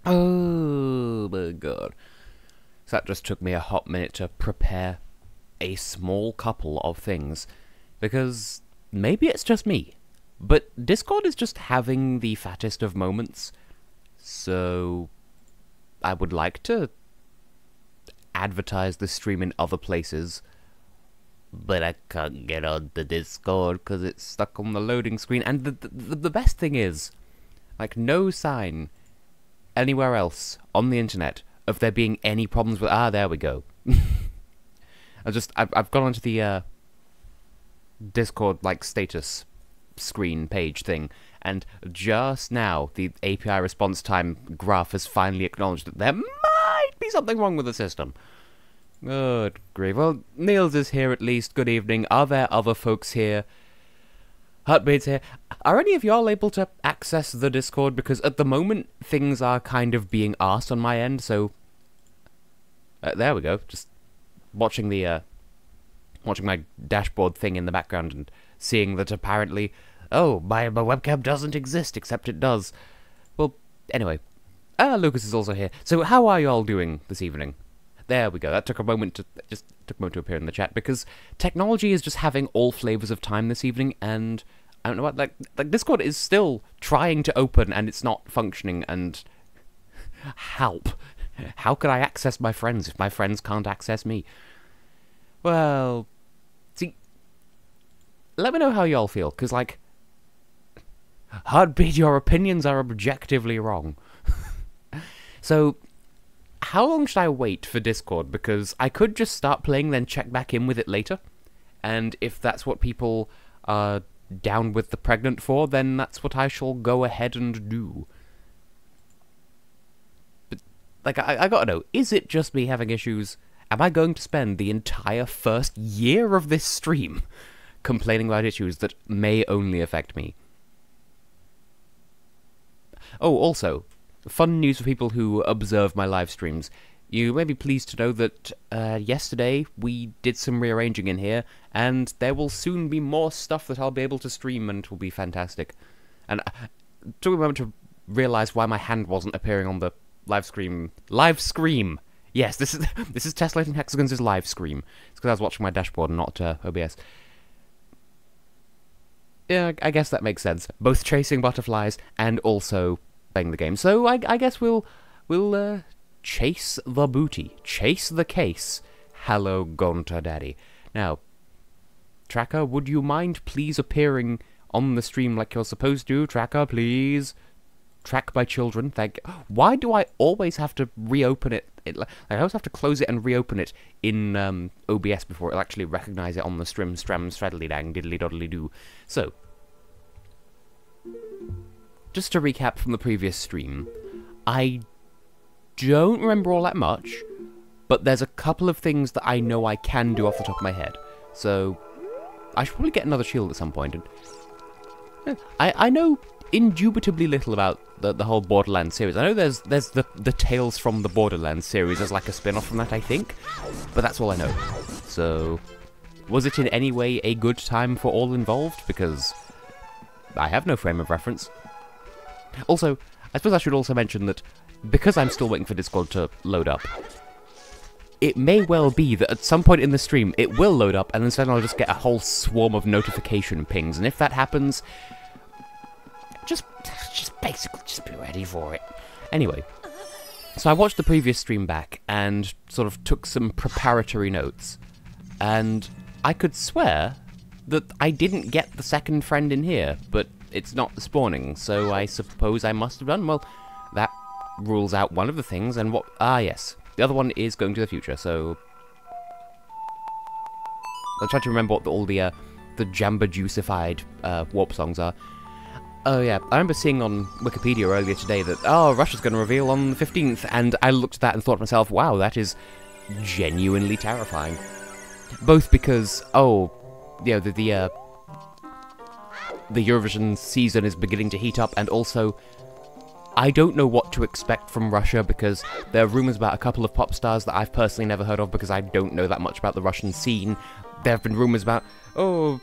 Oh my god. So that just took me a hot minute to prepare a small couple of things. Because maybe it's just me, but Discord is just having the fattest of moments. So I would like to advertise the stream in other places, but I can't get on the Discord because it's stuck on the loading screen. And the best thing is, like, no sign anywhere else on the internet of there being any problems with... Ah, there we go. I've gone onto the Discord, like, status screen page thing, and just now the API response time graph has finally acknowledged that there might be something wrong with the system. Good grief. Well, Niels is here at least. Good evening. Are there other folks here? Heartbeat's here. Are any of y'all able to access the Discord? Because at the moment, things are kind of being arsed on my end, so... there we go. Just watching the, watching my dashboard thing in the background and seeing that apparently... Oh, my webcam doesn't exist, except it does. Well, anyway. Lucas is also here. So how are y'all doing this evening? There we go. That took a moment to appear in the chat, because technology is just having all flavors of time this evening, and I don't know what, like Discord is still trying to open and it's not functioning, and help. How could I access my friends if my friends can't access me? Well, see, let me know how y'all feel, because, like, Heartbeat, your opinions are objectively wrong. So, how long should I wait for Discord? Because I could just start playing, then check back in with it later. And if that's what people are down with the pregnant for, then that's what I shall go ahead and do. But, like, I gotta know, is it just me having issues? Am I going to spend the entire first year of this stream complaining about issues that may only affect me? Oh, also, fun news for people who observe my live streams. You may be pleased to know that yesterday we did some rearranging in here, and there will soon be more stuff that I'll be able to stream, and it will be fantastic. And it took a moment to realise why my hand wasn't appearing on the live screen. Live scream! Yes, this is Tessellating Hexagons' live scream. It's because I was watching my dashboard and not OBS. Yeah, I guess that makes sense. Both chasing butterflies and also playing the game. So I guess we'll chase the booty, chase the case. Hello, Gonta Daddy. Now, Tracker, would you mind please appearing on the stream like you're supposed to? Tracker, please. Track by children. Thank you. Why do I always have to reopen it? I always have to close it and reopen it in OBS before it'll actually recognize it on the stream. Stram, straddly dang, diddly doddly doo. So, just to recap from the previous stream, I don't remember all that much, but there's a couple of things that I know I can do off the top of my head. So, I should probably get another shield at some point. And I know indubitably little about the whole Borderlands series. I know there's the Tales from the Borderlands series as like a spin-off from that, I think, but that's all I know. So, was it in any way a good time for all involved? Because I have no frame of reference. Also, I suppose I should also mention that because I'm still waiting for Discord to load up, it may well be that at some point in the stream it will load up, and instead I'll just get a whole swarm of notification pings, and if that happens, just basically just be ready for it. Anyway, so I watched the previous stream back and sort of took some preparatory notes, and I could swear that I didn't get the second friend in here, but it's not spawning, so I suppose I must have done. Well, that rules out one of the things, and what... Ah, yes. The other one is going to the future, so... I'll try to remember what all the Jamba Juicified warp songs are. Oh, yeah. I remember seeing on Wikipedia earlier today that, oh, Russia's going to reveal on the 15th, and I looked at that and thought to myself, wow, that is genuinely terrifying. Both because, oh, you know, the Eurovision season is beginning to heat up, and also, I don't know what to expect from Russia, because there are rumours about a couple of pop stars that I've personally never heard of, because I don't know that much about the Russian scene. There have been rumours about, oh,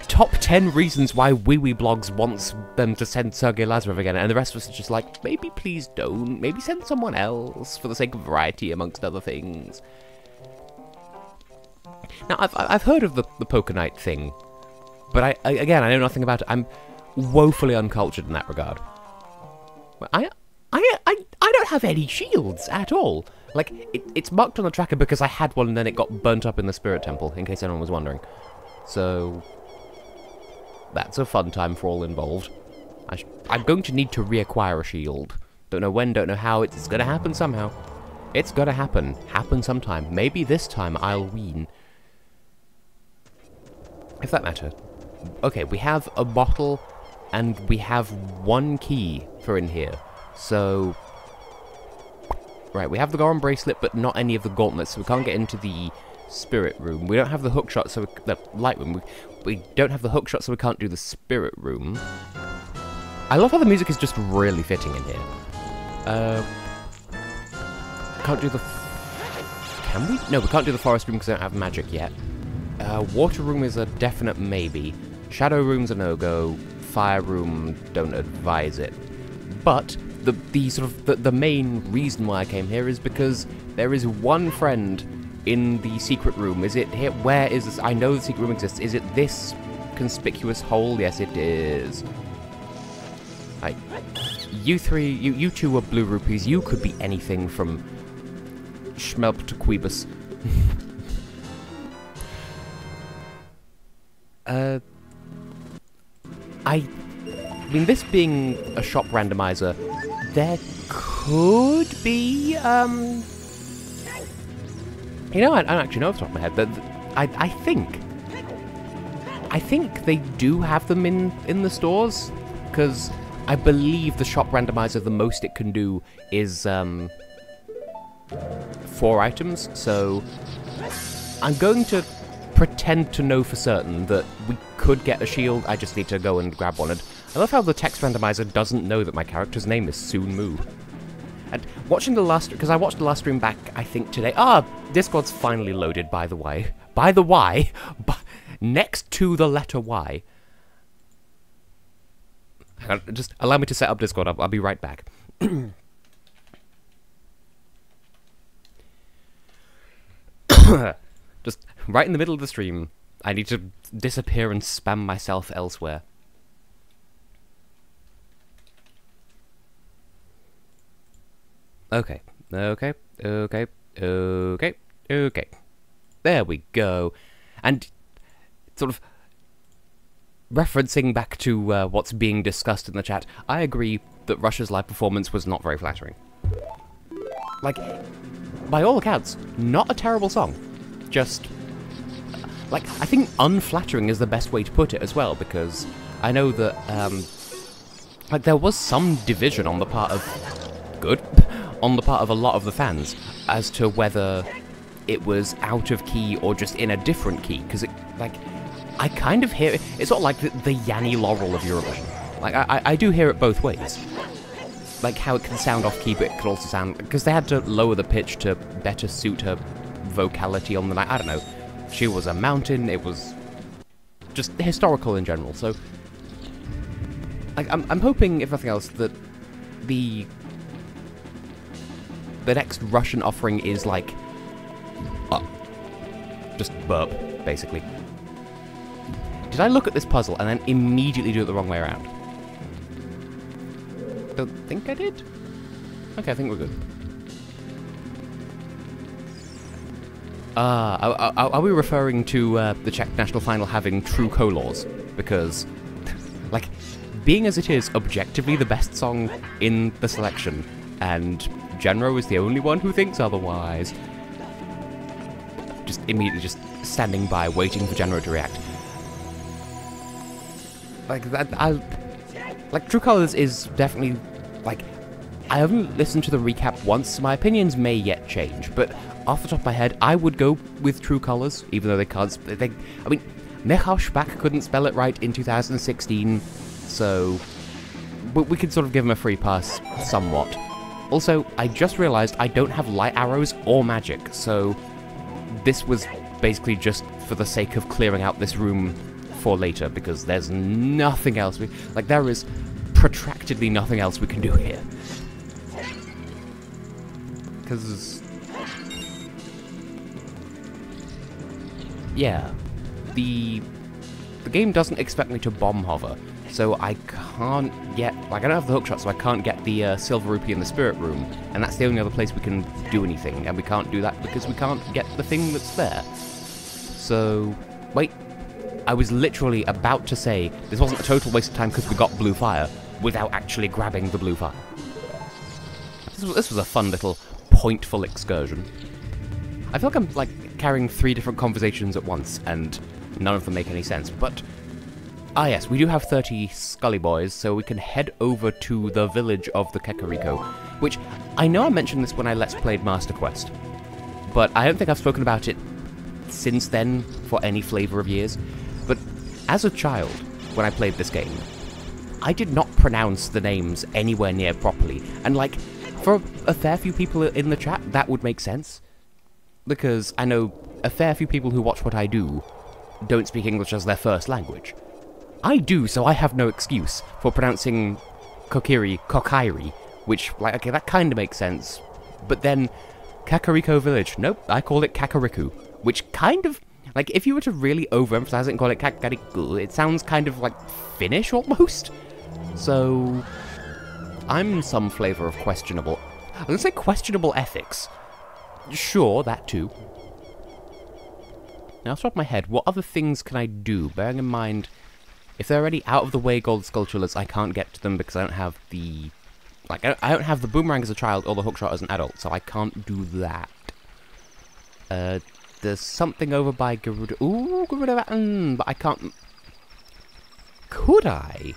top 10 reasons why WeeWee wants them to send Sergei Lazarev again, and the rest of us are just like, maybe please don't, maybe send someone else for the sake of variety amongst other things. Now, I've heard of the Poker Night thing, but again, I know nothing about it. I'm woefully uncultured in that regard. I don't have any shields at all. Like, it's marked on the tracker because I had one and then it got burnt up in the Spirit Temple, in case anyone was wondering. So, that's a fun time for all involved. I'm going to need to reacquire a shield. Don't know when, don't know how, it's gonna happen somehow. It's gonna happen. Happen sometime. Maybe this time I'll win. If that matter. Okay, we have a bottle, and we have one key for in here. So... Right, we have the Goron bracelet, but not any of the gauntlets, so we can't get into the spirit room. We don't have the hookshot, so the light room. We don't have the hookshot, so we can't do the spirit room. I love how the music is just really fitting in here. Can't do the... Can we? No, we can't do the forest room because I don't have magic yet. Water room is a definite maybe. Shadow room's a no-go. Fire room, don't advise it. But the main reason why I came here is because there is one friend in the secret room. Is it here? Where is this? I know the secret room exists. Is it this conspicuous hole? Yes, it is. Right. You three, you two are blue rupees. You could be anything from Schmelp to Queebus. I mean, this being a shop randomizer, there could be, you know, I don't actually know off the top of my head, but I think they do have them in the stores, because I believe the shop randomizer, the most it can do is, 4 items, so I'm going to pretend to know for certain that we could get a shield. I just need to go and grab one. And I love how the text randomizer doesn't know that my character's name is Soon Moo. And watching the last... Because I watched the last stream back, I think, today. Ah! Discord's finally loaded, by the way. By the Y. Next to the letter Y. Hang on, just allow me to set up Discord. I'll be right back. Just right in the middle of the stream, I need to disappear and spam myself elsewhere. Okay. There we go. And sort of referencing back to what's being discussed in the chat, I agree that Russia's live performance was not very flattering. Like, by all accounts, not a terrible song. Just, like, I think unflattering is the best way to put it as well, because I know that, like, there was some division on the part of, on the part of a lot of the fans, as to whether it was out of key or just in a different key, because it, like, I kind of hear it, it's sort of like the Yanni Laurel of Eurovision. Like, I do hear it both ways. Like, how it can sound off-key, but it could also sound... Because they had to lower the pitch to better suit her vocality on the night. I don't know. She was a mountain. It was just historical in general. So, like, I'm hoping, if nothing else, that the next Russian offering is like, just burp, basically. Did I look at this puzzle and then immediately do it the wrong way around? Don't think I did. Okay, I think we're good. Are we referring to the Czech national final having true colors? Because, like, being as it is objectively the best song in the selection, and Genro is the only one who thinks otherwise. Just immediately just standing by, waiting for Genro to react. Like, like, True Colors is definitely, like, I haven't listened to the recap once, so my opinions may yet change, but off the top of my head, I would go with True Colors, even though they can't, I mean, Michał Szpak couldn't spell it right in 2016, so we could sort of give him a free pass, somewhat. Also, I just realized I don't have light arrows or magic, so this was basically just for the sake of clearing out this room for later, because there's nothing else like, there is protractedly nothing else we can do here. Because... yeah. The game doesn't expect me to bomb hover, so I can't get... like, I don't have the hookshot, so I can't get the silver rupee in the spirit room, and that's the only other place we can do anything, and we can't do that because we can't get the thing that's there. So... wait. I was literally about to say this wasn't a total waste of time because we got blue fire, without actually grabbing the blue fire. This was a fun little pointful excursion. I feel like I'm, like, carrying 3 different conversations at once, and none of them make any sense, but... ah yes, we do have 30 Scully Boys, so we can head over to the village of the Kakariko, which, I know I mentioned this when I Let's Played Master Quest, but I don't think I've spoken about it since then for any flavour of years. But as a child, when I played this game, I did not pronounce the names anywhere near properly, and, like, for a fair few people in the chat, that would make sense, because I know a fair few people who watch what I do don't speak English as their first language. I do, so I have no excuse for pronouncing Kokairi, which, like, okay, that kind of makes sense, but then Kakariko Village, nope, I call it Kakariku, which kind of, like, if you were to really overemphasize it and call it Kakariku, it sounds kind of, like, Finnish almost. So, I'm some flavour of questionable, I'm gonna say questionable ethics. Sure, that too. Now, off the top of my head, what other things can I do, bearing in mind, if there are any out-of-the-way gold sculptures, I can't get to them because I don't have the... like, I don't have the boomerang as a child or the hookshot as an adult, so I can't do that. There's something over by Garuda... ooh, Garuda... but I can't... Could I?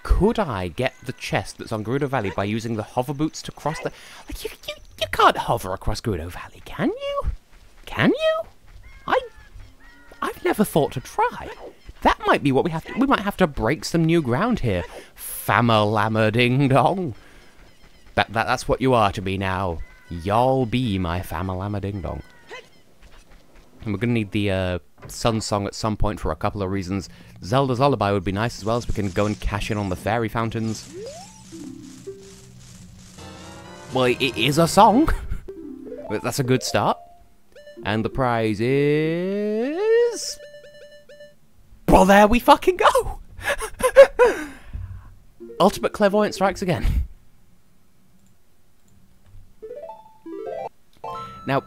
Could I get the chest that's on Gerudo Valley by using the hover boots to cross the... like, you can't hover across Gerudo Valley, can you? Can you? I've never thought to try. That might be what we have to... we might have to break some new ground here. Fama-lama ding-dong. That's what you are to me now. Y'all be my fama-lama ding-dong. And we're going to need the Sun Song at some point for a couple of reasons. Zelda's Lullaby would be nice as well, so we can go and cash in on the fairy fountains. Well, it is a song. That's a good start. And the prize is... well, there we fucking go! Ultimate Clairvoyant strikes again. Now,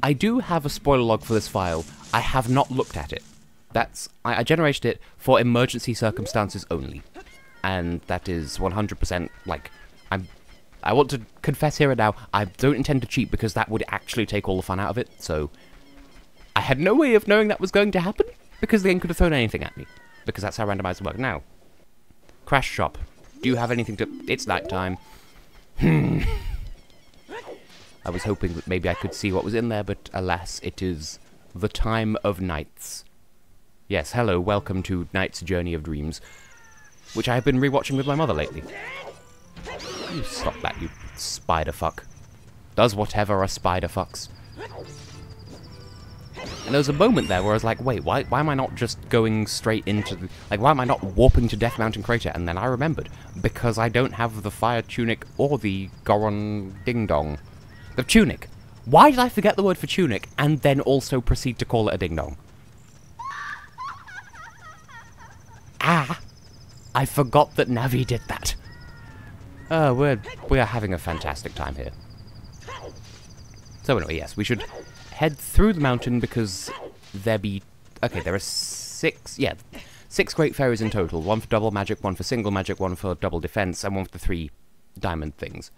I do have a spoiler log for this file. I have not looked at it. I generated it for emergency circumstances only. And that is 100%, like, I want to confess here and now, I don't intend to cheat because that would actually take all the fun out of it, so... I had no way of knowing that was going to happen, because the game could have thrown anything at me. Because that's how randomizers work. Now, Crash Shop. Do you have anything to... it's nighttime. I was hoping that maybe I could see what was in there, but alas, it is the time of nights. Yes, hello, welcome to Night's Journey of Dreams, which I have been rewatching with my mother lately. You stop that, you spider fuck. Does whatever a spider fucks. And there was a moment there where I was like, wait, why am I not just going straight into the... like, why am I not warping to Death Mountain Crater? And then I remembered, because I don't have the Fire Tunic or the Goron Ding Dong. The Tunic. Why did I forget the word for tunic and then also proceed to call it a Ding Dong? Ah! I forgot that Navi did that. We are having a fantastic time here. So anyway, yes, we should head through the mountain because there be... okay, there are 6 great fairies in total. 1 for double magic, 1 for single magic, 1 for double defense, and 1 for the 3 diamond things.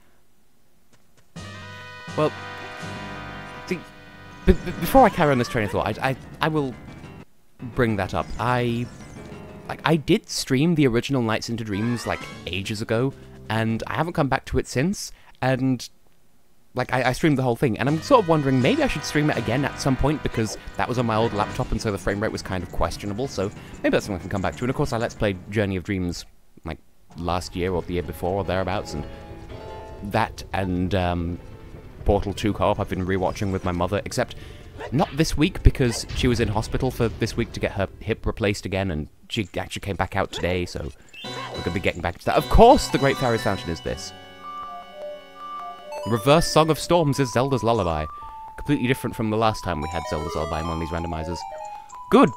Well, before I carry on this train of thought, I will bring that up. I did stream the original Nights into Dreams, like, ages ago, and I haven't come back to it since, and, like, I streamed the whole thing, and I'm sort of wondering, maybe I should stream it again at some point, because that was on my old laptop, and so the frame rate was kind of questionable, so maybe that's something I can come back to. And of course, I Let's Played Journey of Dreams, like, last year, or the year before, or thereabouts, and that, and, Portal 2 co-op I've been rewatching with my mother, except Not this week, because she was in hospital for this week to get her hip replaced again, and she actually came back out today, so we're going to be getting back to that. Of course the Great Fairy's Fountain is this. Reverse Song of Storms is Zelda's Lullaby. Completely different from the last time we had Zelda's Lullaby in one of these randomizers. Good!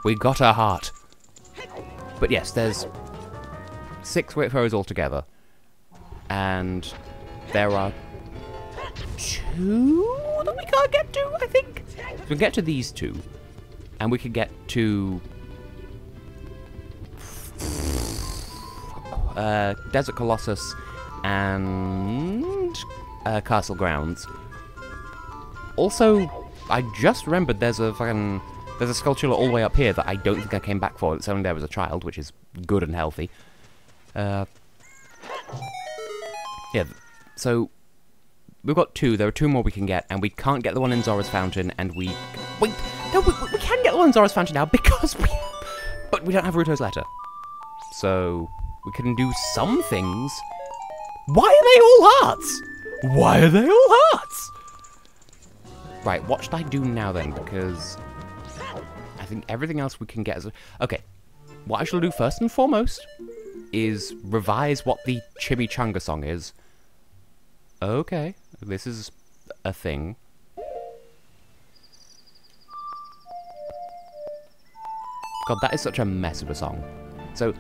We got her heart. But yes, there's 6 Great Fairies altogether. And there are 2 that we can't get to, I think. So we can get to these 2. And we can get to... Desert Colossus and Castle Grounds. Also, I just remembered there's a Skulltula all the way up here that I don't think I came back for. It's only there as a child, which is good and healthy. Yeah, so we've got 2. There are 2 more we can get, and we can't get the one in Zora's Fountain, and we... Wait, no, we can get the one in Zora's Fountain now, because we... But we don't have Ruto's letter. So, we can do some things. Why are they all hearts? Why are they all hearts? Right, what should I do now then? Because I think everything else we can get as a... Okay, what I shall do first and foremost is revise what the Chimichanga song is. Okay, this is a thing. God, that is such a mess of a song. So,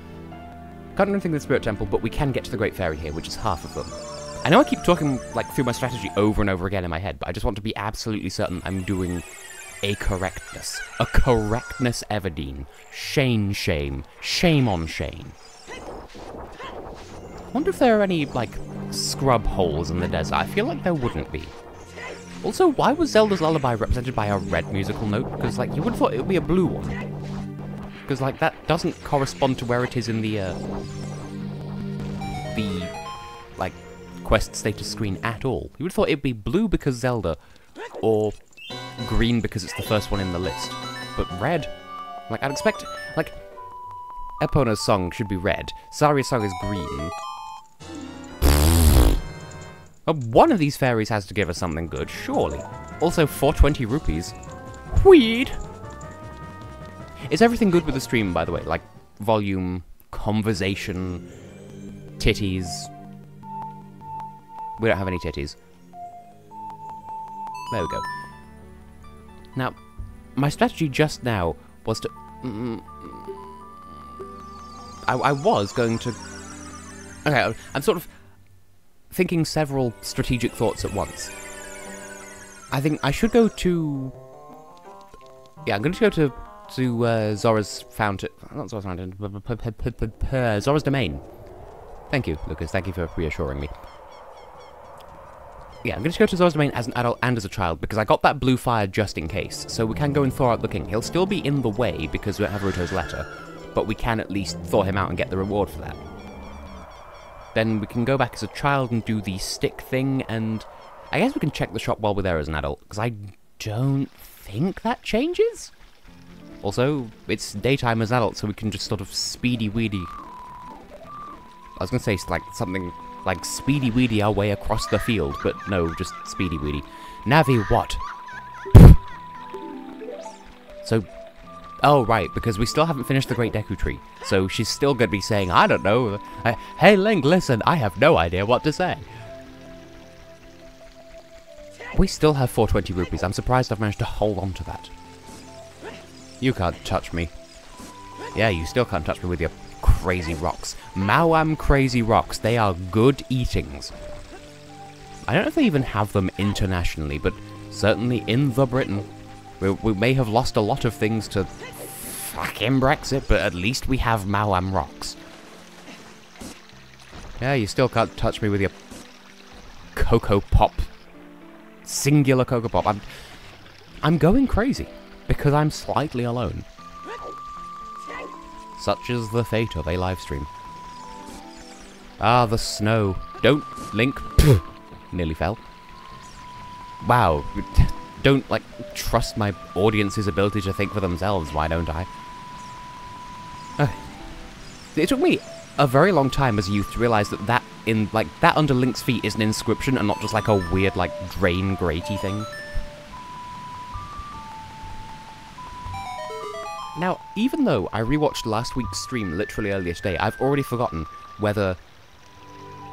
can't do anything in the Spirit Temple, but we can get to the Great Fairy here, which is half of them. I know I keep talking, like, through my strategy over and over again in my head, but I just want to be absolutely certain I'm doing a correctness. A correctness Everdeen. Shame on Shane. I wonder if there are any, like, scrub holes in the desert. I feel like there wouldn't be. Also, why was Zelda's Lullaby represented by a red musical note? Because, like, you would have thought it would be a blue one. Because, like, that doesn't correspond to where it is in the, like, quest status screen at all. You would have thought it'd be blue because Zelda, or green because it's the first one in the list. But red? Like, I'd expect, like, Epona's song should be red. Saria's song is green. One of these fairies has to give us something good, surely. Also, 420 rupees. Weed! Is everything good with the stream, by the way? Like, volume, conversation, titties? We don't have any titties. There we go. Now, my strategy just now was to... I was going to... Okay, I'm sort of thinking several strategic thoughts at once. I think I should go to... Yeah, I'm going to go to Zora's Fountain... Not Zora's Fountain. Zora's Domain. Thank you, Lucas. Thank you for reassuring me. Yeah, I'm going to go to Zora's Domain as an adult and as a child, because I got that blue fire just in case, so we can go and thaw out the king. He'll still be in the way, because we don't have Ruto's letter, but we can at least thaw him out and get the reward for that. Then we can go back as a child and do the stick thing, and I guess we can check the shop while we're there as an adult, because I don't think that changes? Also, it's daytime as adults, so we can just sort of speedy-weedy... I was going to say, like, something... like speedy-weedy our way across the field, but no, just speedy-weedy. Navi what? So, oh right, because we still haven't finished the Great Deku Tree, so she's still going to be saying, I don't know, hey Link, listen, I have no idea what to say. We still have 420 rupees, I'm surprised I've managed to hold on to that. You can't touch me. Yeah, you still can't touch me with your crazy rocks. Mawam crazy rocks. They are good eatings. I don't know if they even have them internationally, but certainly in the Britain. We may have lost a lot of things to fucking Brexit, but at least we have Mawam rocks. Yeah, you still can't touch me with your Cocoa Pop. Singular Cocoa Pop. I'm going crazy, because I'm slightly alone. Such is the fate of a livestream. Ah, the snow. Don't, Link. Nearly fell. Wow. Don't, like, trust my audience's ability to think for themselves, why don't I? It took me a very long time as a youth to realise that that under Link's feet is an inscription and not just like a weird like drain gratey thing. Now, even though I rewatched last week's stream literally earlier today, I've already forgotten whether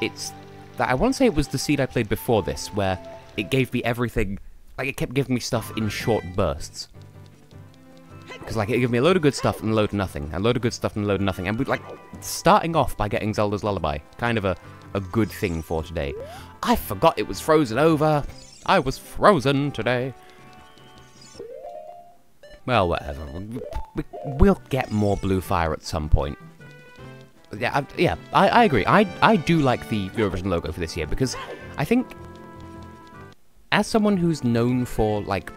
it's that I want to say it was the seed I played before this, where it gave me everything, like it kept giving me stuff in short bursts. Because like it gave me a load of good stuff and a load of nothing, a load of good stuff and a load of nothing, and we'd like starting off by getting Zelda's Lullaby, kind of a good thing for today. I forgot it was frozen over. I was frozen today. Well, whatever. We'll get more blue fire at some point. Yeah, I agree. I do like the Eurovision logo for this year, because I think, as someone who's known for, like,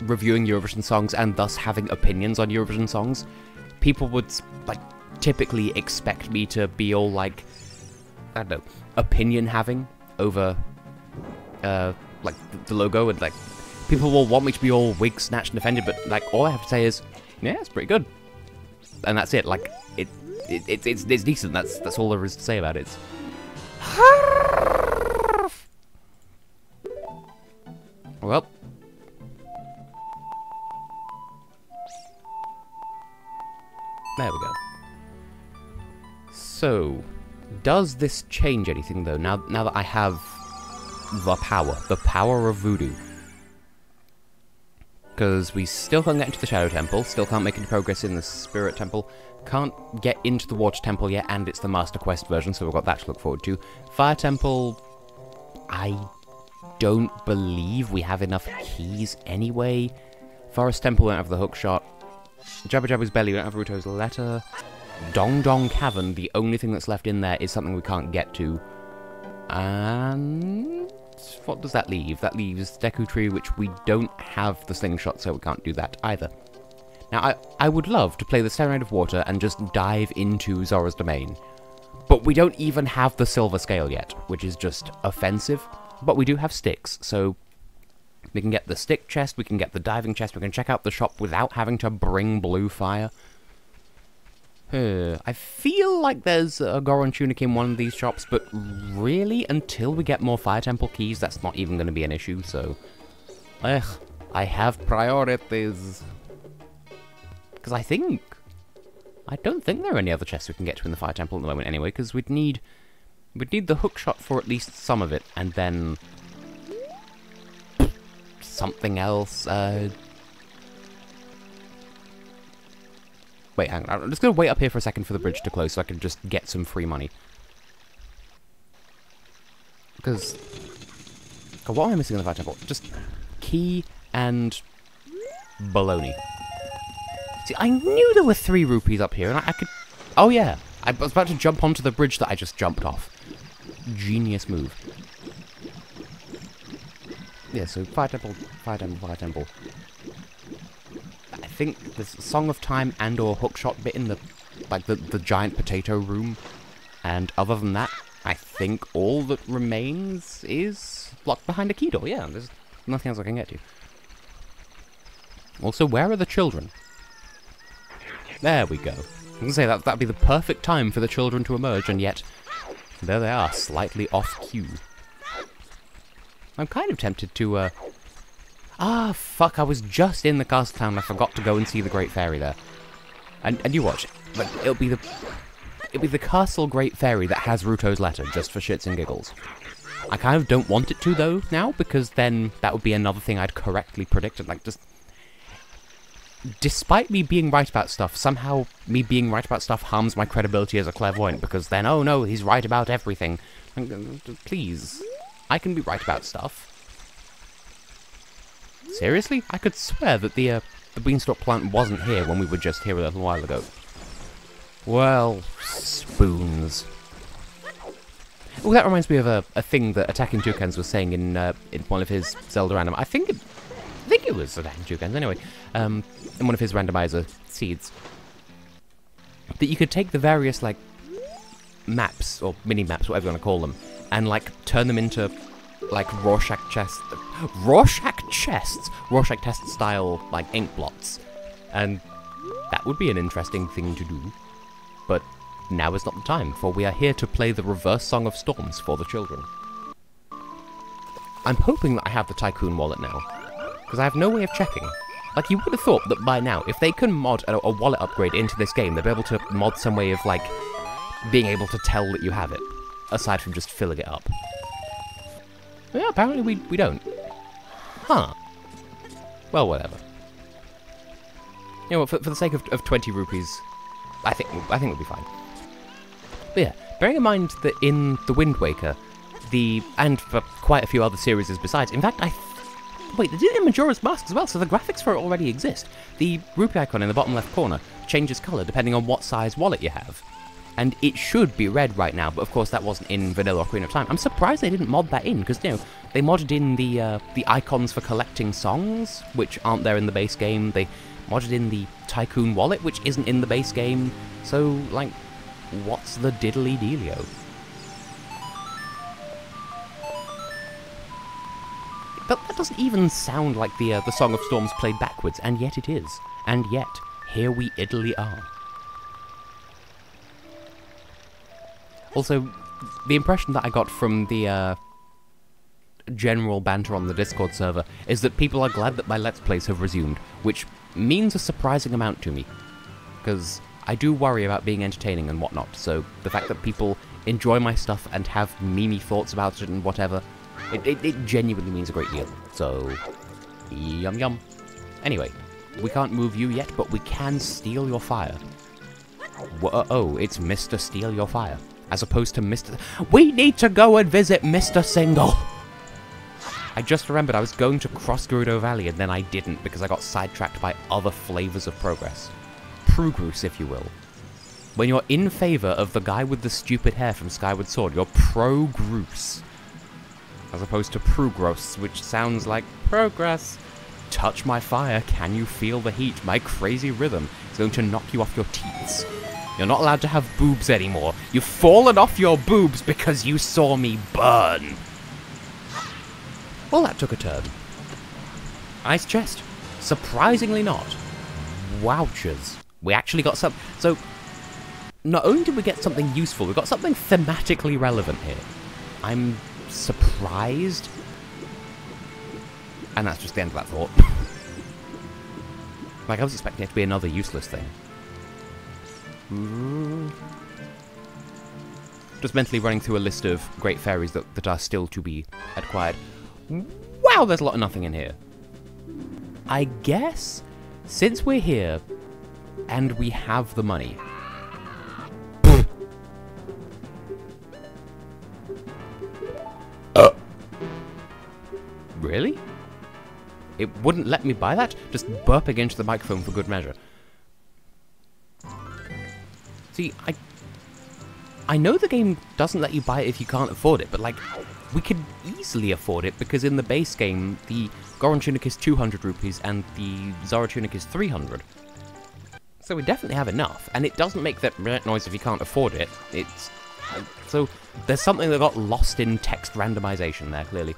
reviewing Eurovision songs and thus having opinions on Eurovision songs, people would, like, typically expect me to be all, like, I don't know, opinion-having over, like, the logo, and, like, people will want me to be all wig snatched and offended, but like all I have to say is, yeah, it's pretty good, and that's it. Like it's decent. That's all there is to say about it. Well, there we go. So, does this change anything though? Now that I have the power of voodoo. Because we still can't get into the Shadow Temple, still can't make any progress in the Spirit Temple, can't get into the Water Temple yet, and it's the Master Quest version, so we've got that to look forward to. Fire Temple, I don't believe we have enough keys anyway. Forest Temple, we don't have the hook shot. Jabba Jabba's Belly, we don't have Ruto's Letter. Dong Dong Cavern, the only thing that's left in there is something we can't get to. And what does that leave? That leaves Deku Tree, which we don't have the slingshot, so we can't do that either. Now, I would love to play the Serenade of Water and just dive into Zora's Domain, but we don't even have the Silver Scale yet, which is just offensive. But we do have sticks, so we can get the stick chest, we can get the diving chest, we can check out the shop without having to bring blue fire. I feel like there's a Goron Tunic in one of these shops, but really, until we get more Fire Temple keys, that's not even going to be an issue, so... I have priorities. Because I don't think there are any other chests we can get to in the Fire Temple at the moment anyway, because we'd need the hook shot for at least some of it, and then... something else, Wait, hang on. I'm just going to wait up here for a second for the bridge to close so I can just get some free money. Because... what am I missing in the Fire Temple? Just key and baloney. See, I knew there were 3 rupees up here, and I could... oh, yeah. I was about to jump onto the bridge that I just jumped off. Genius move. Yeah, so Fire Temple, Fire Temple, Fire Temple. I think there's Song of Time and or hookshot bit in the, like, the giant potato room. And other than that, I think all that remains is locked behind a key door. Yeah, there's nothing else I can get to. Also, where are the children? There we go. I was going to say, that'd be the perfect time for the children to emerge, and yet, there they are, slightly off cue. I'm kind of tempted to, ah, fuck, I was just in the castle town and I forgot to go and see the Great Fairy there. And you watch, like, it'll be the Castle Great Fairy that has Ruto's letter, just for shits and giggles. I kind of don't want it to, though, now, because then that would be another thing I'd correctly predicted, like, just... Despite me being right about stuff, somehow me being right about stuff harms my credibility as a clairvoyant, because then, oh no, he's right about everything. Please, I can be right about stuff. Seriously? I could swear that the beanstalk plant wasn't here when we were just here a little while ago. Well, spoons. Oh, that reminds me of a thing that Attacking Toucans was saying in one of his Zelda random. I think it was Attacking Toucans, anyway. In one of his randomizer seeds. That you could take the various, like, maps, or mini-maps, whatever you want to call them, and, like, turn them into, like, Rorschach chests, Rorschach test style, like, ink blots. And that would be an interesting thing to do. But now is not the time, for we are here to play the reverse Song of Storms for the children. I'm hoping that I have the Tycoon wallet now, because I have no way of checking. Like, you would have thought that by now, if they can mod a wallet upgrade into this game, they'll be able to mod some way of, like, being able to tell that you have it, aside from just filling it up. Yeah, apparently we don't. Huh. Well, whatever. You know what, for the sake of 20 rupees, I think we'll be fine. But yeah, bearing in mind that in The Wind Waker, and for quite a few other series besides, in fact, wait, they did it in Majora's Mask as well, so the graphics for it already exist. The rupee icon in the bottom left corner changes colour depending on what size wallet you have. And it should be red right now, but of course that wasn't in Vanilla Ocarina of Time. I'm surprised they didn't mod that in, because, you know, they modded in the icons for collecting songs, which aren't there in the base game. They modded in the Tycoon wallet, which isn't in the base game. So, like, what's the diddly-dealio? But that doesn't even sound like the Song of Storms played backwards, and yet it is. And yet, here we idly are. Also, the impression that I got from the general banter on the Discord server is that people are glad that my Let's Plays have resumed, which means a surprising amount to me. Because I do worry about being entertaining and whatnot, so the fact that people enjoy my stuff and have memey thoughts about it and whatever, it genuinely means a great deal. So, yum yum. Anyway, we can't move you yet, but we can steal your fire. Whoa, it's Mr. Steal Your Fire, as opposed to Mr. We need to go and visit Mr. Single! I just remembered I was going to cross Gerudo Valley and then I didn't because I got sidetracked by other flavors of progress. Progress, if you will. When you're in favor of the guy with the stupid hair from Skyward Sword, you're progress. As opposed to progress, which sounds like progress. Touch my fire, can you feel the heat? My crazy rhythm is going to knock you off your teats. You're not allowed to have boobs anymore. You've fallen off your boobs because you saw me burn. Well, that took a turn. Ice chest? Surprisingly not. Wowchers. We actually got some... So, not only did we get something useful, we got something thematically relevant here. I'm surprised. And that's just the end of that thought. Like, I was expecting it to be another useless thing. Just mentally running through a list of great fairies that are still to be acquired. Wow, there's a lot of nothing in here. I guess, since we're here, and we have the money... Really? It wouldn't let me buy that? Just burping into the microphone for good measure. See, I know the game doesn't let you buy it if you can't afford it, but, like, we could easily afford it, because in the base game, the Goron Tunic is 200 rupees, and the Zora Tunic is 300. So we definitely have enough, and it doesn't make that noise if you can't afford it. It's... So, there's something that got lost in text randomization there, clearly.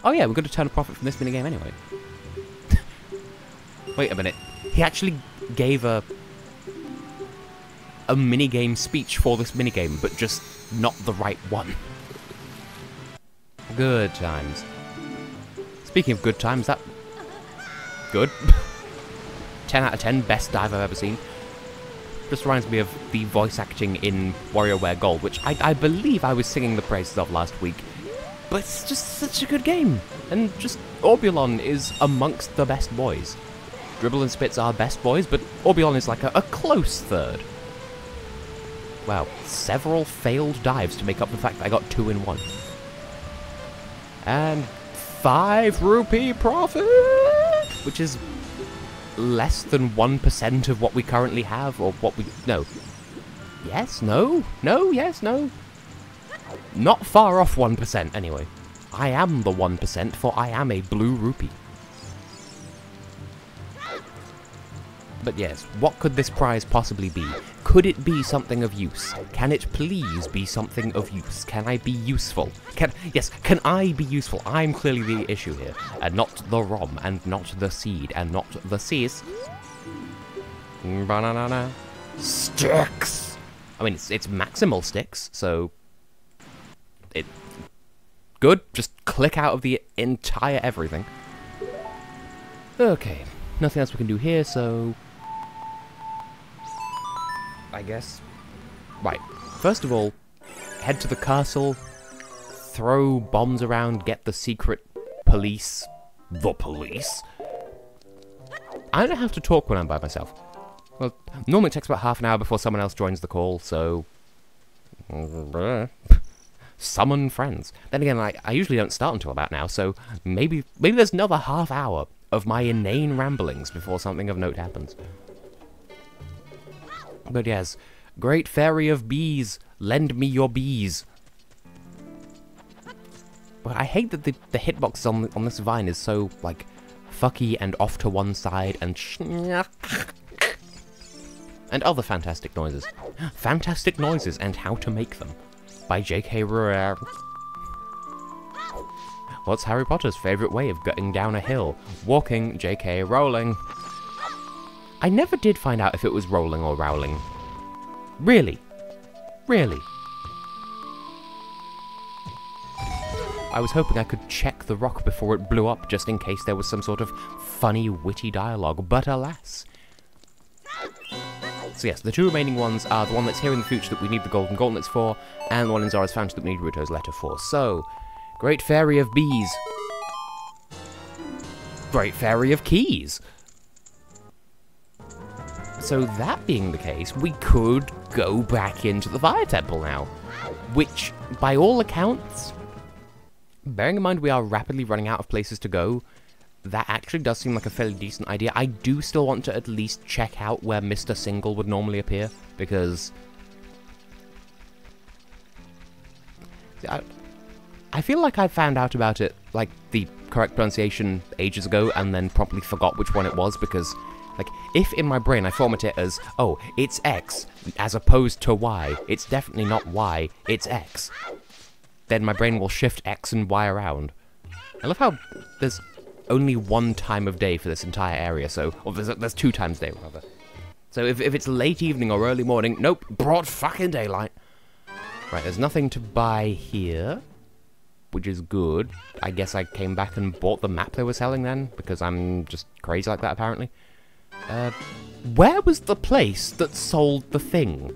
Oh yeah, we're going to turn a profit from this minigame anyway. Wait a minute. He actually gave a minigame speech for this minigame, but just not the right one. Good times. Speaking of good times, that... Good. 10 out of 10, best dive I've ever seen. Just reminds me of the voice acting in WarioWare Gold, which I believe I was singing the praises of last week. But it's just such a good game. And just, Orbulon is amongst the best boys. Dribble and Spitz are best boys, but Orbulon is like a close third. Wow, several failed dives to make up the fact that I got 2 in 1. And 5 rupee profit! Which is less than 1% of what we currently have, or what we... No. Yes, no, no, yes, no. Not far off 1%, anyway. I am the 1%, for I am a blue rupee. But yes, what could this prize possibly be? Could it be something of use? Can it please be something of use? Can I be useful? Yes, can I be useful? I'm clearly the issue here. And not the ROM, and not the seed, and not the cis. Banana. Sticks! I mean, it's maximal sticks, so it good. Just click out of the entire everything. Okay, nothing else we can do here, so I guess. Right, first of all, head to the castle, throw bombs around, get the secret police. The police? I don't have to talk when I'm by myself. Well, normally it takes about half an hour before someone else joins the call, so summon friends. Then again, I usually don't start until about now, so maybe there's another half hour of my inane ramblings before something of note happens. But yes, great fairy of bees, lend me your bees. But I hate that the hitbox on this vine is so, like, fucky and off to one side and and other fantastic noises. Fantastic noises and how to make them. By J.K. Rowling. What's Harry Potter's favourite way of getting down a hill? Walking. J.K. Rowling. I never did find out if it was rolling or rowling. Really? Really? I was hoping I could check the rock before it blew up, just in case there was some sort of funny, witty dialogue, but alas. So yes, the two remaining ones are the one that's here in the future that we need the golden gauntlets for, and the one in Zara's Fountain that we need Ruto's letter for. So, Great Fairy of Bees. Great Fairy of Keys. So that being the case, we could go back into the Fire Temple now. Which, by all accounts, bearing in mind we are rapidly running out of places to go, that actually does seem like a fairly decent idea. I do still want to at least check out where Mr. Single would normally appear, because I feel like I found out about it, like, the correct pronunciation ages ago, and then promptly forgot which one it was, because, like, if in my brain I format it as, oh, it's X, as opposed to Y, it's definitely not Y, it's X, then my brain will shift X and Y around. I love how there's only one time of day for this entire area, so, or there's 2 times a day, rather. So if it's late evening or early morning, nope, broad fucking daylight. Right, there's nothing to buy here, which is good. I guess I came back and bought the map they were selling then, because I'm just crazy like that, apparently. Where was the place that sold the thing?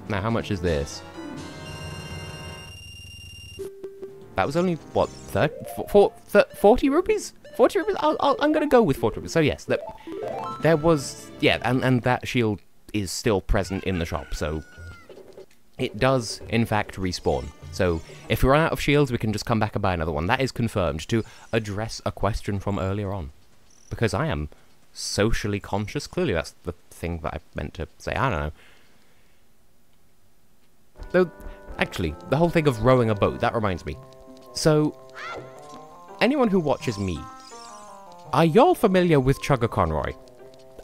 Now, how much is this? That was only, what, 40 rupees? 40 rupees? I'm going to go with 40 rupees. So yes, there was, yeah, and that shield is still present in the shop, so it does, in fact, respawn. So if we run out of shields, we can just come back and buy another one. That is confirmed, to address a question from earlier on. Because I am socially conscious. Clearly that's the thing that I meant to say. I don't know. Though, actually, the whole thing of rowing a boat, that reminds me. So, anyone who watches me, are y'all familiar with Chugga Conroy?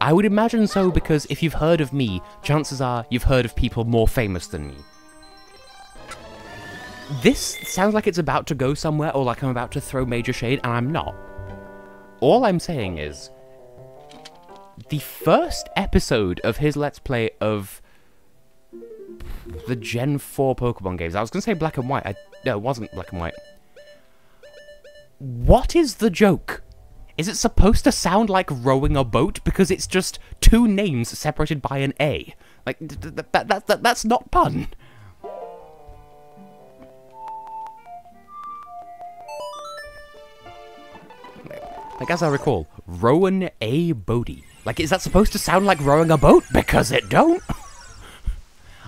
I would imagine so, because if you've heard of me, chances are you've heard of people more famous than me. This sounds like it's about to go somewhere, or like I'm about to throw major shade, and I'm not. All I'm saying is, the first episode of his Let's Play of the Gen 4 Pokemon games, I was going to say Black and White, no, it wasn't Black and White. What is the joke? Is it supposed to sound like rowing a boat? Because it's just 2 names separated by an A. Like, that's not pun. Like, as I recall, Rowan A. Bodie. Like, is that supposed to sound like rowing a boat? Because it don't.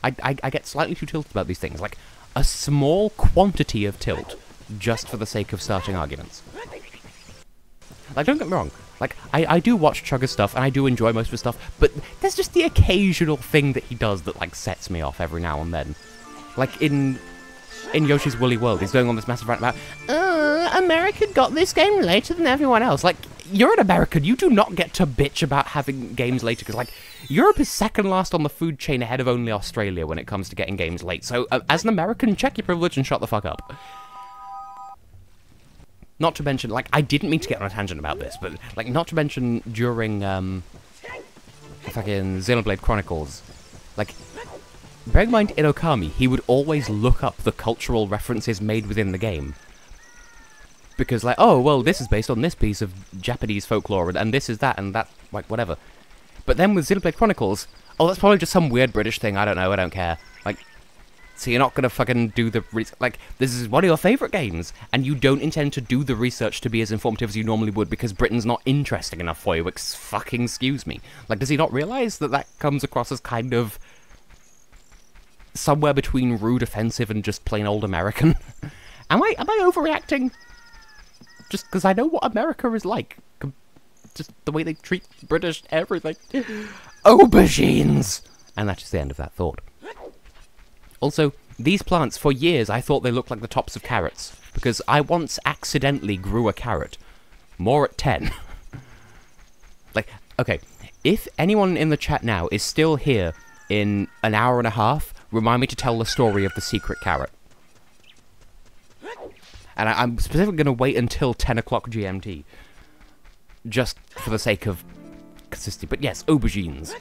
I get slightly too tilted about these things. Like, a small quantity of tilt, just for the sake of starting arguments. Like, don't get me wrong. Like, I do watch Chugga's stuff, and I do enjoy most of his stuff, but there's just the occasional thing that he does that, like, sets me off every now and then. Like, in Yoshi's Woolly World, he's going on this massive rant about, America got this game later than everyone else. Like, you're an American, you do not get to bitch about having games later, because, like, Europe is second last on the food chain ahead of only Australia when it comes to getting games late. So, as an American, check your privilege and shut the fuck up. Not to mention, like, I didn't mean to get on a tangent about this, but, like, not to mention during fucking Xenoblade Chronicles. Like, bear in mind, in Okami, he would always look up the cultural references made within the game. Because, like, oh, well, this is based on this piece of Japanese folklore, and this is that, and that, like, whatever. But then with Xenoblade Chronicles, oh, that's probably just some weird British thing, I don't know, I don't care. Like, so you're not gonna fucking do the like, this is one of your favourite games, and you don't intend to do the research to be as informative as you normally would because Britain's not interesting enough for you, fucking excuse me. Like, does he not realise that that comes across as kind of somewhere between rude, offensive, and just plain old American? Am I overreacting? Just because I know what America is like. Just the way they treat British everything. Aubergines! And that's just the end of that thought. Also, these plants, for years, I thought they looked like the tops of carrots. Because I once accidentally grew a carrot. More at 10. Like, okay, if anyone in the chat now is still here in an hour and a half, remind me to tell the story of the secret carrot. And I'm specifically going to wait until 10 o'clock GMT. Just for the sake of consistency. But yes, aubergines.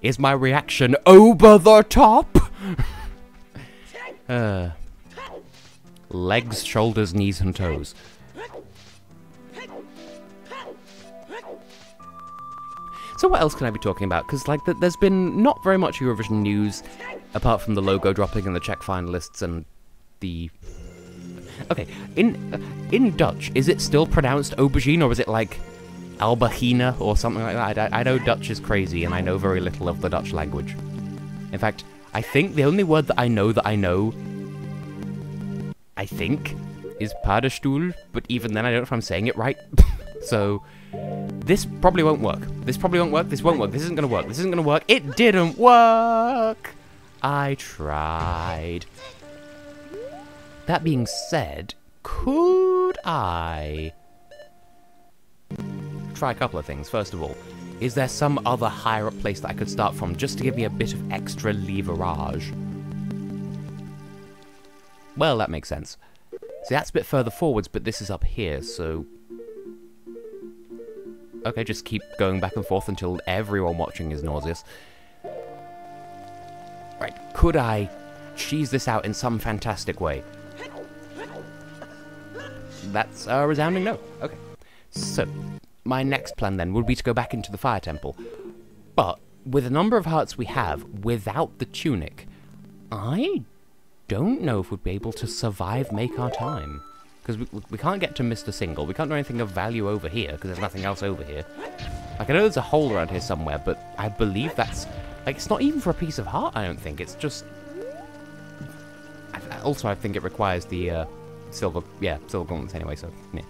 Is my reaction over the top? Legs, shoulders, knees, and toes. So what else can I be talking about? Because, like, there's been not very much Eurovision news, apart from the logo dropping and the Czech finalists and the... Okay, in Dutch, is it still pronounced aubergine, or is it, like, Albagina, or something like that? I know Dutch is crazy, and I know very little of the Dutch language. In fact, I think the only word that I know, I think, is paddenstoel, but even then I don't know if I'm saying it right. So, this probably won't work. This probably won't work, this won't work, this isn't gonna work, this isn't gonna work. It didn't work! I tried. That being said, could I try a couple of things? First of all, is there some other higher up place that I could start from just to give me a bit of extra leverage? Well, that makes sense. See, that's a bit further forwards, but this is up here, so... Okay, just keep going back and forth until everyone watching is nauseous. Right, could I cheese this out in some fantastic way? That's a resounding no. Okay. So, my next plan then would be to go back into the Fire Temple. But, with the number of hearts we have, without the tunic, I don't know if we'd be able to survive Make Our Time. Because we can't get to Mr. Single, we can't do anything of value over here, because there's nothing else over here. Like, I know there's a hole around here somewhere, but I believe that's... Like, it's not even for a piece of heart, I don't think, it's just... Also, I think it requires the, silver gauntlets anyway, so, yeah.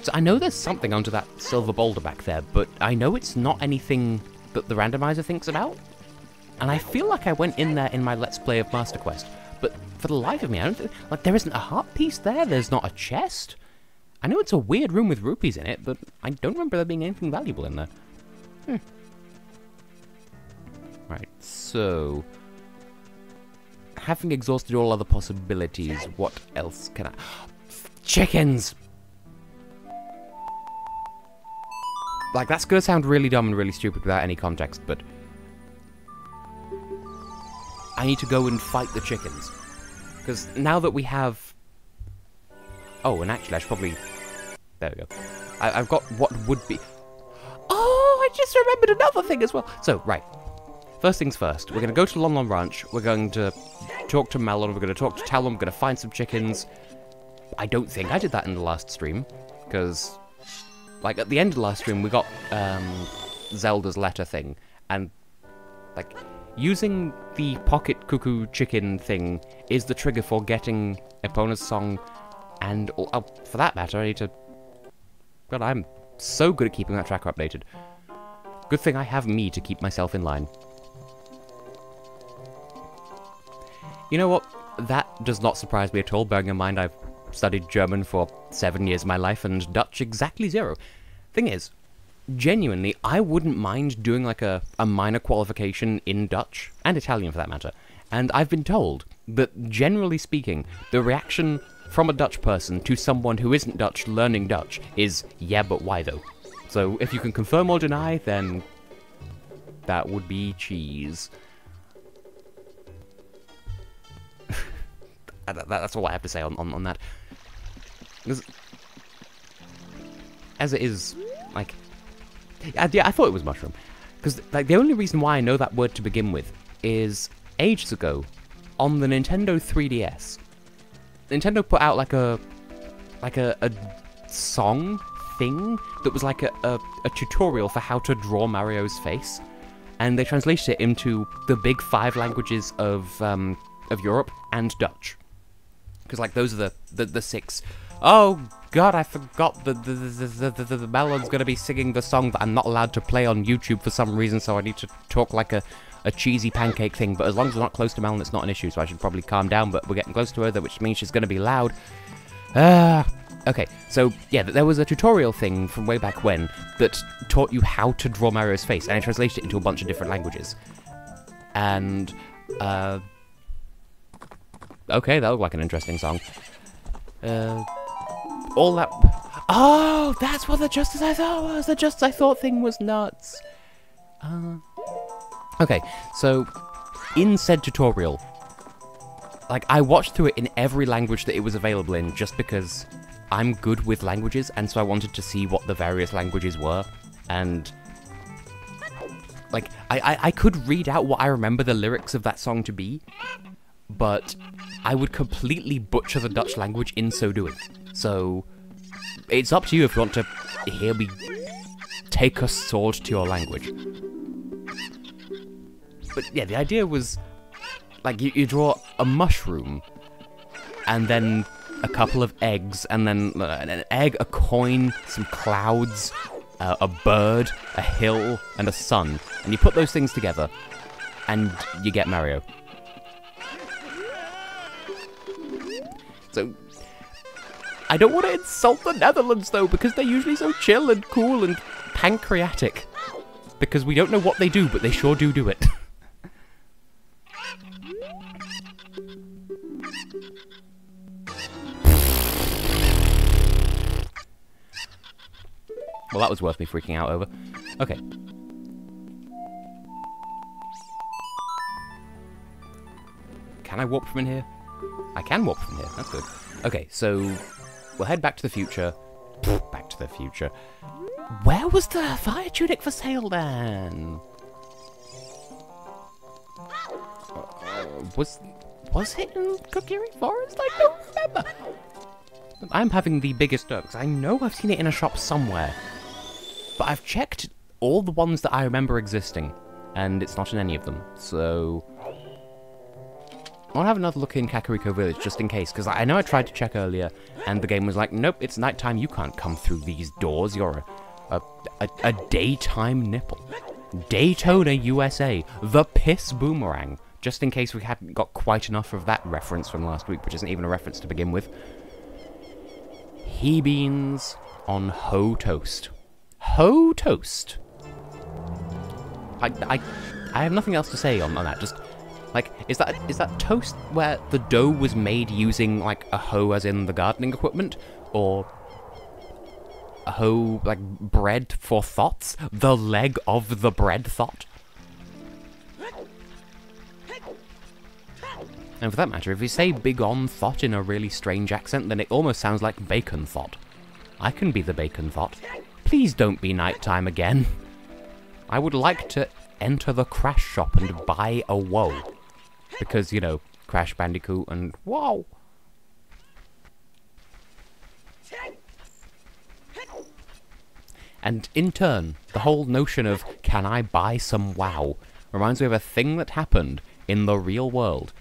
So I know there's something under that silver boulder back there, but I know it's not anything that the randomizer thinks about. And I feel like I went in there in my Let's Play of Master Quest, but for the life of me, I don't think... Like, there isn't a heart piece there, there's not a chest. I know it's a weird room with rupees in it, but I don't remember there being anything valuable in there. Right, so... Having exhausted all other possibilities, what else can I... Chickens! Like, that's gonna sound really dumb and really stupid without any context, but... I need to go and fight the chickens. Because now that we have... Oh, and actually, I should probably... There we go. I've got what would be... Oh, I just remembered another thing as well. So, right. First things first. We're going to go to Lon Lon Ranch. We're going to talk to Malon. We're going to talk to Talon. We're going to find some chickens. I don't think I did that in the last stream. Because... Like, at the end of the last stream, we got Zelda's letter thing. And, like, using the pocket cuckoo chicken thing is the trigger for getting Epona's song. And, for that matter, I need to... God, I'm so good at keeping that tracker updated. Good thing I have me to keep myself in line. You know what? That does not surprise me at all, bearing in mind I've studied German for 7 years of my life, and Dutch exactly 0. Thing is, genuinely, I wouldn't mind doing like a minor qualification in Dutch, and Italian for that matter. And I've been told that, generally speaking, the reaction from a Dutch person to someone who isn't Dutch learning Dutch is, yeah, but why though? So if you can confirm or deny, then that would be cheese. That's all I have to say on that. As it is, like... Yeah, I thought it was mushroom. Because, like, the only reason why I know that word to begin with is ages ago, on the Nintendo 3DS, Nintendo put out, like a song thing that was like a tutorial for how to draw Mario's face. And they translated it into the big 5 languages of Europe and Dutch. Because, like, those are the 6. Oh, God, I forgot the Melon's going to be singing the song that I'm not allowed to play on YouTube for some reason, so I need to talk like a cheesy pancake thing. But as long as we're not close to Melon, it's not an issue, so I should probably calm down. But we're getting close to her, which means she's going to be loud. Okay, so, yeah, there was a tutorial thing from way back when that taught you how to draw Mario's face, and I translated it into a bunch of different languages. And, okay, that looked like an interesting song. All that... Oh, that's what the Just As I Thought was! The Just As I Thought thing was nuts! Okay, so, in said tutorial, like, I watched through it in every language that it was available in, just because I'm good with languages, and so I wanted to see what the various languages were, and... Like, I could read out what I remember the lyrics of that song to be, but I would completely butcher the Dutch language in so doing. So, it's up to you if you want to hear me take a sword to your language. But yeah, the idea was, like, you draw a mushroom, and then a couple of eggs, and then an egg, a coin, some clouds, a bird, a hill, and a sun. And you put those things together, and you get Mario. So, I don't want to insult the Netherlands, though, because they're usually so chill and cool and pancreatic. Because we don't know what they do, but they sure do it. Well, that was worth me freaking out over. Okay. Can I warp from in here? I can warp from here, that's good. Okay, so we'll head back to the future. Back to the future. Where was the fire tunic for sale then? Was it in Kokiri Forest? I don't remember. I'm having the biggest because I know I've seen it in a shop somewhere. But I've checked all the ones that I remember existing, and it's not in any of them, so... I'll have another look in Kakariko Village, just in case, because I know I tried to check earlier, and the game was like, nope, it's nighttime, you can't come through these doors, you're a daytime nipple. Daytona, USA, the piss boomerang, just in case we hadn't got quite enough of that reference from last week, which isn't even a reference to begin with. He beans on Ho Toast. Ho Toast. I have nothing else to say on that, just... Like, is that toast where the dough was made using, like, a hoe as in the gardening equipment? Or a hoe, like, bread for thoughts? The leg of the bread thought? And for that matter, if you say big on thought in a really strange accent, then it almost sounds like bacon thought. I can be the bacon thought. Please don't be nighttime again. I would like to enter the Crash shop and buy a woe. Because, you know, Crash Bandicoot and wow. And in turn, the whole notion of, can I buy some wow, reminds me of a thing that happened in the real world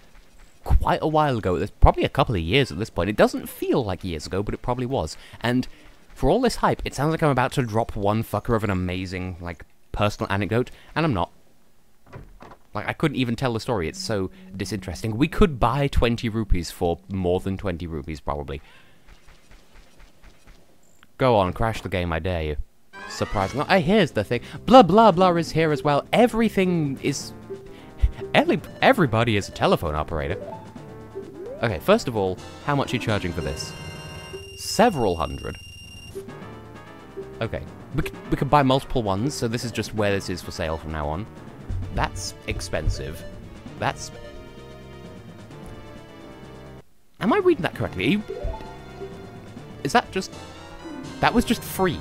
quite a while ago. There's probably a couple of years at this point. It doesn't feel like years ago, but it probably was. And for all this hype, it sounds like I'm about to drop one fucker of an amazing, like, personal anecdote, and I'm not. Like, I couldn't even tell the story, it's so disinteresting. We could buy 20 rupees for more than 20 rupees, probably. Go on, crash the game, I dare you. Surprising. Oh, here's the thing. Blah, blah, blah is here as well. Everything is... Everybody is a telephone operator. Okay, first of all, how much are you charging for this? Several hundred. Okay, we could buy multiple ones, so this is just where this is for sale from now on. That's expensive. That's... Am I reading that correctly? Is that just... That was just free.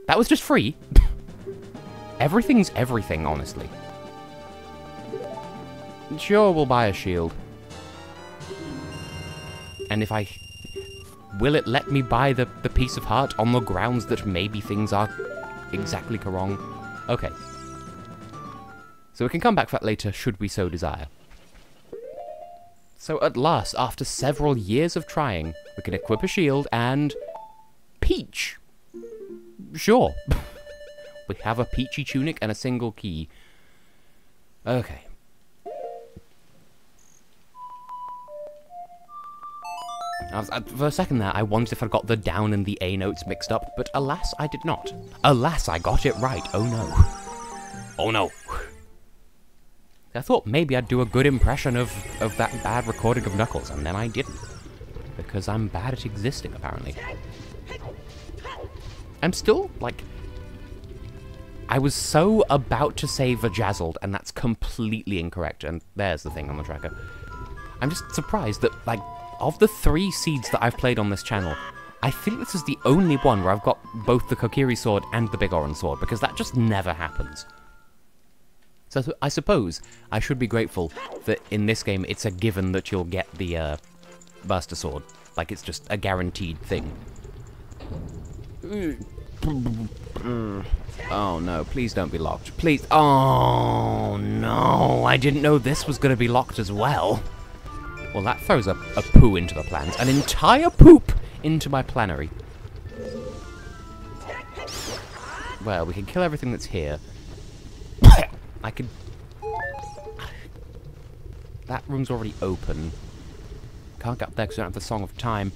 That was just free? Everything's everything, honestly. Sure, we'll buy a shield. And if I... Will it let me buy the piece of heart on the grounds that maybe things are exactly wrong? Okay. So we can come back for that later, should we so desire. So at last, after several years of trying, we can equip a shield and... Peach! Sure. We have a peachy tunic and a single key. Okay. For a second there, I wondered if I got the down and the A notes mixed up, but alas, I did not. Alas, I got it right. Oh no. Oh no. I thought maybe I'd do a good impression of that bad recording of Knuckles, and then I didn't. Because I'm bad at existing, apparently. I'm still, like... I was so about to say Vajazzled, and that's completely incorrect, and there's the thing on the tracker. I'm just surprised that, like, of the 3 seeds that I've played on this channel, I think this is the only one where I've got both the Kokiri sword and the Big Orange sword, because that just never happens. So I suppose I should be grateful that in this game it's a given that you'll get the Buster Sword. Like, it's just a guaranteed thing. Oh no, please don't be locked. Please. Oh no, I didn't know this was going to be locked as well. Well, that throws a poo into the plans. An entire poop into my planary. Well, we can kill everything that's here. I could... That room's already open. Can't get up there because we don't have the Song of Time.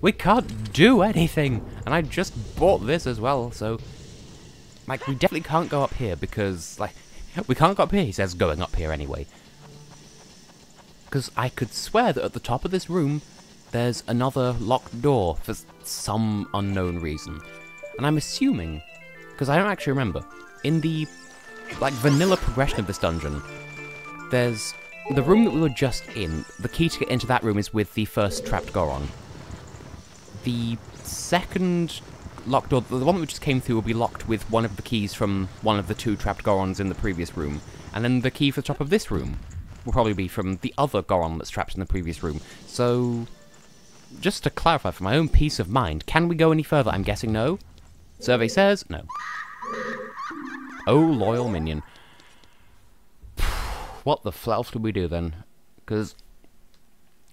We can't do anything! And I just bought this as well, so... Like, we definitely can't go up here because, like... We can't go up here, he says, going up here anyway. Because I could swear that at the top of this room, there's another locked door for some unknown reason. And I'm assuming, because I don't actually remember, in the, like, vanilla progression of this dungeon, there's the room that we were just in. The key to get into that room is with the first trapped Goron. The second locked door, the one that we just came through, will be locked with one of the keys from one of the 2 trapped Gorons in the previous room. And then the key for the top of this room will probably be from the other Goron that's trapped in the previous room. So, just to clarify for my own peace of mind, can we go any further? I'm guessing no. Survey says no. Oh, loyal minion. What the fluff did we do then? Because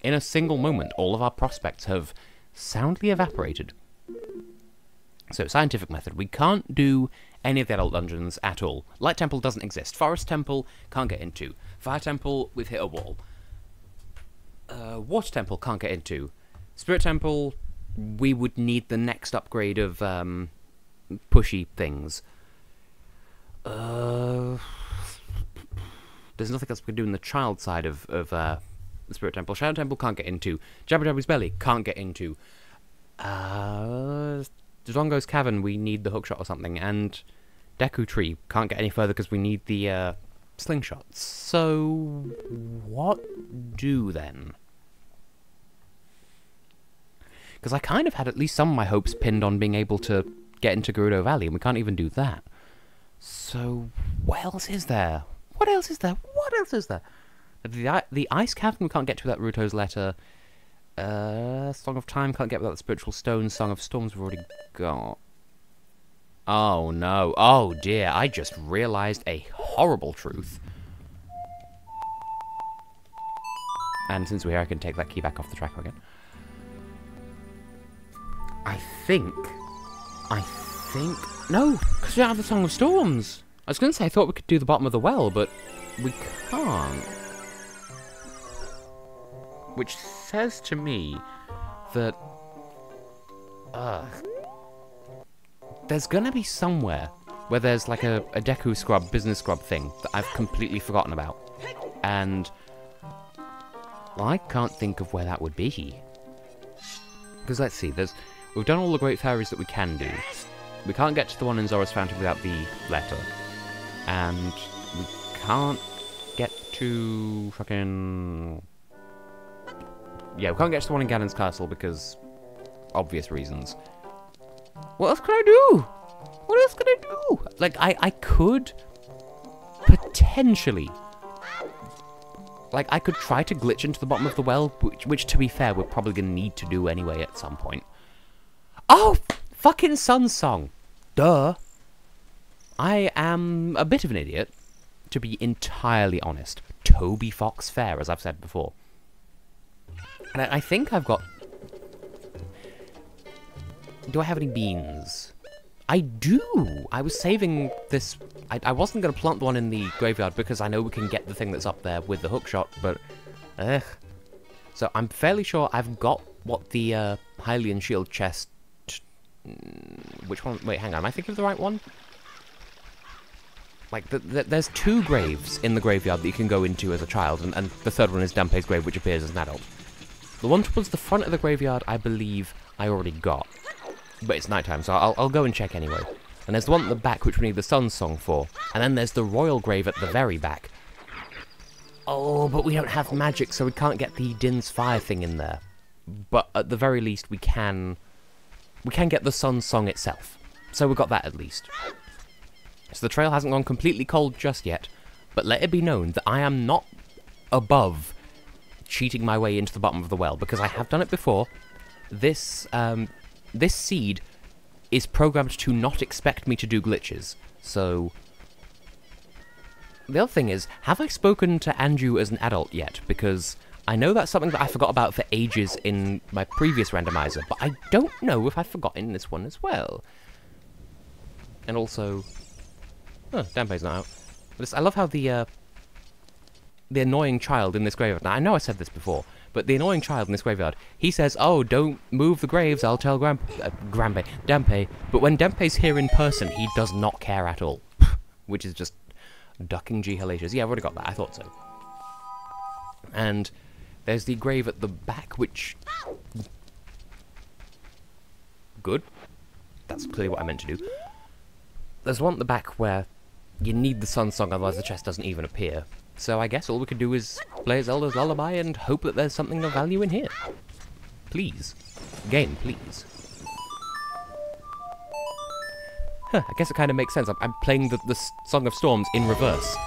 in a single moment, all of our prospects have soundly evaporated. So, scientific method. We can't do any of the adult dungeons at all. Light Temple doesn't exist. Forest Temple, can't get into. Fire Temple, we've hit a wall. Water Temple, can't get into. Spirit Temple, we would need the next upgrade of pushy things. There's nothing else we can do in the child side of the Spirit Temple. Shadow Temple, can't get into. Jabba Jabba's Belly, can't get into. Dodongo's Cavern, we need the hookshot or something, and Deku Tree, can't get any further because we need the slingshots. So, what do then? Because I kind of had at least some of my hopes pinned on being able to get into Gerudo Valley, and we can't even do that. So, what else is there? What else is there? What else is there? The Ice Cavern, we can't get to without Ruto's letter. Song of Time, can't get without the Spiritual Stone. Song of Storms, we've already got. Oh no. Oh dear, I just realised a horrible truth. And since we're here, I can take that key back off the tracker again. I think... No, because we don't have the Song of Storms. I was going to say I thought we could do the bottom of the well, but we can't. Which says to me that... there's gonna be somewhere where there's like a Deku Scrub, business scrub thing that I've completely forgotten about. And... well, I can't think of where that would be. Because let's see, we've done all the great fairies that we can do. We can't get to the one in Zora's Fountain without the letter. And we can't get to fucking... Yeah, we can't get to the one in Ganon's castle because... obvious reasons. What else can I do? What else can I do? Like, I could... potentially... like, I could try to glitch into the bottom of the well, which to be fair, we're probably going to need to do anyway at some point. Oh! Fucking Sun Song! Duh! I am a bit of an idiot, to be entirely honest. Toby Fox Fair, as I've said before. And I think I've got... do I have any beans? I do! I was saving this... I wasn't going to plant the one in the graveyard because I know we can get the thing that's up there with the hookshot, but... ugh. So I'm fairly sure I've got what the Hylian Shield chest... which one? Wait, hang on. Am I thinking of the right one? Like, there's 2 graves in the graveyard that you can go into as a child, and the third one is Dampé's grave, which appears as an adult. The one towards the front of the graveyard, I believe I already got. But it's nighttime, so I'll go and check anyway. And there's the one at the back, which we need the Sun Song for. And then there's the Royal Grave at the very back. Oh, but we don't have magic, so we can't get the Din's Fire thing in there. But at the very least, we can get the Sun Song itself. So we've got that at least. So the trail hasn't gone completely cold just yet, but let it be known that I am not above cheating my way into the bottom of the well, because I have done it before. This seed is programmed to not expect me to do glitches, so... The other thing is, have I spoken to Andrew as an adult yet? Because I know that's something that I forgot about for ages in my previous randomizer, but I don't know if I've forgotten this one as well. And also... oh, Dampé's not out. I love how the annoying child in this graveyard... Now, I know I said this before, but the annoying child in this graveyard, he says, oh, don't move the graves, I'll tell Dampé. But when Dampé's here in person, he does not care at all. Which is just ducking G hellacious. Yeah, I've already got that, I thought so. And there's the grave at the back, which... good. That's clearly what I meant to do. There's one at the back where you need the Sun Song, otherwise the chest doesn't even appear. So I guess all we could do is play Zelda's Lullaby and hope that there's something of value in here. Please. Game, please. Huh, I guess it kind of makes sense. I'm playing the Song of Storms in reverse.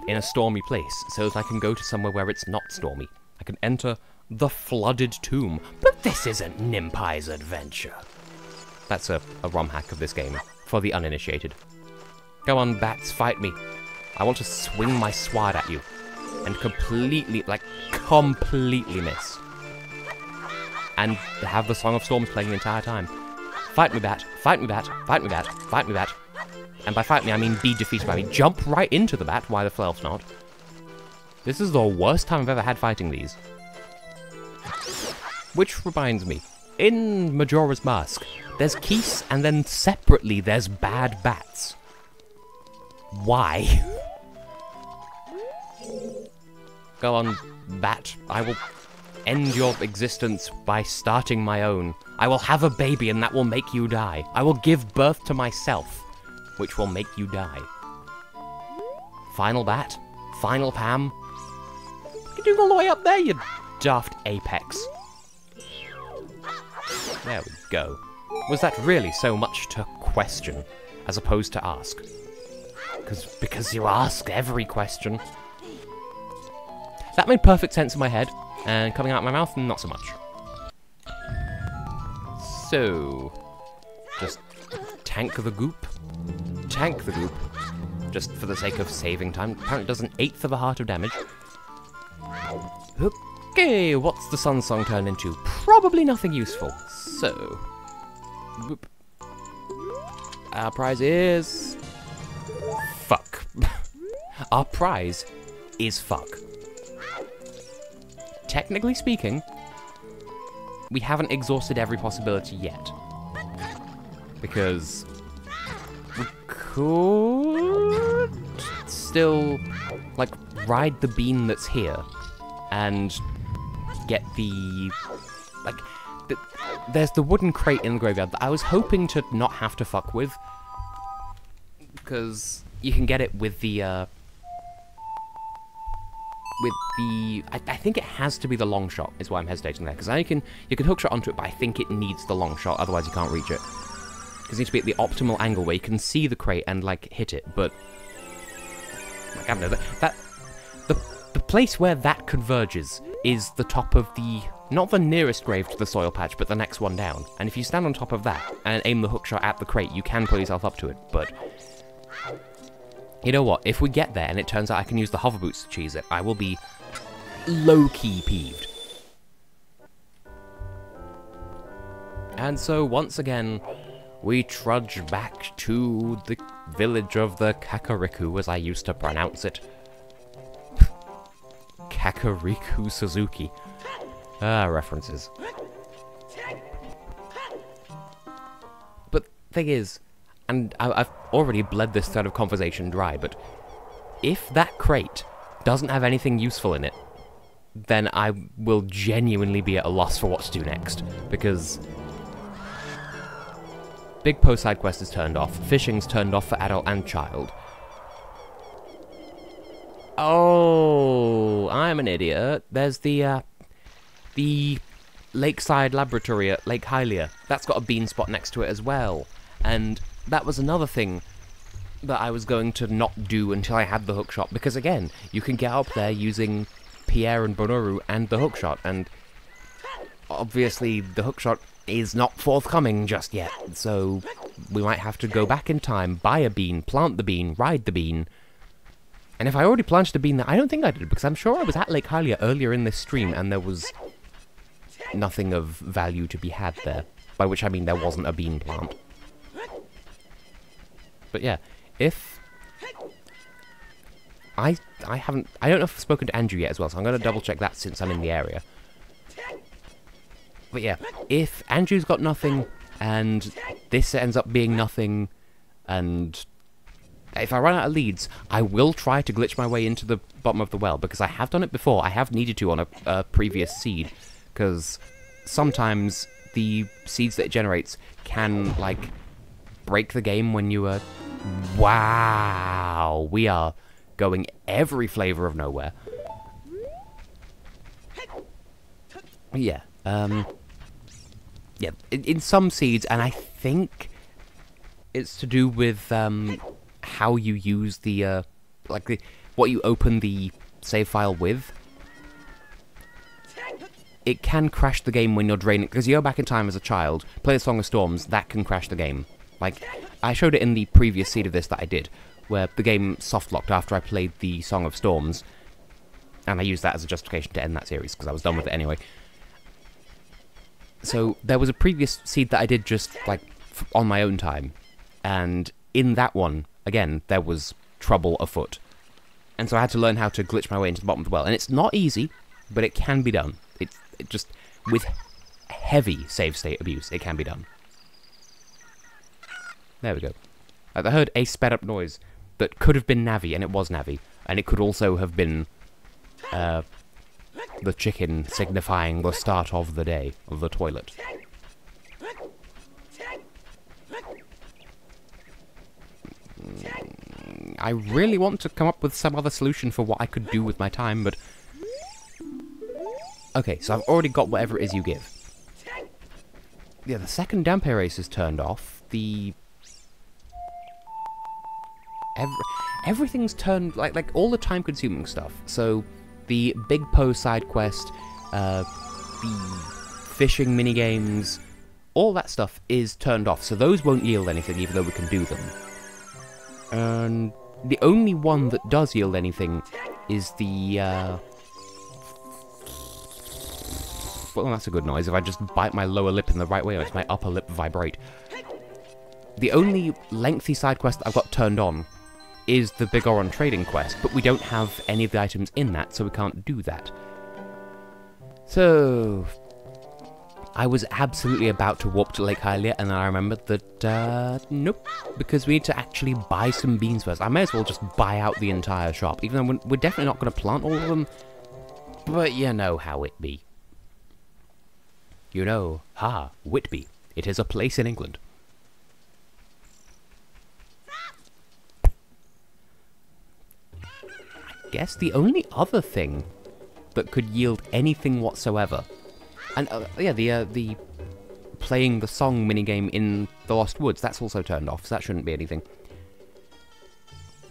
In a stormy place, so that I can go to somewhere where it's not stormy. I can enter the Flooded Tomb. But this isn't Nimpai's Adventure. That's a ROM hack of this game, for the uninitiated. Go on, bats, fight me. I want to swing my sword at you. And completely miss. And have the Song of Storms playing the entire time. Fight me, bat. Fight me, bat. Fight me, bat. Fight me, bat. And by fight me, I mean be defeated by me. Jump right into the bat, why the fell's not. This is the worst time I've ever had fighting these. Which reminds me, in Majora's Mask, there's Keese, and then separately there's bad bats. Why? Go on, bat. I will end your existence by starting my own. I will have a baby and that will make you die. I will give birth to myself, which will make you die. Final bat? Final Pam? You're doing all the way up there, you daft apex. There we go. Was that really so much to question, as opposed to ask? Because you ask every question. That made perfect sense in my head, and coming out of my mouth, not so much. So, just tank the goop. Tank the goop. Just for the sake of saving time. Apparently it does an 1/8 of a heart of damage. Okay, what's the Sun Song turned into? Probably nothing useful. So, whoop. Our prize is... fuck. Our prize is fuck. Technically speaking, we haven't exhausted every possibility yet. Because we could still, like, ride the bean that's here and get the, like, there's the wooden crate in the graveyard that I was hoping to not have to fuck with. Because you can get it with the, I think it has to be the long shot, is why I'm hesitating there. Because you can hookshot onto it, but I think it needs the long shot, otherwise you can't reach it. Because it needs to be at the optimal angle where you can see the crate and, like, hit it, but... Like, I don't know, the place where that converges is the top of the... Not the nearest grave to the soil patch, but the next one down. And if you stand on top of that and aim the hookshot at the crate, you can pull yourself up to it, but... You know what, if we get there and it turns out I can use the hover boots to cheese it, I will be low-key peeved. And so, once again, we trudge back to the village of the Kakariko, as I used to pronounce it. Kakariko Suzuki. Ah, references. But thing is, and I've already bled this thread of conversation dry, but if that crate doesn't have anything useful in it, then I will genuinely be at a loss for what to do next, because Big Post side quest is turned off, fishing's turned off for adult and child. Oh, I'm an idiot. There's the Lakeside Laboratory at Lake Hylia. That's got a bean spot next to it as well, and that was another thing that I was going to not do until I had the hookshot, because again, you can get up there using Pierre and Bonoru and the hookshot, and obviously the hookshot is not forthcoming just yet, so we might have to go back in time, buy a bean, plant the bean, ride the bean. And if I already planted a bean there, I don't think I did, because I'm sure I was at Lake Hylia earlier in this stream, and there was nothing of value to be had there, by which I mean there wasn't a bean plant. But yeah, if I don't know if I've spoken to Andrew yet as well, so I'm going to double check that since I'm in the area. But yeah, if Andrew's got nothing, and this ends up being nothing, and if I run out of leads, I will try to glitch my way into the bottom of the well, because I have done it before. I have needed to on a previous seed, because sometimes the seeds that it generates can, like, break the game when you are... Wow! We are going every flavour of nowhere. Yeah, yeah, in some seeds, and I think it's to do with, how you use the, what you open the save file with. It can crash the game when you're draining, because you go back in time as a child, play the Song of Storms, that can crash the game. Like, I showed it in the previous seed of this that I did, where the game soft-locked after I played the Song of Storms, and I used that as a justification to end that series, because I was done with it anyway. So, there was a previous seed that I did just, like, on my own time, and in that one, again, there was trouble afoot. And so I had to learn how to glitch my way into the bottom of the well, and it's not easy, but it can be done. It just, with heavy save state abuse, it can be done. There we go. I heard a sped up noise that could have been Navi, and it was Navi. And it could also have been the chicken signifying the start of the day, of the toilet. I really want to come up with some other solution for what I could do with my time, but... Okay, so I've already got whatever it is you give. Yeah, the second dampe race is turned off. Everything's turned, like all the time-consuming stuff. So, the Big Po side quest, the fishing minigames, all that stuff is turned off. So those won't yield anything, even though we can do them. And the only one that does yield anything is the, well, that's a good noise. If I just bite my lower lip in the right way, it makes my upper lip vibrate. The only lengthy side quest that I've got turned on is the Big Oron trading quest, but we don't have any of the items in that, so we can't do that. So, I was absolutely about to warp to Lake Hylia, and then I remembered that, nope, because we need to actually buy some beans first. I may as well just buy out the entire shop, even though we're definitely not going to plant all of them, but you know how it be. You know, Whitby. It is a place in England. I guess the only other thing that could yield anything whatsoever, and yeah, the playing the song minigame in the Lost Woods, that's also turned off, so that shouldn't be anything.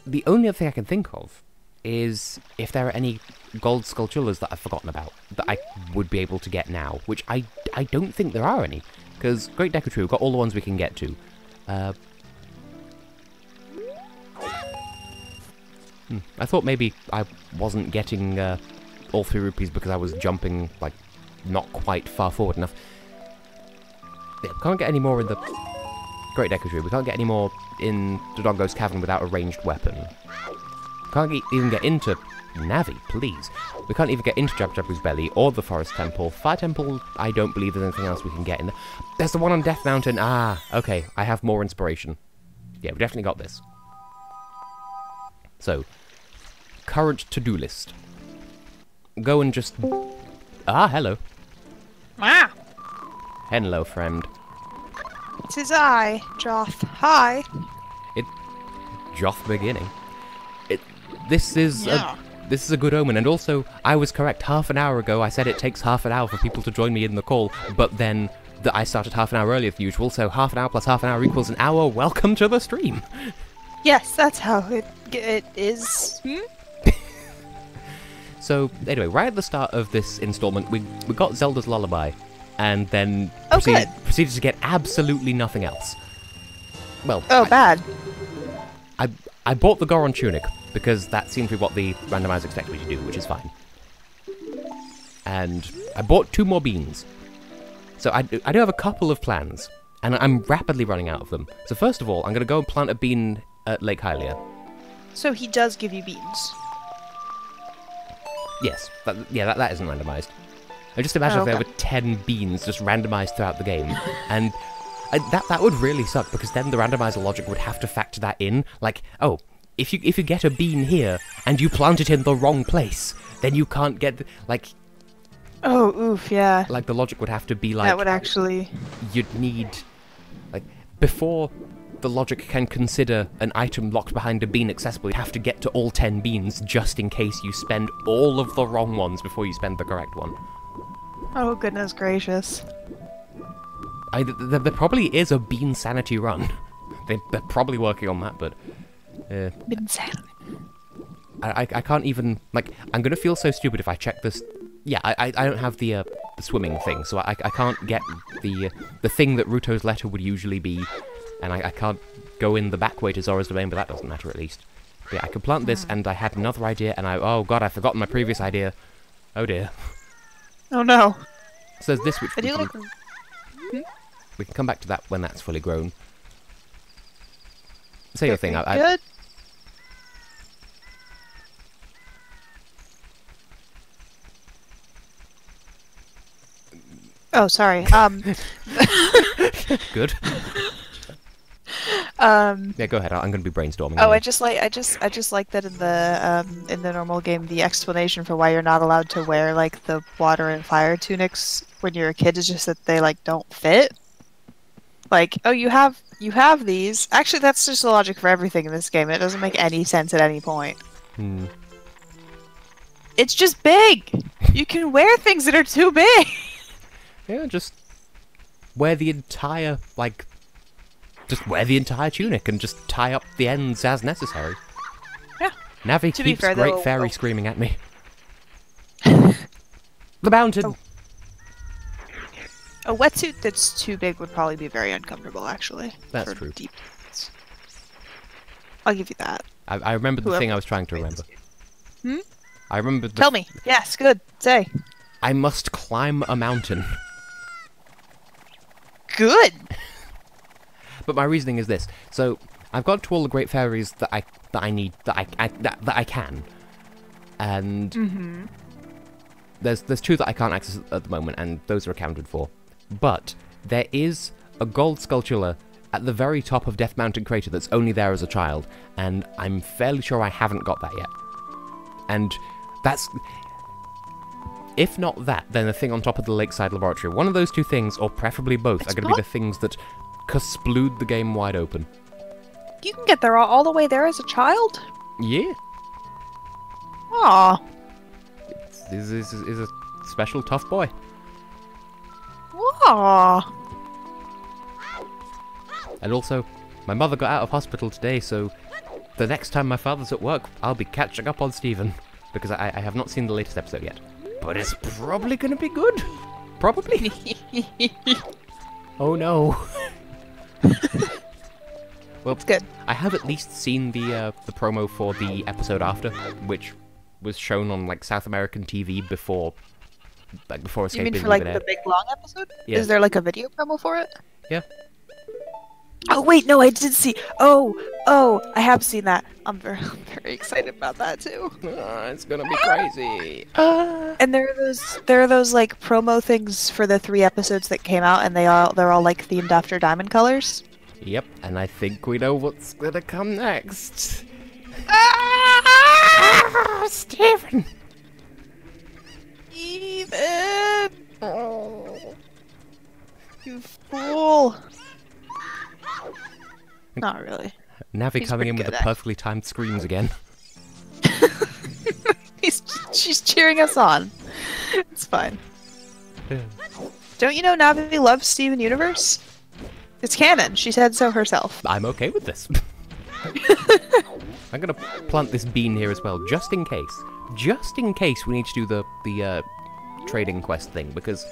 The only other thing I can think of is if there are any gold sculptulas that I've forgotten about that I would be able to get now, which I don't think there are any, because Great Deku Tree, we've got all the ones we can get to. I thought maybe I wasn't getting all 3 rupees because I was jumping, like, not quite far forward enough. Yeah, can't get any more in the Great Deku Tree. We can't get any more in Dodongo's Cavern without a ranged weapon. Can't even get into Navi, please. We can't even get into Jabu Jabu's Belly or the Forest Temple. Fire Temple, I don't believe there's anything else we can get in there. There's the one on Death Mountain. Ah, okay. I have more inspiration. Yeah, we definitely got this. So, current to-do list. Go and just... Ah, hello. Ah! Hello, friend. 'Tis I, Joth. Hi. Joth beginning. This is a good omen, and also, I was correct. Half an hour ago, I said it takes half an hour for people to join me in the call, but then I started half an hour earlier than usual, so half an hour plus half an hour equals an hour. Welcome to the stream! Yes, that's how it is. So, anyway, right at the start of this installment, we got Zelda's Lullaby, and then proceeded to get absolutely nothing else. Well, bad. I bought the Goron Tunic, because that seems to be what the randomizer expects me to do, which is fine. And I bought 2 more beans. So I do have a couple of plans, and I'm rapidly running out of them. So first of all, I'm going to go and plant a bean at Lake Hylia. So he does give you beans? Yes, that isn't randomized. I just imagine if there were 10 beans just randomized throughout the game, and that would really suck, because then the randomizer logic would have to factor that in. Like, oh, if you get a bean here and you plant it in the wrong place, then you can't get like. Oh, oof, yeah. Like the logic would have to be like. That would actually. You'd need, like, before the logic can consider an item locked behind a bean accessible, you have to get to all 10 beans just in case you spend all of the wrong ones before you spend the correct one. Oh, goodness gracious. There probably is a bean sanity run. They're probably working on that, but... Bean sanity. I can't even... Like, I'm gonna feel so stupid if I check this... Yeah, I don't have the swimming thing, so I can't get the thing that Ruto's letter would usually be, and I can't go in the back way to Zora's domain, but that doesn't matter at least. But yeah, I could plant this, and I had another idea, and oh god, I've forgotten my previous idea. Oh dear. Oh no. So there's this which we can come back to that when that's fully grown. Say your thing. Good. Oh, sorry. Good. Yeah, go ahead. I'm going to be brainstorming. Oh, I just like that in the normal game, the explanation for why you're not allowed to wear like the water and fire tunics when you're a kid is just that they like don't fit. Like, oh, you have these. Actually, that's just the logic for everything in this game. It doesn't make any sense at any point. It's just big. You can wear things that are too big. Yeah, just wear the entire, like, just wear the entire tunic and just tie up the ends as necessary. Yeah. Navi keeps Great Fairy screaming at me. The mountain! Oh. A wetsuit that's too big would probably be very uncomfortable, actually. That's true. Deep. I'll give you that. I remember the thing I was trying to remember. I remember the... Tell me. Yes, good. Say. I must climb a mountain. Good! But my reasoning is this. So, I've got to all the great fairies that I need, that I can. And... There's 2 that I can't access at the moment, and those are accounted for. But there is a gold sculpture at the very top of Death Mountain Crater that's only there as a child, and I'm fairly sure I haven't got that yet. And that's... If not that, then the thing on top of the lakeside laboratory. One of those two things, or preferably both, are going to be the things that kasplooed the game wide open. You can get there all the way there as a child? Yeah. Aw. Is a special tough boy. Aw. And also, my mother got out of hospital today, so the next time my father's at work, I'll be catching up on Steven. Because I have not seen the latest episode yet. But it's probably going to be good. Probably. Oh no. Well, It's good. I have at least seen the promo for the episode after, which was shown on like South American TV before You Escape mean Isn't for like even the aired. big long episode? Yeah. Is there like a video promo for it? Yeah. Oh wait, no, I did see. Oh, I have seen that. I'm very excited about that too. It's gonna be crazy. And there are those like promo things for the 3 episodes that came out, and they're all like themed after Diamond colors. Yep, and I think we know what's gonna come next. Steven! Steven! Oh, you fool! Not really. Navi He's coming in pretty with the good, perfectly timed screams again. She's cheering us on. It's fine. Don't you know Navi loves Steven Universe? It's canon. She said so herself. I'm okay with this. I'm gonna plant this bean here as well, just in case. Just in case we need to do the trading quest thing, because,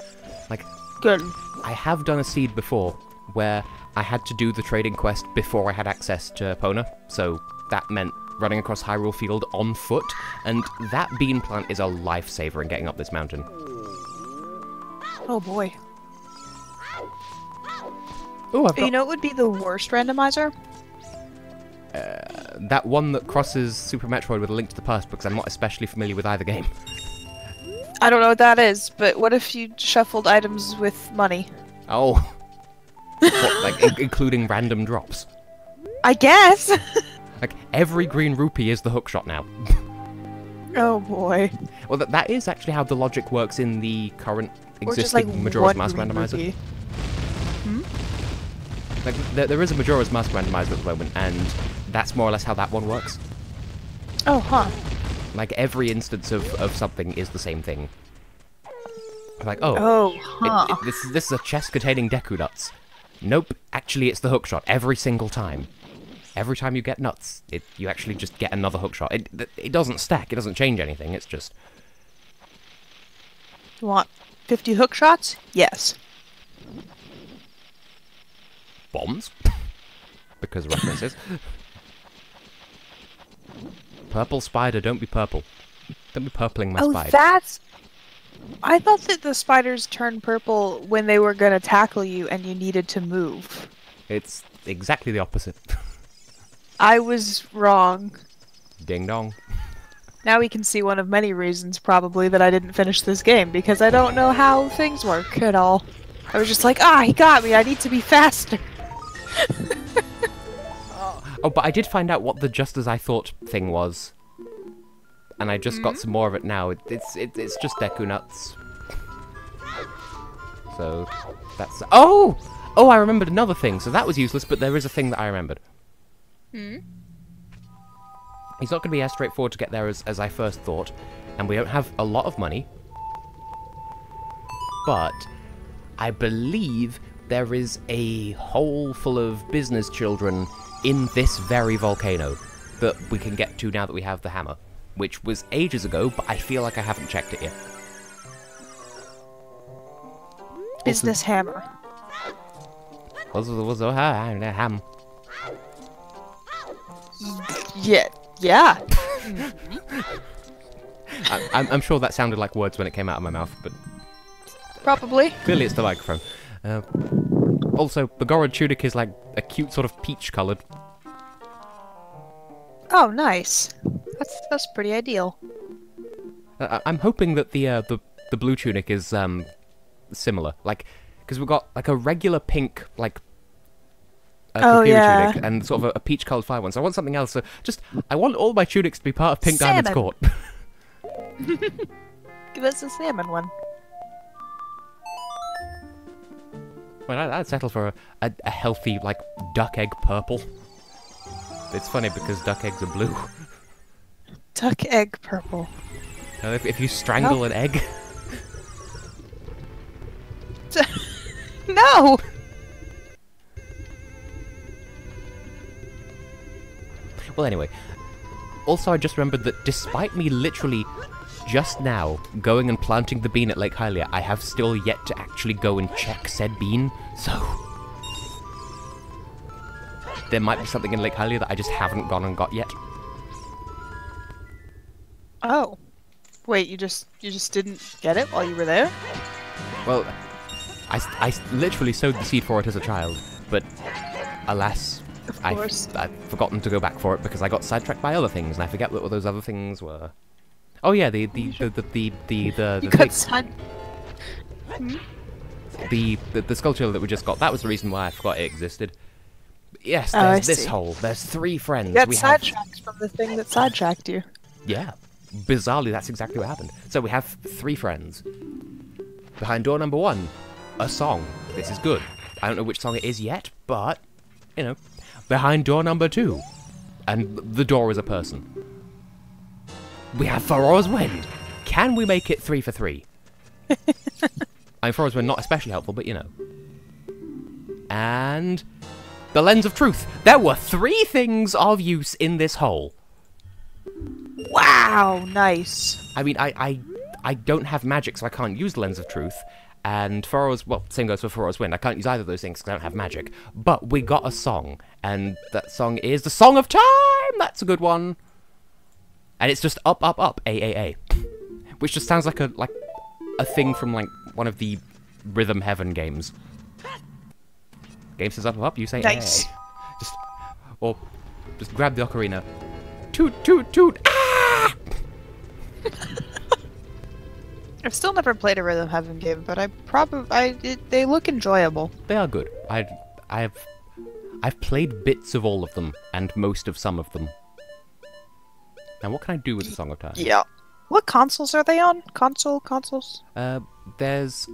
like, Good. I have done a seed before where I had to do the trading quest before I had access to Epona, so that meant running across Hyrule Field on foot, and that bean plant is a lifesaver in getting up this mountain. Oh boy. Oh, I've got You know what would be the worst randomizer? that one that crosses Super Metroid with a link to the past, because I'm not especially familiar with either game. I don't know what that is, but what if you shuffled items with money? Oh. What, like, including random drops? I guess! Like, every green rupee is the hookshot now. Oh boy. Well, that is actually how the logic works in the current Or just like existing Majora's one Mask green randomizer. rupee. Like, there is a Majora's Mask randomizer at the moment, and that's more or less how that one works. Oh, huh. Like, every instance of something is the same thing. Like, oh, Oh, huh. this is a chest containing Deku Nuts. Nope, actually it's the hookshot every single time. Every time you get nuts, you actually just get another hookshot. It doesn't stack, it doesn't change anything, it's just... You want 50 hook shots? Yes. Bombs? Because references. Purple spider, don't be purple. Don't be purpling my spider. That's... I thought that the spiders turned purple when they were gonna tackle you and you needed to move. It's exactly the opposite. I was wrong. Ding dong. Now we can see one of many reasons, probably, that I didn't finish this game, because I don't know how things work at all. I was just like, he got me, I need to be faster. Oh, but I did find out what the just as I thought thing was. And I just got some more of it now. It's just Deku Nuts. So, that's... Oh! Oh, I remembered another thing. So that was useless, but there is a thing that I remembered. It's not going to be as straightforward to get there as I first thought. And we don't have a lot of money. But I believe there is a hole full of business children in this very volcano that we can get to now that we have the hammer. Which was ages ago, but I feel like I haven't checked it yet. Business hammer. Was a ham. Yeah. I'm sure that sounded like words when it came out of my mouth, but Probably. clearly it's the microphone. Also, the Goron tunic is like a cute sort of peach-coloured. Oh, nice. That's pretty ideal. I'm hoping that the blue tunic is similar, like, because we've got like a regular pink like yeah. tunic and sort of a peach-coloured fire one. So I want something else. So I want all my tunics to be part of Pink Diamond's Salmon. court. Give us a salmon one. Well, I'd settle for a healthy, like, duck egg purple. It's funny because duck eggs are blue. Duck egg purple. If you strangle an egg... No! Well, anyway. Also, I just remembered that despite me literally just now going and planting the bean at Lake Hylia, I have still yet to actually go and check said bean, so... There might be something in Lake Hylia that I just haven't gone and got yet. Oh. Wait, you just didn't get it while you were there? Well, I literally sowed the seed for it as a child, but alas, I've forgotten to go back for it because I got sidetracked by other things, and I forget what those other things were. Oh yeah, the sculpture that we just got. That was the reason why I forgot it existed. Yes, there's this hole. There's 3 friends. You got sidetracked from the thing that sidetracked you. Yeah, bizarrely, that's exactly what happened. So we have 3 friends. Behind door number 1, a song. This is good. I don't know which song it is yet, but, you know. Behind door number 2, and the door is a person. We have Furor's Wind. Can we make it 3 for 3? I mean, Furor's Wind not especially helpful, but you know. And the Lens of Truth. There were 3 things of use in this hole. Wow, nice. I mean, I don't have magic, so I can't use the Lens of Truth. And Furor's, well, same goes for Furor's Wind. I can't use either of those things because I don't have magic. But we got a song, and that song is the Song of Time! That's a good one. And it's just up, up, up, A, A, A. Which just sounds like a thing from, like, one of the Rhythm Heaven games. Game says up, up, up, you say nice. A. Just grab the ocarina. Toot, toot, toot, ah! I've still never played a Rhythm Heaven game, but they look enjoyable. They are good. I've played bits of all of them, and most of some of them. Now, what can I do with the Song of Time? Yeah. What consoles are they on? Consoles? There's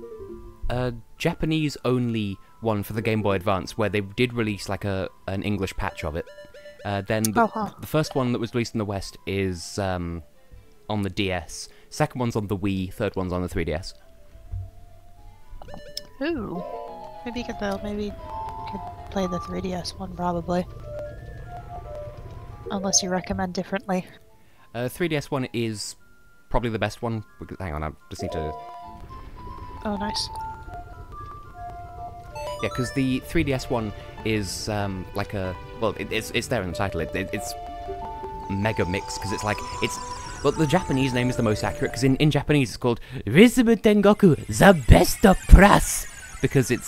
a Japanese-only one for the Game Boy Advance, where they did release, like, an English patch of it. Then the first one that was released in the West is on the DS. Second one's on the Wii. Third one's on the 3DS. Ooh. Maybe you could play the 3DS one, probably. Unless you recommend differently. 3DS one is probably the best one. Hang on, I just need to... Oh, nice. Yeah, because the 3DS one is like a... Well, it's there in the title. It's Mega Mix, because it's like... Well, the Japanese name is the most accurate, because in Japanese it's called Rhythm Tengoku, the best of press! Because it's...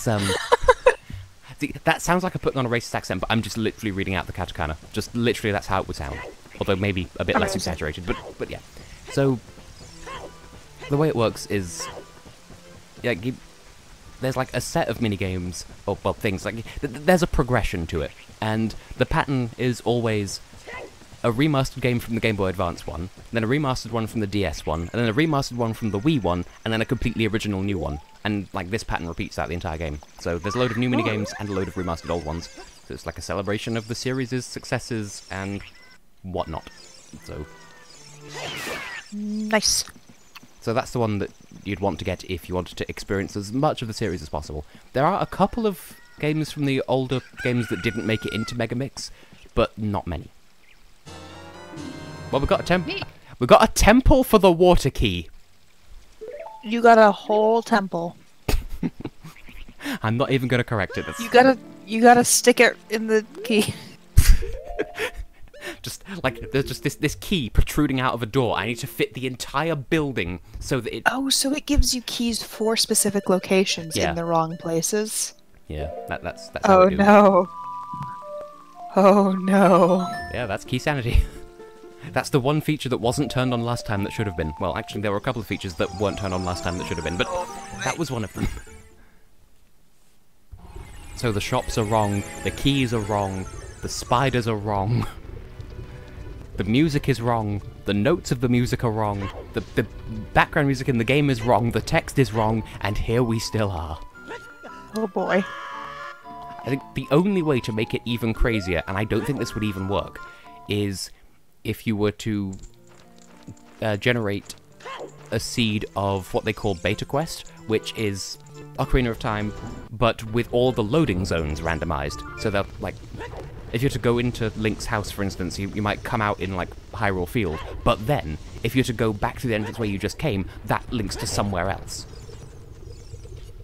See, that sounds like I'm putting on a racist accent, but I'm just literally reading out the katakana. Just literally that's how it would sound. Although maybe a bit less exaggerated, but yeah. So, the way it works is... Yeah, there's like a set of minigames, or well, things, like, there's a progression to it. And the pattern is always a remastered game from the Game Boy Advance one, then a remastered one from the DS one, and then a remastered one from the Wii one, and then a completely original new one. And, like, this pattern repeats out the entire game. So there's a load of new minigames and a load of remastered old ones. So it's like a celebration of the series' successes and whatnot. So... Nice. So that's the one that you'd want to get if you wanted to experience as much of the series as possible. There are a couple of games from the older games that didn't make it into Megamix, but not many. Well, we got a temple for the water key. You got a whole temple. I'm not even gonna correct it. You gotta stick it in the key. Just like there's just this key protruding out of a door. I need to fit the entire building so that it. Oh, so it gives you keys for specific locations in the wrong places. Yeah, that's how we do. No. Oh no. Yeah, that's key sanity. That's the one feature that wasn't turned on last time that should have been. Well, actually, there were a couple of features that weren't turned on last time that should have been, but that was one of them. So the shops are wrong, the keys are wrong, the spiders are wrong. The music is wrong. The notes of the music are wrong. The background music in the game is wrong. The text is wrong. And here we still are. Oh boy. I think the only way to make it even crazier, and I don't think this would even work, is if you were to generate a seed of what they call Beta Quest, which is Ocarina of Time, but with all the loading zones randomized. So that, like, if you're to go into Link's house, for instance, you might come out in, like, Hyrule Field, but then, if you're to go back to the entrance where you just came, that links to somewhere else.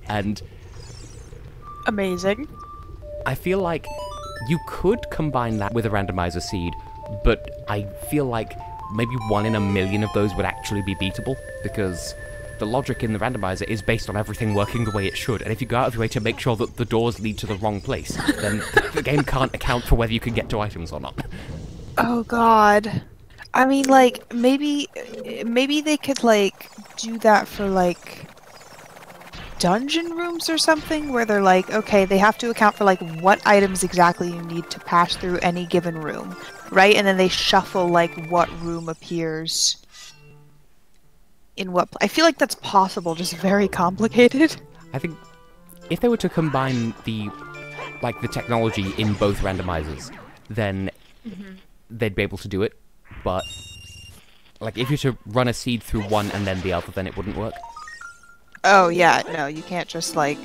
And amazing. I feel like you could combine that with a randomizer seed, but I feel like maybe 1 in a million of those would actually be beatable, because the logic in the randomizer is based on everything working the way it should, and if you go out of your way to make sure that the doors lead to the wrong place, then the game can't account for whether you can get to items or not. Oh god. I mean, like, maybe they could, like, do that for, like, dungeon rooms or something, where they're like, okay, they have to account for, like, what items exactly you need to pass through any given room, right? And then they shuffle, like, what room appears in what... I feel like that's possible, just very complicated. I think if they were to combine the technology in both randomizers, then they'd be able to do it, but, like, if you were to run a seed through one and then the other, then it wouldn't work. Oh, yeah, no, you can't just, like...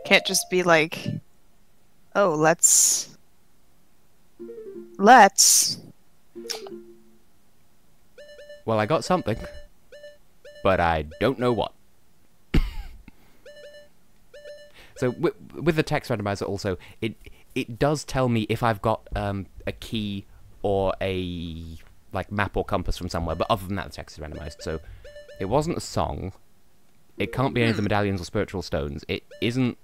Can't just be like... Oh, let's... Well, I got something, but I don't know what. So, with the text randomizer also, it does tell me if I've got a key or a, like, map or compass from somewhere, but other than that, the text is randomized, so it wasn't a song. It can't be any of the medallions or spiritual stones. It isn't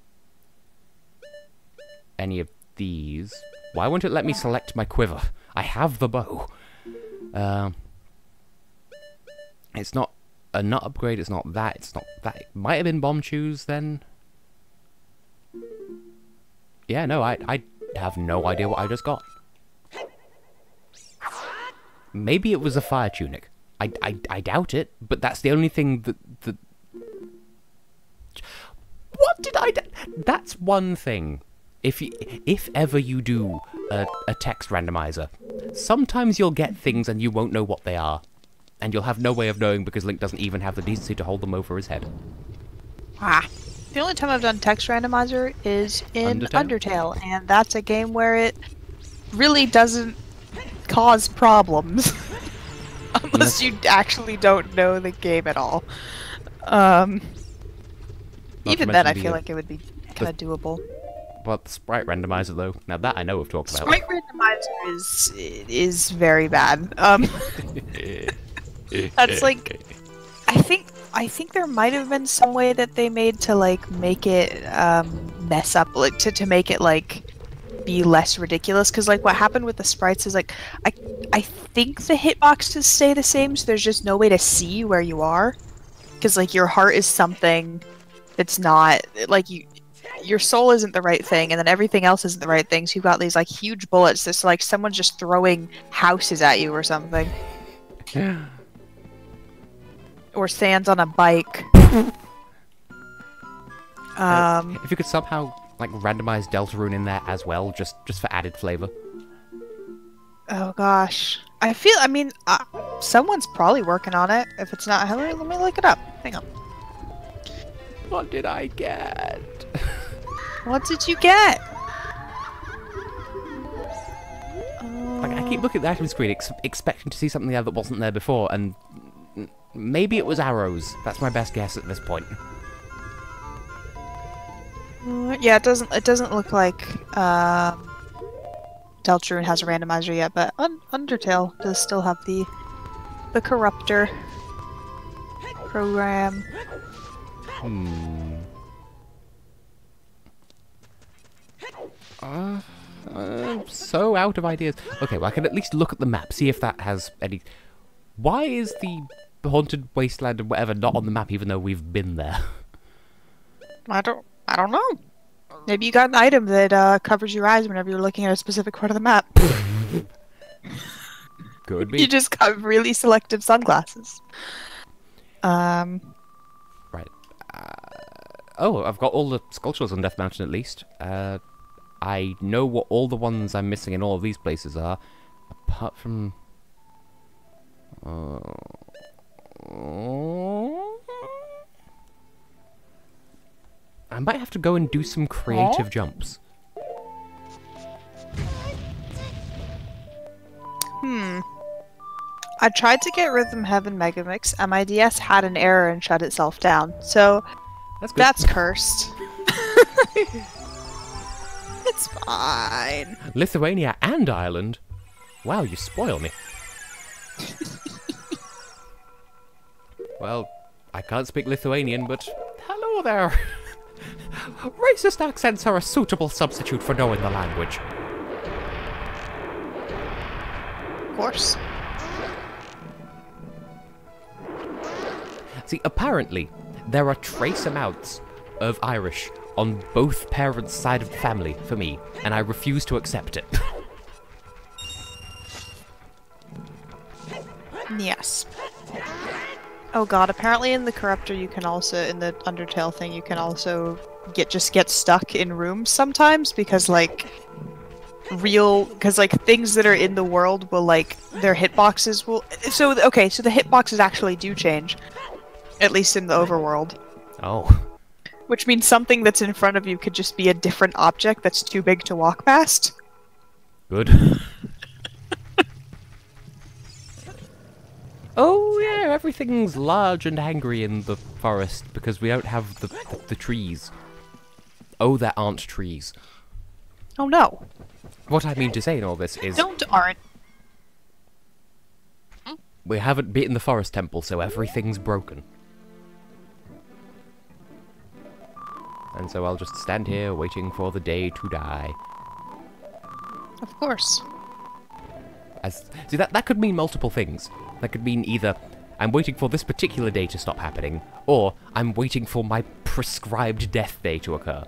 any of these. Why won't it let me select my quiver? I have the bow. It's not a nut upgrade, it's not that, it's not that. It might have been bomb shoes then. Yeah, no, I have no idea what I just got. Maybe it was a fire tunic. I doubt it, but that's the only thing that... What did I do? That's one thing. If ever you do a text randomizer, sometimes you'll get things and you won't know what they are. And you'll have no way of knowing because Link doesn't even have the decency to hold them over his head. Ah. The only time I've done text randomizer is in Undertale, and that's a game where it really doesn't cause problems. Unless you actually don't know the game at all. Even then, I feel like it would be kind of doable. Well, the sprite randomizer, though. Now that I know we've talked about. Sprite randomizer is very bad. That's like, I think there might have been some way that they made to, like, make it mess up, like to make it, like, be less ridiculous. Because, like, what happened with the sprites is, like, I think the hitboxes stay the same, so there's just no way to see where you are. Because, like, your heart is something that's not, like, your soul isn't the right thing, and then everything else isn't the right thing, so you've got these, like, huge bullets that's like someone's just throwing houses at you or something. Or sands on a bike. If you could somehow, like, randomize Deltarune in there as well, just for added flavor. Oh gosh. I mean, someone's probably working on it. If it's not Hillary, let me look it up. Hang on. What did I get? What did you get? Like, I keep looking at the item screen expecting to see something there that wasn't there before, and maybe it was arrows. That's my best guess at this point. Yeah, it doesn't look like Deltarune has a randomizer yet, but Undertale does still have the corruptor program. I'm so out of ideas. Okay, well, I can at least look at the map, see if that has any... Why is the haunted wasteland and whatever not on the map, even though we've been there? I don't know. Maybe you got an item that covers your eyes whenever you're looking at a specific part of the map. Could be. You just got really selective sunglasses. Right. Oh, I've got all the sculptures on Death Mountain at least. I know what all the ones I'm missing in all of these places are, apart from... I might have to go and do some creative jumps. I tried to get Rhythm Heaven Megamix, and my DS had an error and shut itself down. So That's good. that's cursed. It's fine. Lithuania and Ireland? Wow, you spoil me. Well, I can't speak Lithuanian, but hello there. Racist accents are a suitable substitute for knowing the language. Of course. See, apparently, there are trace amounts of Irish on both parents' side of the family for me, and I refuse to accept it. Yes. Oh god, apparently in the Corruptor you can also, in the Undertale thing, you can also just get stuck in rooms sometimes, because like, things that are in the world will like, their hitboxes will, so the hitboxes actually do change. At least in the overworld. Oh. Which means something that's in front of you could just be a different object that's too big to walk past. Good. Oh yeah, everything's large and angry in the forest because we don't have the trees. Oh, there aren't trees. Oh no. What I mean to say in all this is... aren't. We haven't beaten the forest temple, so everything's broken. And so I'll just stand here waiting for the day to die. Of course. See, that could mean multiple things. That could mean either I'm waiting for this particular day to stop happening, or I'm waiting for my prescribed death day to occur.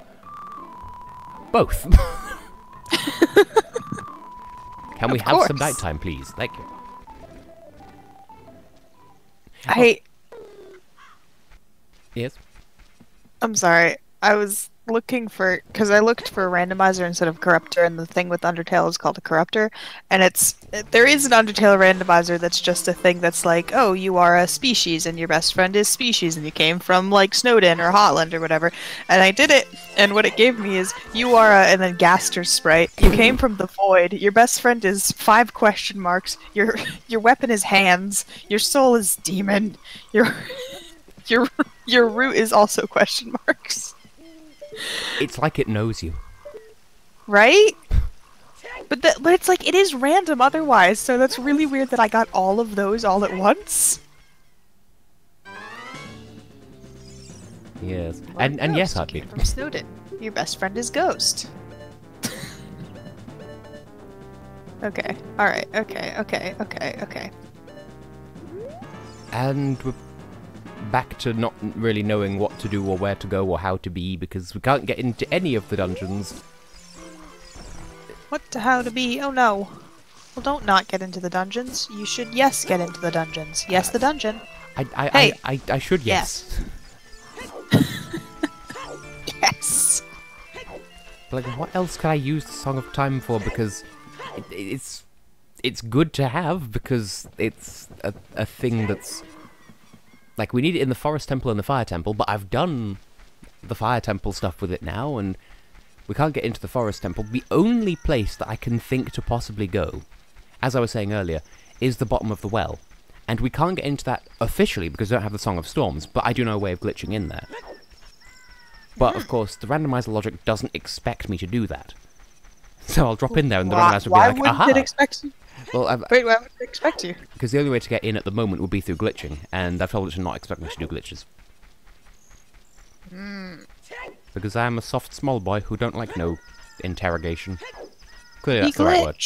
Both. Can we have some nighttime, please? Thank you. Yes? I'm sorry. I was looking for, because I looked for a randomizer instead of corruptor, and the thing with Undertale is called a corruptor, and there is an Undertale randomizer that's just a thing that's like, oh, you are a species, and your best friend is species, and you came from, like, Snowdin or Hotland or whatever, and I did it, and what it gave me is, you are a, and then Gaster's sprite, you came from the void, your best friend is 5 question marks, your weapon is hands, your soul is demon, your root is also question marks. It's like it knows you. Right? But it's like, it is random otherwise, so that's really weird that I got all of those all at once. Yes. And yes, Heartbeat. From Snowdin. Your best friend is Ghost. Okay. Alright. Okay. And we're back to not really knowing what to do or where to go or how to be, because we can't get into any of the dungeons. How to be? Oh no. Well, don't not get into the dungeons. You should, yes, get into the dungeons. Yes, the dungeon. I should, yes. Yes. Like, what else can I use the Song of Time for? Because it's good to have, because it's a thing that's... Like, we need it in the Forest Temple and the Fire Temple, but I've done the Fire Temple stuff with it now, and we can't get into the Forest Temple. The only place that I can think to possibly go, as I was saying earlier, is the bottom of the well. And we can't get into that officially because we don't have the Song of Storms, but I do know a way of glitching in there. But, of course, the randomizer logic doesn't expect me to do that. So I'll drop in there and the randomizer will be like, aha! Why wouldn't it expect you? Well, Wait, why would it expect you? Because the only way to get in at the moment would be through glitching, and I've told it to not expect me to do glitches. Because I am a soft small boy who don't like no interrogation. Clearly that's the right word.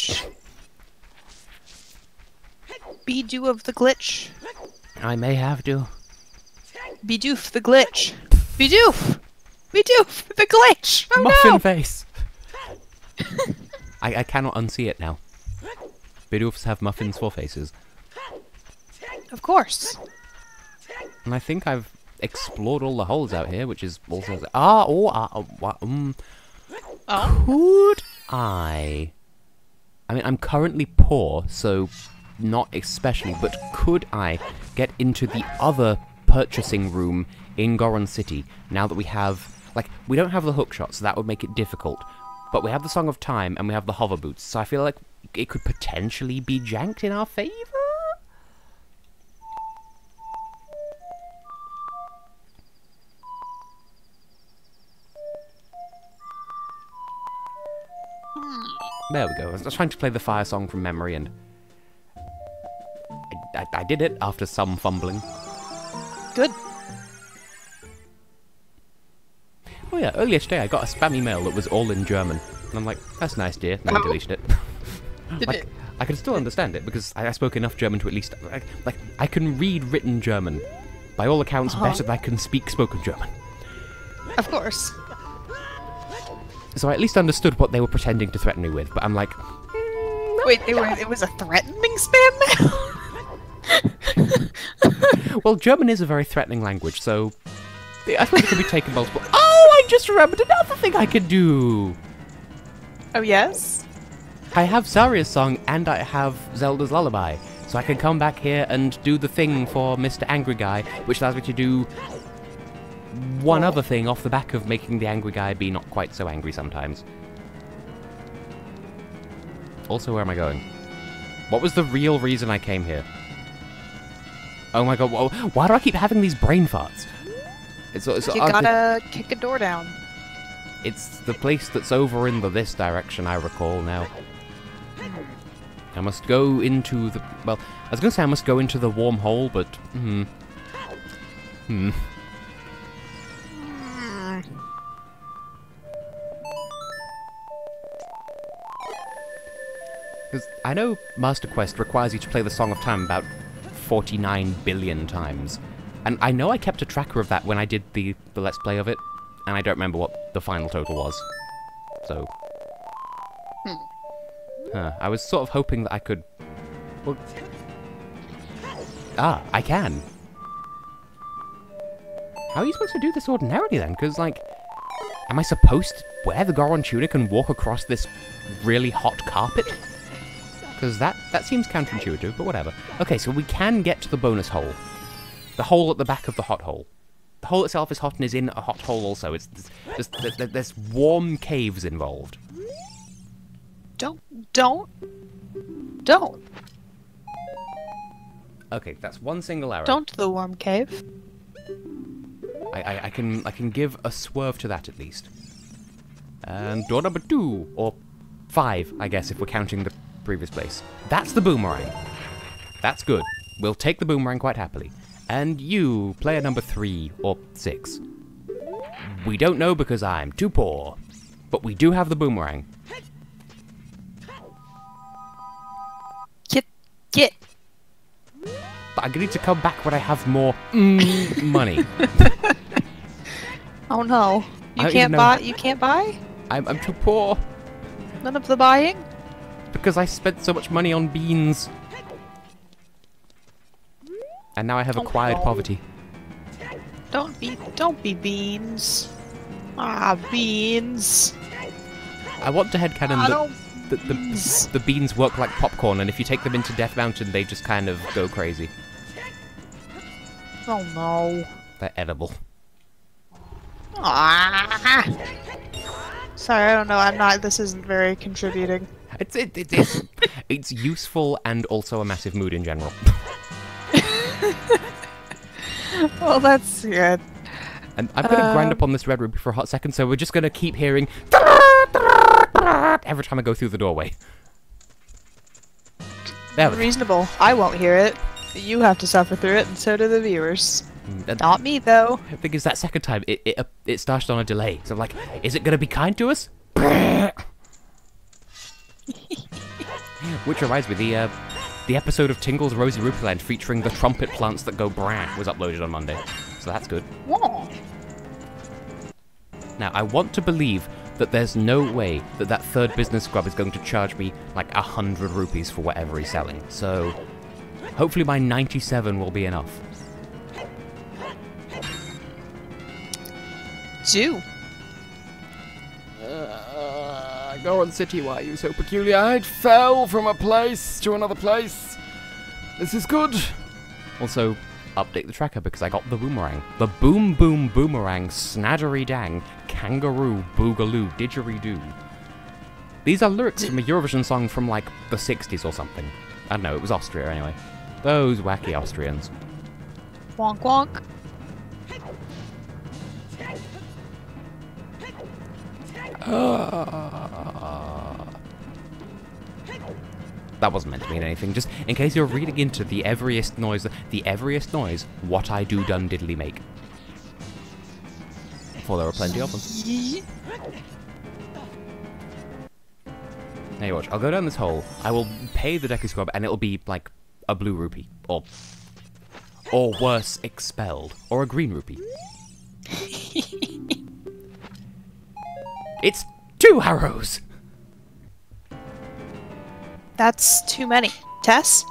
Be do of the glitch. I may have to. Be doof the glitch. Be doof! Be doof the glitch! Oh Muffin no! face! I cannot unsee it now. Bidoofs have muffins for faces. Of course. And I think I've explored all the holes out here, which is also... Could I... I mean, I'm currently poor, so not especially, but could I get into the other purchasing room in Goron City, now that we have... Like, we don't have the hookshot, so that would make it difficult. But we have the Song of Time, and we have the hover boots, so I feel like it could potentially be janked in our favour? There we go. I was trying to play the fire song from memory, and I did it after some fumbling. Good. Oh yeah, earlier today I got a spam email that was all in German. And I'm like, that's nice, dear. And then I deleted it. Like, I can still understand it, because I spoke enough German to at least... Like, I can read written German. By all accounts, better than I can speak spoken German. Of course. So I at least understood what they were pretending to threaten me with, but I'm like... Wait, it was a threatening spam mail? Well, German is a very threatening language, so... I suppose it can be taken multiple... Oh, I just remembered another thing I can do! Oh, yes? I have Zaria's song, and I have Zelda's Lullaby, so I can come back here and do the thing for Mr. Angry Guy, which allows me to do one other thing off the back of making the angry guy be not quite so angry sometimes. Also, where am I going? What was the real reason I came here? Oh my god, why do I keep having these brain farts? You gotta kick a door down. It's the place that's over in this direction, I recall now. I must go into the... Well, I was going to say I must go into the warm hole, but... Because I know Master Quest requires you to play the Song of Time about 49 billion times. And I know I kept a tracker of that when I did the Let's Play of it, and I don't remember what the final total was. So... I was sort of hoping that I could... Well... I can. How are you supposed to do this ordinarily then? Because, like... Am I supposed to wear the Goron tunic and walk across this really hot carpet? Because that seems counterintuitive, but whatever. Okay, so we can get to the bonus hole. The hole at the back of the hot hole. The hole itself is hot and is in a hot hole also. There's warm caves involved. Don't. Okay, that's one single arrow. Don't the warm cave. I can give a swerve to that at least. And door number 2, or 5, I guess, if we're counting the previous place. That's the boomerang. That's good. We'll take the boomerang quite happily. And you, player number 3, or 6. We don't know because I'm too poor. But we do have the boomerang. Get. But I'm going to need to come back when I have more money. Oh no. You can't buy? I'm too poor. None of the buying? Because I spent so much money on beans. And now I have acquired poverty. Don't be beans. Beans. I want to headcanon that the beans work like popcorn, and if you take them into Death Mountain, they just kind of go crazy. Oh no. They're edible. Sorry, I don't know. This isn't very contributing. It's useful and also a massive mood in general. Well, that's good. And I'm going to grind up on this red ruby for a hot second, so we're just going to keep hearing every time I go through the doorway. There we go. Reasonable. I won't hear it. You have to suffer through it, and so do the viewers. Not me, though. The thing is, that second time, it started on a delay. So I'm like, is it going to be kind to us? Which reminds me, the episode of Tingle's Rosy Rupee Land featuring the trumpet plants that go brah was uploaded on Monday. So that's good. Whoa. Now, I want to believe that there's no way that that third business scrub is going to charge me like 100 rupees for whatever he's selling. So hopefully my 97 will be enough. Do. Go on, City, why are you so peculiar? I fell from a place to another place. This is good. Also, update the tracker because I got the boomerang. The boom boom boomerang, snaddery dang, kangaroo, boogaloo, didgeridoo. These are lyrics from a Eurovision song from like the 60s or something. I don't know, it was Austria anyway. Those wacky Austrians. Wonk wonk. That wasn't meant to mean anything, just in case you're reading into the everyest noise, what I do done diddly make. For there are plenty of them. Now you watch, I'll go down this hole, I will pay the Deku Scrub, and it'll be like a blue rupee, or worse, expelled, or a green rupee. It's 2 arrows! That's too many. Tess?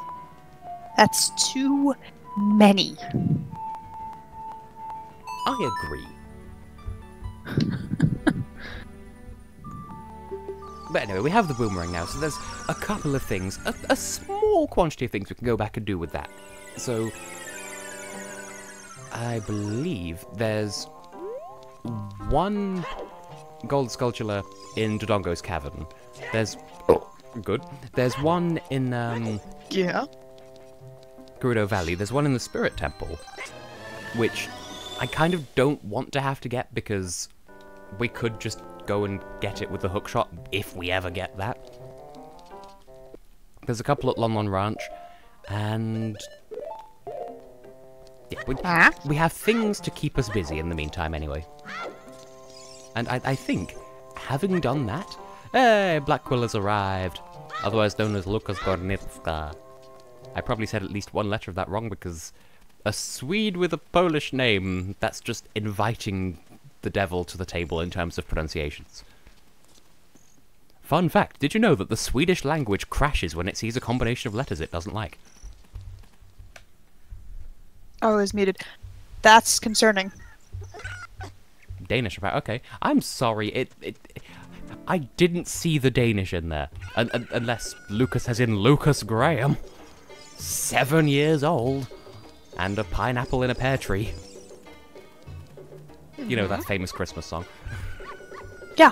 That's too many. I agree. But anyway, we have the boomerang now, so there's a couple of things, a small quantity of things we can go back and do with that. So, I believe there's one gold sculpture in Dodongo's cavern. There's... oh, good. There's one in, Yeah. Gerudo Valley. There's one in the Spirit Temple, which I kind of don't want to have to get because we could just go and get it with the hookshot if we ever get that. There's a couple at Lon Lon Ranch, and yeah, we have things to keep us busy in the meantime anyway. And I think, having done that, hey, Black Quill has arrived, otherwise known as Lukas Gornitska. I probably said at least one letter of that wrong because a Swede with a Polish name, that's just inviting the devil to the table in terms of pronunciations. Fun fact, did you know that the Swedish language crashes when it sees a combination of letters it doesn't like? Oh, it was muted. That's concerning. Danish about, okay. I'm sorry, I didn't see the Danish in there. Unless Lucas as in Lucas Graham. 7 years old. And a pineapple in a pear tree. You know, that famous Christmas song. Yeah.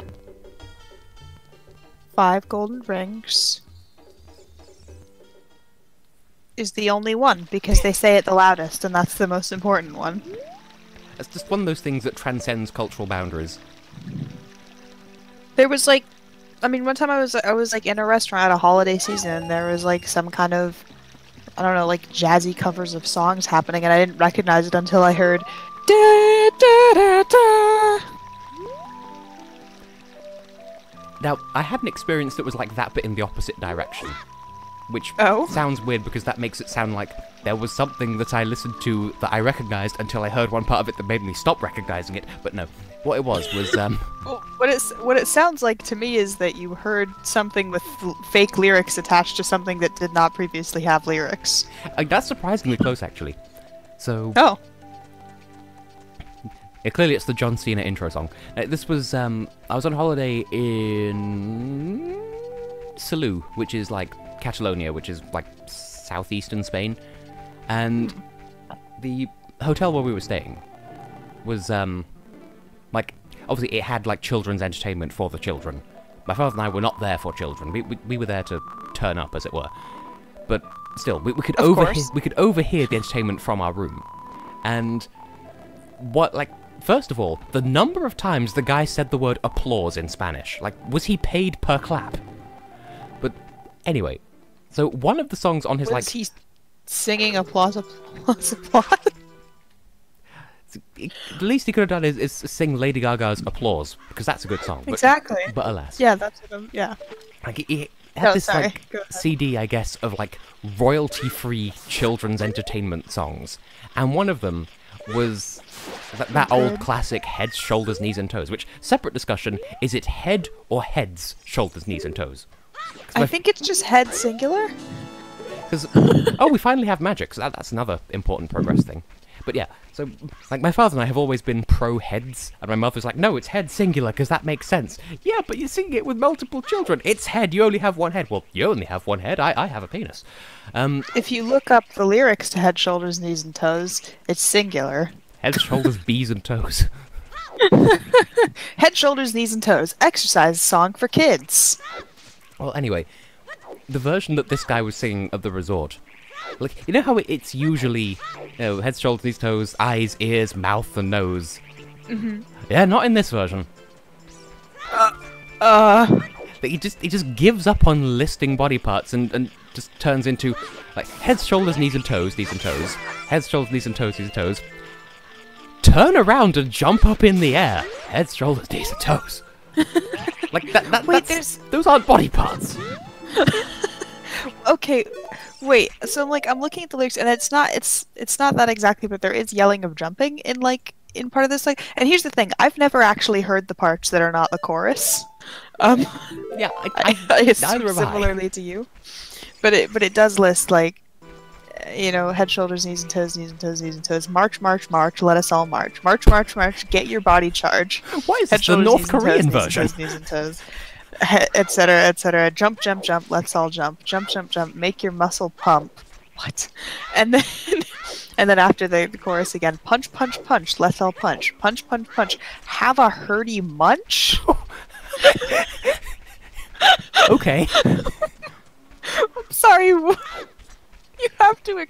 5 golden rings is the only one because they say it the loudest and that's the most important one. It's just one of those things that transcends cultural boundaries. There was like, I mean, one time I was like in a restaurant at a holiday season and there was like some kind of, I don't know, like jazzy covers of songs happening and I didn't recognize it until I heard da, da, da, da. Now, I had an experience that was like that but in the opposite direction. Which sounds weird because that makes it sound like there was something that I listened to that I recognized until I heard one part of it that made me stop recognizing it. But no, what it was Well, what it sounds like to me is that you heard something with fake lyrics attached to something that did not previously have lyrics. That's surprisingly close, actually. So... oh. Yeah, clearly it's the John Cena intro song. This was, I was on holiday in... Salou, which is like Catalonia, which is like southeastern Spain. And the hotel where we were staying was, like, obviously it had like children's entertainment for the children. My father and I were not there for children. We were there to turn up, as it were. But still, we could overhear the entertainment from our room. And what, like, first of all, the number of times the guy said the word applause in Spanish. Like, was he paid per clap? But anyway, so one of the songs on his, was he singing applause, applause, applause? The least he could have done is sing Lady Gaga's Applause, because that's a good song. But, exactly. But alas. Yeah, that's what I'm, yeah. Like, he had this, like, CD, I guess, of, like, royalty-free children's entertainment songs. And one of them was that old classic head, shoulders, knees, and toes, which, separate discussion, is it head or heads, shoulders, knees, and toes? I think it's just head singular. Because, oh, we finally have magic, so that's another important progress thing. But yeah, so, like, my father and I have always been pro-heads, and my mother's like, no, it's head singular, because that makes sense. Yeah, but you're seeing it with multiple children. It's head, you only have one head. Well, you only have one head, I have a penis. If you look up the lyrics to Head, Shoulders, Knees, and Toes, it's singular. Head, shoulders, bees, and toes. Head, Shoulders, Knees, and Toes. Exercise song for kids. Well, anyway, the version that this guy was singing at the resort, like, you know how it's usually, head, shoulders, knees, toes, eyes, ears, mouth, and nose? Mm-hmm. Yeah, not in this version. He just gives up on listing body parts and just turns into, like, heads, shoulders, knees, and toes, heads, shoulders, knees, and toes. Turn around and jump up in the air. Heads, shoulders, knees, and toes. Like, Wait, those aren't body parts. Okay, wait. So I'm looking at the lyrics, and it's not that exactly, but there is yelling of jumping in part of this. And here's the thing: I've never actually heard the parts that are not the chorus. Yeah, I assume similarly to you, but it does list head, shoulders, knees and toes, knees and toes, knees and toes. March, march, march. Let us all march. March, march, march. Get your body charged. Why is this the North Korean version? Knees and toes, etc., etc. Jump, jump, jump. Let's all jump. Jump, jump, jump. Make your muscle pump. What? And then after the chorus again. Punch, punch, punch. Let's all punch. Punch, punch, punch. Have a hearty munch. Okay. I'm sorry. You have to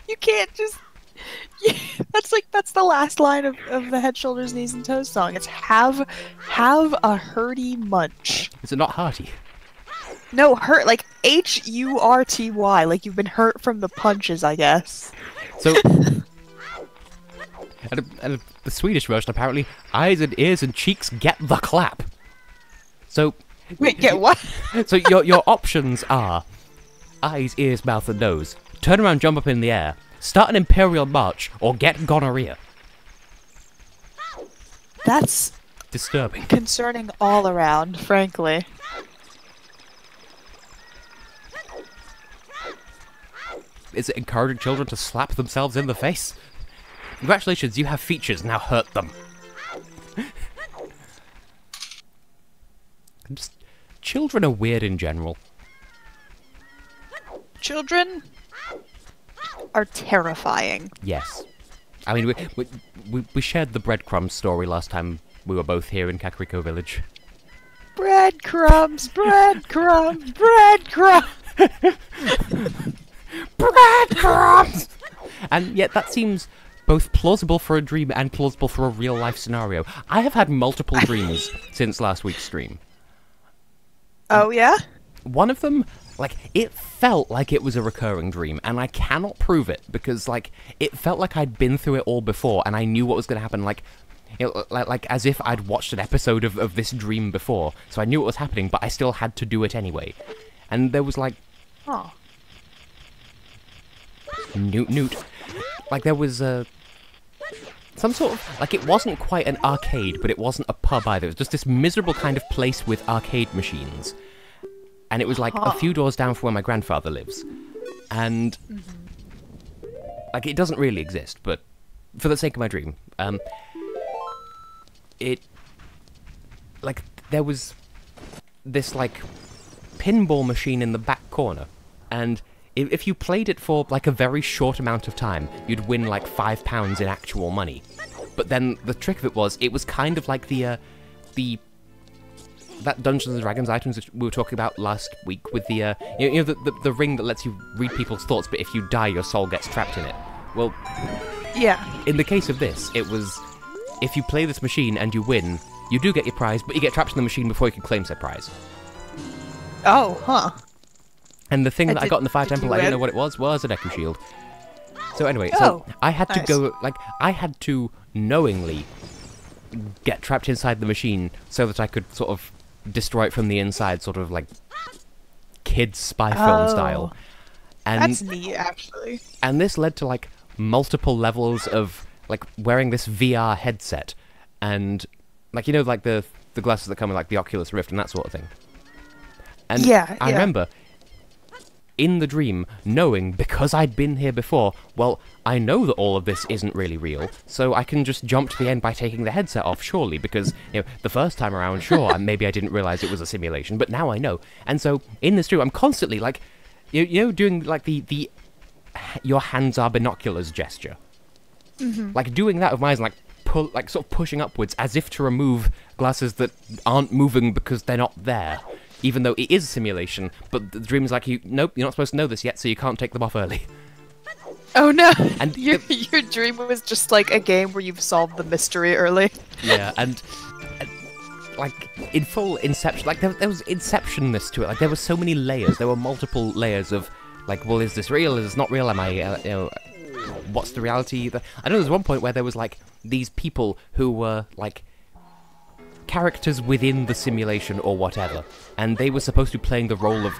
you can't just. That's the last line of the Head, Shoulders, Knees, and Toes song. It's have a hearty munch. Is it not hearty? No, hurt HURTY. Like you've been hurt from the punches, I guess. So, and the Swedish version apparently, eyes and ears and cheeks get the clap. So. Wait, get what? So your options are eyes, ears, mouth, and nose. Turn around, jump up in the air. Start an imperial march, or get gonorrhea. That's disturbing. Concerning all around, frankly. Is it encouraging children to slap themselves in the face? Congratulations, you have features, now hurt them. Children are weird in general. Children are terrifying. Yes. I mean, we shared the breadcrumbs story last time we were both here in Kakariko Village. Breadcrumbs, breadcrumbs, breadcrumbs! Breadcrumbs! And yet that seems both plausible for a dream and plausible for a real-life scenario. I have had multiple dreams since last week's stream. Oh, yeah? One of them, it felt like it was a recurring dream, and I cannot prove it, because, it felt like I'd been through it all before, and I knew what was going to happen, as if I'd watched an episode of this dream before, so I knew what was happening, but I still had to do it anyway. And there was, Oh. Newt. There was, some sort of, it wasn't quite an arcade, but it wasn't a pub either. It was just this miserable kind of place with arcade machines. And it was, a few doors down from where my grandfather lives. And, it doesn't really exist, but for the sake of my dream, there was this, pinball machine in the back corner. And if you played it for, a very short amount of time, you'd win, £5 in actual money. But then the trick of it was kind of like that Dungeons & Dragons items that we were talking about last week with the ring that lets you read people's thoughts, but if you die, your soul gets trapped in it. Well, yeah. In the case of this, it was, if you play this machine and you win, you do get your prize, but you get trapped in the machine before you can claim said prize. Oh, huh. And the thing that I got in the Fire Temple, I didn't know what it was an Echo Shield. So anyway, I had to go, I had to knowingly get trapped inside the machine so that I could sort of destroy it from the inside, sort of kids spy film style. And that's neat, actually. And this led to multiple levels of like wearing this VR headset, and like like the glasses that come with like the Oculus Rift and that sort of thing. And Yeah, I remember in the dream knowing, because I'd been here before, well, I know that all of this isn't really real, so I can just jump to the end by taking the headset off, surely, because, the first time around, sure, maybe I didn't realize it was a simulation, but now I know. And so, in this dream, I'm constantly, like, doing, like, the your hands are binoculars gesture. Like, doing that with my eyes, and, like, sort of pushing upwards, as if to remove glasses that aren't moving because they're not there. Even though it is a simulation, but the dream is like, nope, you're not supposed to know this yet, so you can't take them off early. Oh no! And your dream was just like a game where you've solved the mystery early. Yeah, and like, in full Inception, like, there was Inception-ness to it. Like, there were so many layers. There were multiple layers of, like, well, is this real? Is this not real? Am I, what's the reality? I know there's one point where there was, like, these people who were, like, characters within the simulation or whatever, and they were supposed to be playing the role of,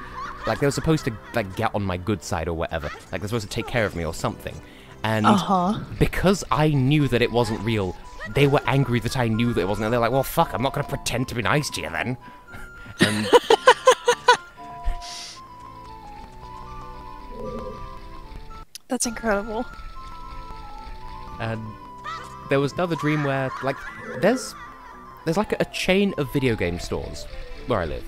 like, they were supposed to, like, get on my good side or whatever, like, they're supposed to take care of me or something, and because I knew that it wasn't real, they were angry that I knew that it wasn't, and they're like, well, fuck, I'm not gonna pretend to be nice to you then. And that's incredible. And there was another dream where, like, there's like a chain of video game stores where I live,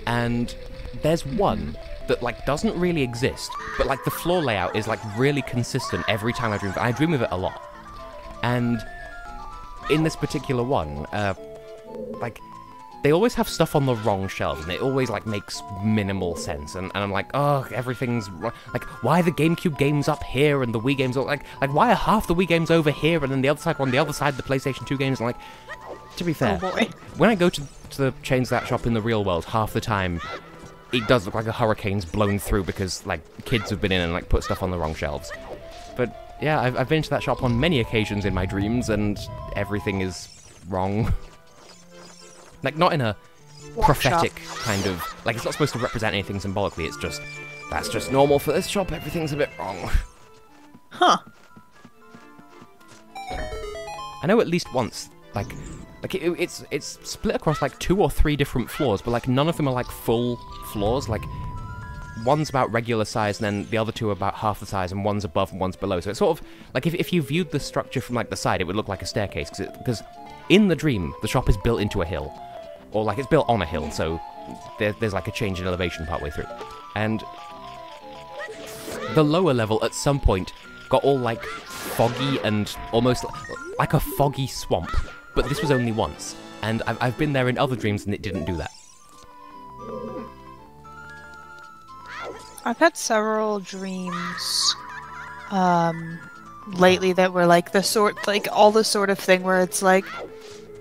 and there's one that, like, doesn't really exist, but, like, the floor layout is, like, really consistent every time I dream of it. I dream of it a lot. And in this particular one, like, they always have stuff on the wrong shelves, and it always, like, makes minimal sense, and I'm like, oh, everything's wrong. Like, why are the GameCube games up here, and the Wii games, like, why are half the Wii games over here, and then the other side, on the other side, the PlayStation 2 games, and, like, to be fair, when I go to the chains of that shop in the real world, half the time, it does look like a hurricane's blown through because, like, kids have been in and, like, put stuff on the wrong shelves. But, yeah, I've been to that shop on many occasions in my dreams, and everything is wrong. Like, not in a prophetic kind of, like, it's not supposed to represent anything symbolically, it's just, that's just normal for this shop, everything's a bit wrong. Huh. I know at least once, like it's split across, like, 2 or 3 different floors, but, like, none of them are, like, full floors. Like, one's about regular size, and then the other 2 are about half the size, and one's above and one's below. So it's sort of, like, if you viewed the structure from, like, the side, it would look like a staircase, because in the dream, the shop is built into a hill. Or, like, it's built on a hill, so there's, like, a change in elevation partway through. And the lower level, at some point, got all, like, foggy and almost like a foggy swamp. But this was only once, and I've been there in other dreams and it didn't do that. I've had several dreams lately that were like the sort, like, all the sort of thing where it's like,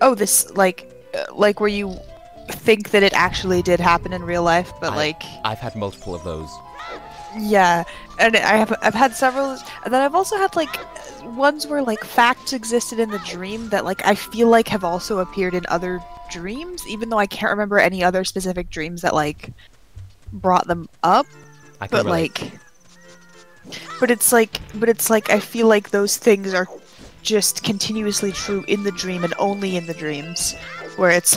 oh, this, like where you think that it actually did happen in real life, but I've had multiple of those. Yeah, and I've had several, and then I've also had, like, ones where, like, facts existed in the dream that, like, I feel like have also appeared in other dreams, even though I can't remember any other specific dreams that, like, brought them up. But it's like I feel like those things are just continuously true in the dream and only in the dreams, where it's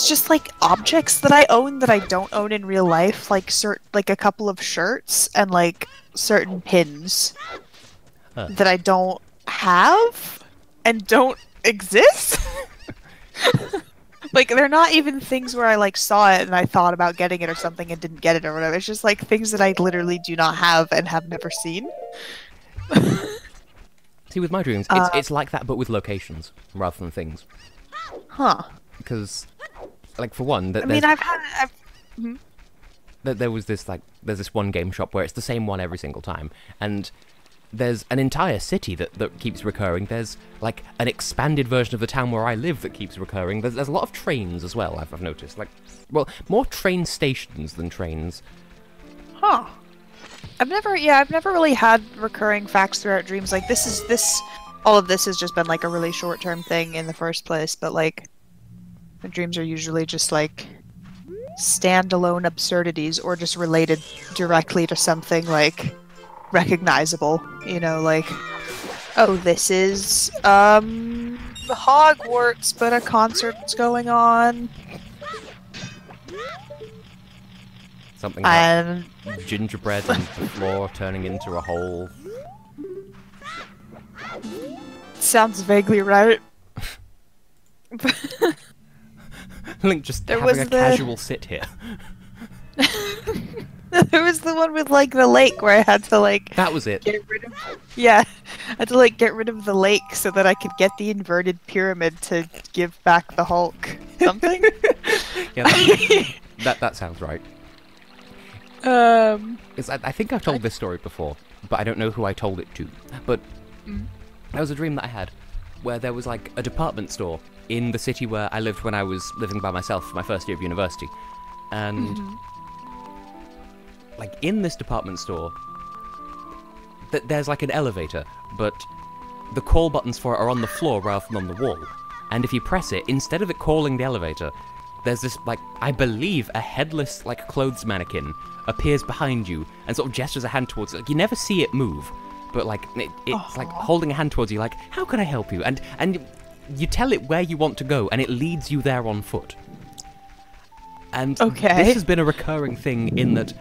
just like objects that I own that I don't own in real life, like like a couple of shirts and, like, certain pins that I don't have and don't exist. Like, they're not even things where I, like, saw it and I thought about getting it or something and didn't get it or whatever. It's just, like, things that I literally do not have and have never seen. See, with my dreams, it's like that, but with locations rather than things. Huh. Because, like, for one, there was this, like, there's this one game shop where it's the same one every single time, and there's an entire city that keeps recurring. There's, like, an expanded version of the town where I live that keeps recurring. There's a lot of trains as well, I've noticed. Like, well, more train stations than trains. Huh. I've never really had recurring facts throughout dreams. Like, all of this has just been, like, a really short-term thing in the first place, but, like, the dreams are usually just, like, standalone absurdities or just related directly to something, like, recognizable. You know, like, oh, this is Hogwarts, but a concert's going on. Something about And gingerbread and the floor turning into a hole. sounds vaguely right. Link just There having was a the- casual sit here. There was the one with like the lake where I had to like That was it. get rid of. Yeah, I had to like get rid of the lake so that I could get the inverted pyramid to give back the Hulk. Something. Yeah, that sounds right. 'Cause I think I've told this story before, but I don't know who I told it to. But there was a dream that I had where there was like a department store in the city where I lived when I was living by myself for my first year of university. And like in this department store, there's like an elevator, but the call buttons for it are on the floor rather than on the wall. And if you press it, instead of it calling the elevator, there's this, like, I believe a headless, like, clothes mannequin appears behind you and sort of gestures a hand towards it. Like, you never see it move, but, like, it's like holding a hand towards you, like, how can I help you? And you tell it where you want to go, and it leads you there on foot. And this has been a recurring thing in that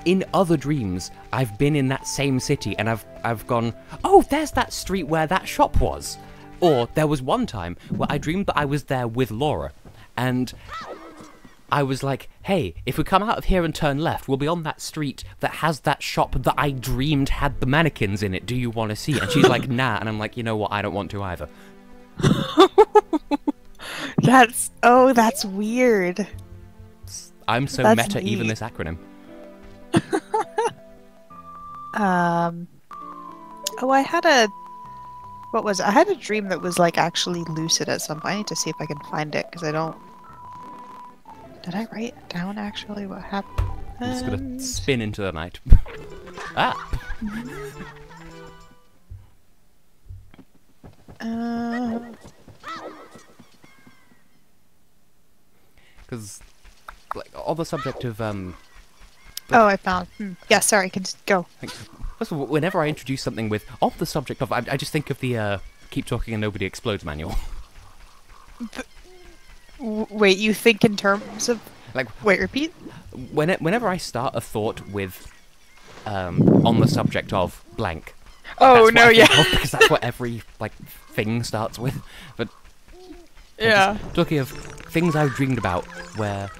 in other dreams, I've been in that same city and I've gone, oh, there's that street where that shop was. Or there was one time where I dreamed that I was there with Laura, and I was like, hey, if we come out of here and turn left, we'll be on that street that has that shop that I dreamed had the mannequins in it. Do you want to see? And she's like, nah. And I'm like, you know what? I don't want to either. That's weird. I'm so That's meta, even neat. this acronym. Oh, I had a... What was it? I had a dream that was, like, actually lucid at some point. I need to see if I can find it, because I don't... Did I write it down, actually? What happened? I'm just gonna spin into the night. Ah! Because, like, on the subject of, Oh, I found... Yeah, sorry, can just go. First of all, whenever I introduce something with, on the subject of, I just think of the, Keep Talking and Nobody Explodes manual. Wait, you think in terms of... Like, Wait, repeat? whenever I start a thought with, on the subject of blank. Oh, that's no, what I think yeah. of, because that's what every, like, thing starts with. But, Yeah. talking of things I've dreamed about, where,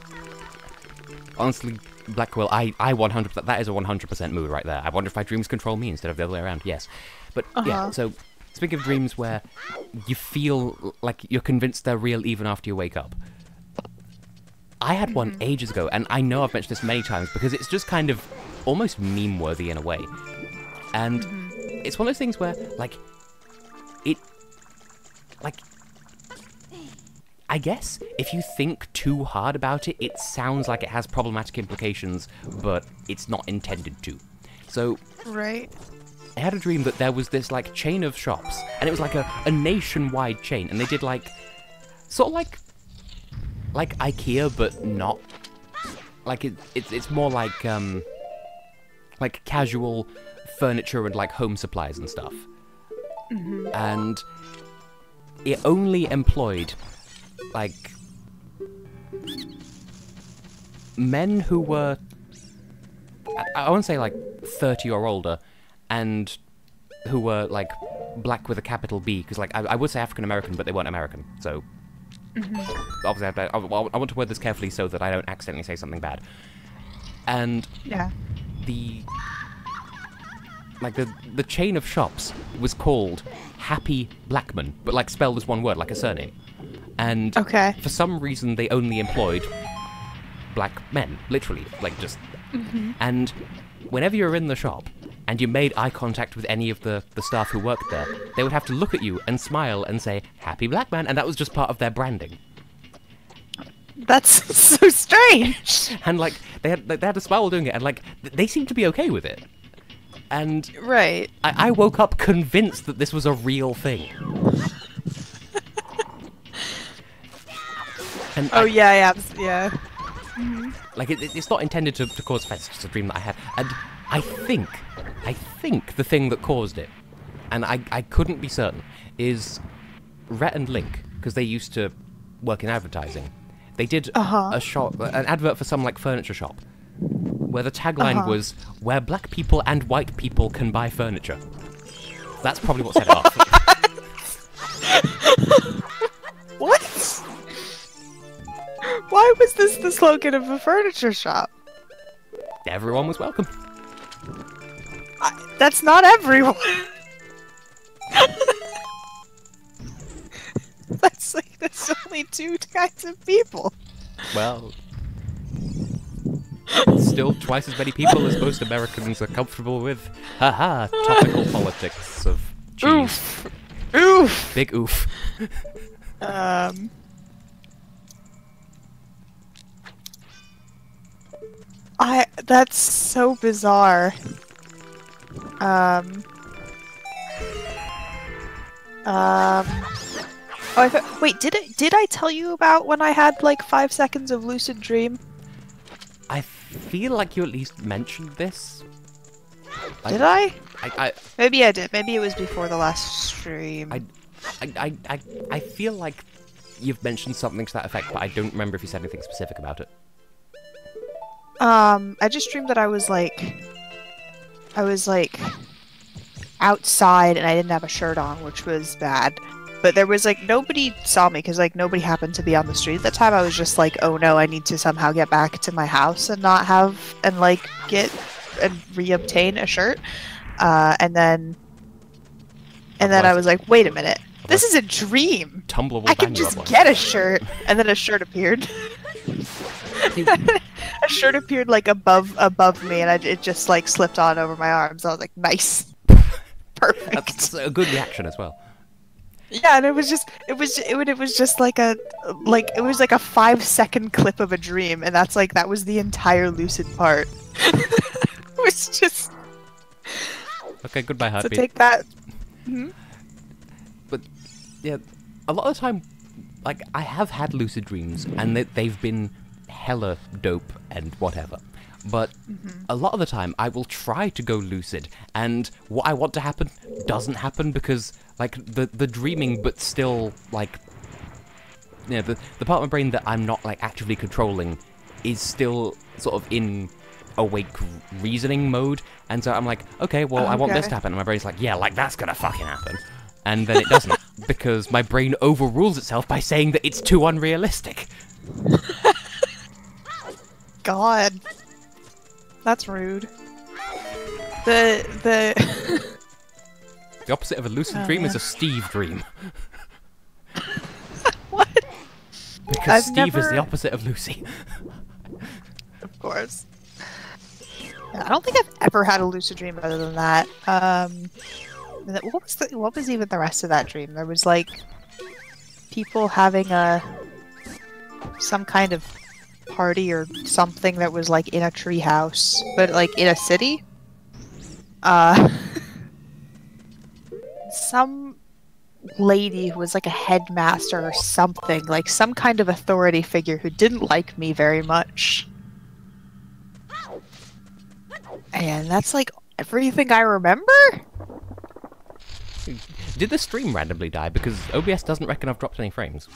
honestly, Blackwell, I 100%, that is a 100% mood right there. I wonder if my dreams control me instead of the other way around, yes. But, yeah, so, speaking of dreams where you feel like you're convinced they're real even after you wake up. I had one ages ago, and I know I've mentioned this many times, because it's just kind of almost meme-worthy in a way. And it's one of those things where, like, I guess if you think too hard about it, it sounds like it has problematic implications, but it's not intended to. So, Right. I had a dream that there was this, like, chain of shops, and it was like a nationwide chain, and they did, like, sort of like IKEA, but not. Like, it's more like casual furniture and, like, home supplies and stuff. And it only employed, like, men who were, I won't say, like, 30 or older, and who were, like, black with a capital B, because, like, I would say African-American, but they weren't American, so... Obviously, I want to word this carefully so that I don't accidentally say something bad. And Yeah. the chain of shops was called Happy Blackman, but, like, spelled as one word, like a surname. And Okay. for some reason, they only employed black men, literally, like, just... And whenever you were in the shop, and you made eye contact with any of the staff who worked there, they would have to look at you and smile and say, Happy Black Man, and that was just part of their branding. That's so strange. And, like, they had a smile while doing it, and, like, they seemed to be okay with it. And Right. I woke up convinced that this was a real thing. And Oh, yeah. like, it's not intended to cause offense, it's just a dream that I had. And I think the thing that caused it, and I couldn't be certain, is Rhett and Link, because they used to work in advertising. They did a shop, an advert for some like furniture shop, where the tagline was, "Where black people and white people can buy furniture." That's probably what set it off. What? Why was this the slogan of a furniture shop? Everyone was welcome. That's not everyone. That's only two kinds of people. Well, still twice as many people as most Americans are comfortable with. Haha, topical politics of cheese. Oof. Oof. Big oof. That's so bizarre. Oh, wait, did I tell you about when I had like 5 seconds of lucid dream? I feel like you at least mentioned this. Did I? I Maybe I did. Maybe it was before the last stream. I feel like you've mentioned something to that effect, but I don't remember if you said anything specific about it. I just dreamed that I was like outside and I didn't have a shirt on, which was bad. But there was like nobody saw me because like nobody happened to be on the street at the time. I was just like, oh no, I need to somehow get back to my house and not have and like get and reobtain a shirt. And then I was like, wait a minute, this is a dream. Tumblr will I can bang you just up get a shirt, and then a shirt appeared. A shirt appeared like above me, and it just like slipped on over my arms. I was like, nice, perfect. That's a good reaction as well. Yeah, and it was just like a 5-second clip of a dream, and that was the entire lucid part. It was just Okay, goodbye, heartbeat. so take that. Mm-hmm. But yeah, a lot of the time, like I have had lucid dreams, and they've been hella dope and whatever. But a lot of the time, I will try to go lucid, and what I want to happen doesn't happen because, like, the dreaming, but still, like, you know, the part of my brain that I'm not, like, actively controlling is still sort of in awake reasoning mode, and so I'm like, okay, well, I want this to happen, and my brain's like, yeah, like, that's gonna fucking happen. And then it doesn't, because my brain overrules itself by saying that it's too unrealistic. God. That's rude. The opposite of a lucid dream is a Steve dream. What? Because Steve is the opposite of Lucy. Of course. Yeah, I don't think I've ever had a lucid dream other than that. What was even the rest of that dream? There was like people having some kind of party or something that was like in a tree house, but like in a city. Some lady who was like a headmaster or something, like some kind of authority figure who didn't like me very much. And that's like everything I remember? Did the stream randomly die? Because OBS doesn't reckon I've dropped any frames.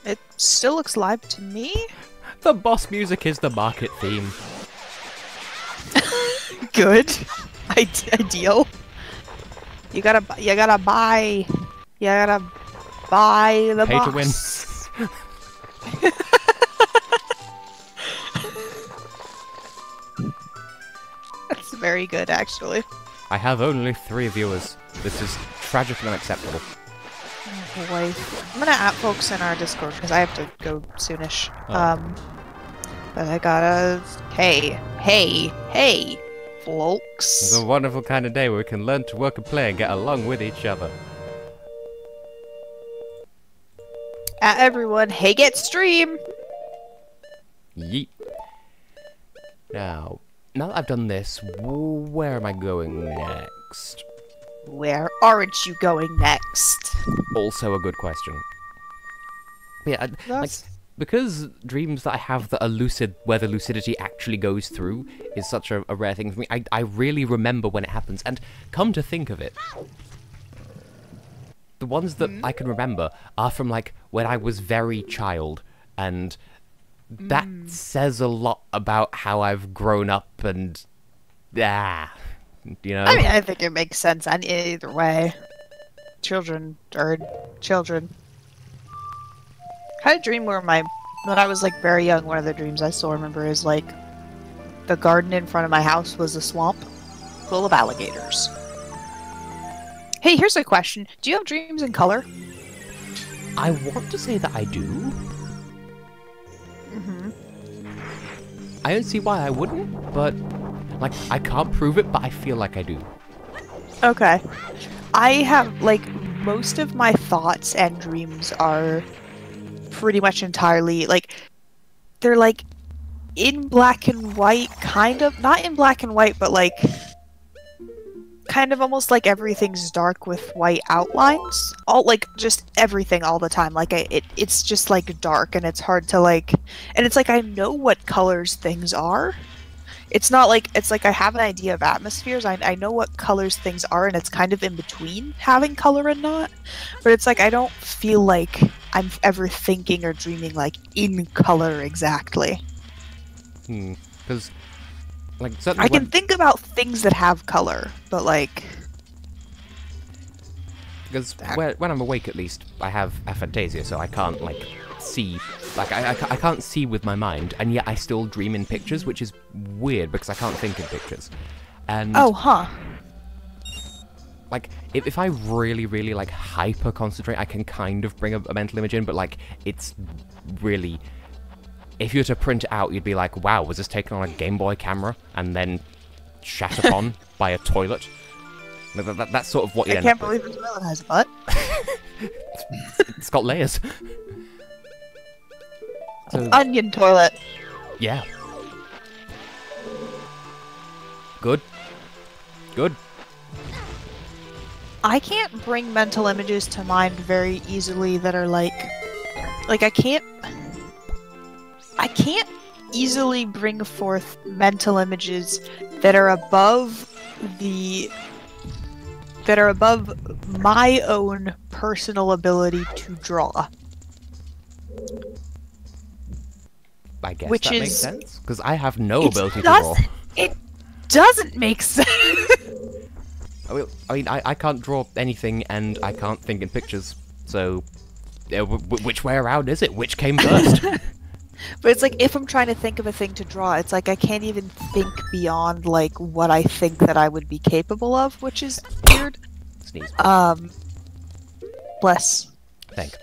It still looks live to me. The boss music is the market theme. Good. Ideal. You gotta buy the Pay boss. to win. That's very good, actually. I have only 3 viewers. This is tragic and unacceptable. Oh boy. I'm gonna add folks in our Discord because I have to go soonish. Oh. But I gotta... Hey, folks. It's a wonderful kind of day where we can learn to work and play and get along with each other. At everyone, hey, get stream! Yeet. Now that I've done this, where am I going next? Where aren't you going next? Also a good question. Yeah, like, because dreams that I have that are lucid, where the lucidity actually goes through, is such a rare thing for me, I really remember when it happens. And come to think of it, the ones that I can remember are from, like, when I was very child, and that says a lot about how I've grown up, and, you know? I mean, I think it makes sense either way. Children are children. I had a dream where when I was, like, very young, one of the dreams I still remember is, like, the garden in front of my house was a swamp full of alligators. Hey, here's a question. Do you have dreams in color? I want to say that I do. I don't see why I wouldn't, but, like, I can't prove it, but I feel like I do. Okay. I have, like, most of my thoughts and dreams are pretty much entirely, like, they're, like, in black and white, kind of. Not in black and white, but, like, kind of almost like everything's dark with white outlines. All, like, just everything all the time. Like, it's just, like, dark, and it's hard to, like... And it's like, I know what colors things are. It's not like... It's like I have an idea of atmospheres. I know what colors things are, and it's kind of in between having color and not. But it's like, I don't feel like I'm ever thinking or dreaming, like, in color exactly. Because... Like, I can think about things that have color, but, like... Because when I'm awake, at least, I have aphantasia, so I can't, like, see... Like, I can't see with my mind, and yet I still dream in pictures, which is weird, because I can't think in pictures. And... Oh, huh. Like, if I really, really, like, hyper-concentrate, I can kind of bring a mental image in, but, like, it's really... If you were to print it out, you'd be like, wow, was this taken on a Game Boy camera and then shat upon by a toilet? That's sort of what you I end can't up with. believe the toilet has a butt. It's got layers. So, Onion toilet. yeah. Good. Good. I can't bring mental images to mind very easily that are like I can't easily bring forth mental images that are above my own personal ability to draw. I guess Which that makes is- sense. Because I have no ability to draw. It doesn't make sense. I mean, I can't draw anything, and I can't think in pictures, so... which way around is it? Which came first? But it's like, if I'm trying to think of a thing to draw, it's like I can't even think beyond, like, what I think that I would be capable of, which is weird. Sneeze. Bless. Thank.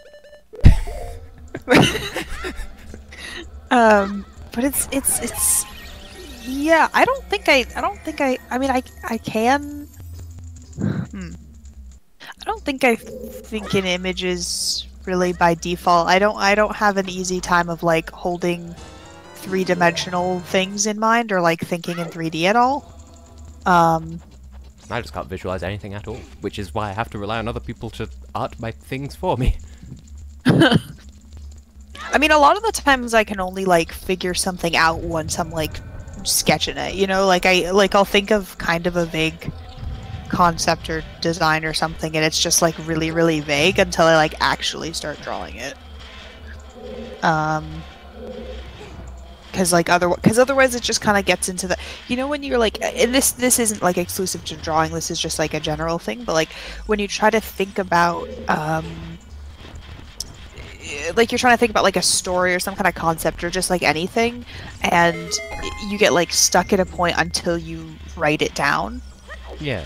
But it's yeah, I mean, I can... I don't think I think in images really by default. I don't have an easy time of, like, holding three-dimensional things in mind or, like, thinking in 3D at all. I just can't visualize anything at all, which is why I have to rely on other people to art my things for me. I mean, a lot of the times I can only, like, figure something out once I'm, like, sketching it, you know? Like, I'll think of kind of a vague concept or design or something, and it's just, like, really, really vague until I, like, actually start drawing it. Because otherwise it just kind of gets into the, you know, when you're like, and this isn't, like, exclusive to drawing, this is just, like, a general thing, but, like, when you try to think about, like, you're trying to think about, like, a story or some kind of concept or just, like, anything, and you get, like, stuck at a point until you write it down. Yeah.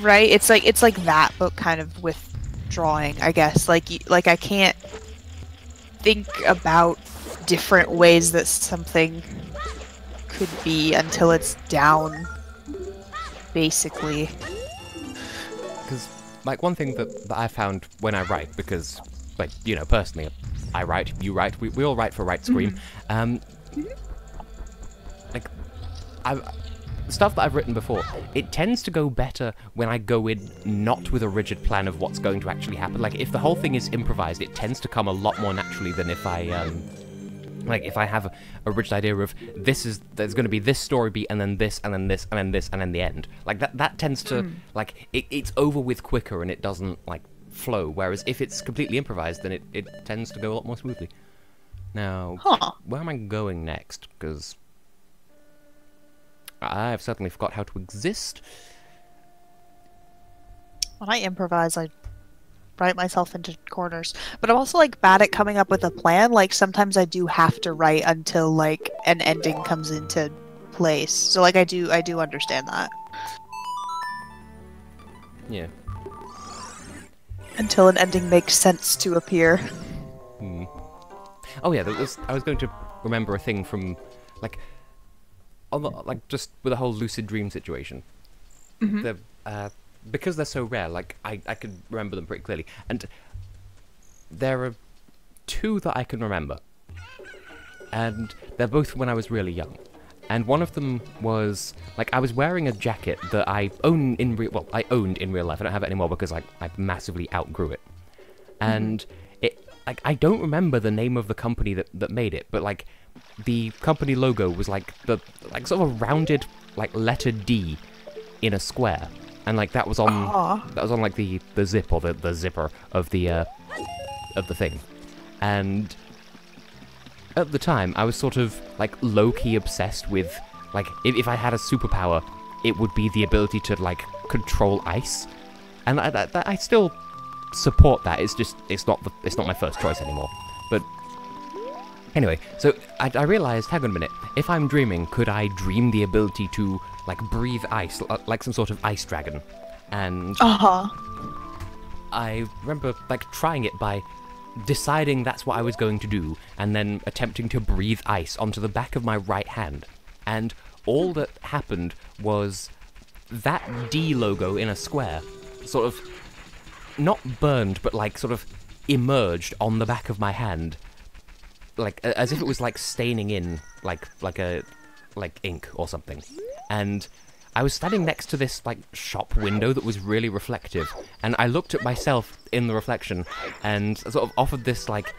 Right? It's like that, but kind of with drawing, I guess. Like I can't think about different ways that something could be until it's down, basically. Because, like, one thing that I found when I write, because, like, you know, personally, I write, you write, we all write for Write Scream. Like, stuff that I've written before, it tends to go better when I go in not with a rigid plan of what's going to actually happen. Like, if the whole thing is improvised, it tends to come a lot more naturally than if I, like, if I have a rigid idea of there's going to be this story beat, and then this, and then this, and then this, and then the end. Like, that tends to, like, it's over with quicker, and it doesn't, like, flow. Whereas if it's completely improvised, then it tends to go a lot more smoothly. Now, where am I going next? Because I've certainly forgot how to exist. When I improvise, I write myself into corners. But I'm also, like, bad at coming up with a plan. Like, sometimes I do have to write until, like, an ending comes into place. So, like, I do understand that. Yeah. Until an ending makes sense to appear. Oh yeah, I was going to remember a thing from, like, just with the whole lucid dream situation. Because they're so rare, like, I could remember them pretty clearly. And there are two that I can remember. And they're both when I was really young. And one of them was, like, I was wearing a jacket that I owned in real life. I don't have it anymore because I massively outgrew it. And like, I don't remember the name of the company that made it, but, like, the company logo was, like, sort of a rounded, like, letter D in a square. And, like, that was on like the zip or the zipper of the thing. And at the time, I was sort of, like, low-key obsessed with, like, if I had a superpower, it would be the ability to, like, control ice. And I still support that. It's just, it's not my first choice anymore. But anyway, so I realized, hang on a minute, if I'm dreaming, could I dream the ability to, like, breathe ice, like some sort of ice dragon? And I remember, like, trying it by deciding that's what I was going to do, and then attempting to breathe ice onto the back of my right hand. And all that happened was that D logo in a square sort of not burned, but, like, sort of emerged on the back of my hand, like, as if it was, like, staining in, like ink or something. And I was standing next to this, like, shop window that was really reflective, and I looked at myself in the reflection and sort of offered this, like,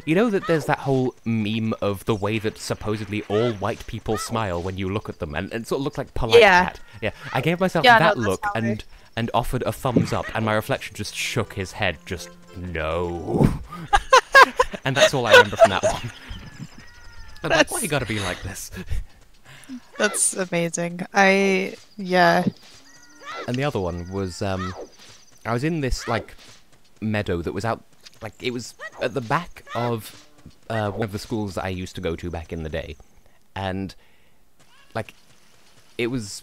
you know that there's that whole meme of the way that supposedly all white people smile when you look at them, and it sort of looked like polite cat. Yeah, I gave myself that look and offered a thumbs up, and my reflection just shook his head, just, no. And that's all I remember from that one. I'm like, why you gotta be like this? That's amazing. Yeah. And the other one was, I was in this, like, meadow that was out, like, it was at the back of one of the schools that I used to go to back in the day. And, like, it was,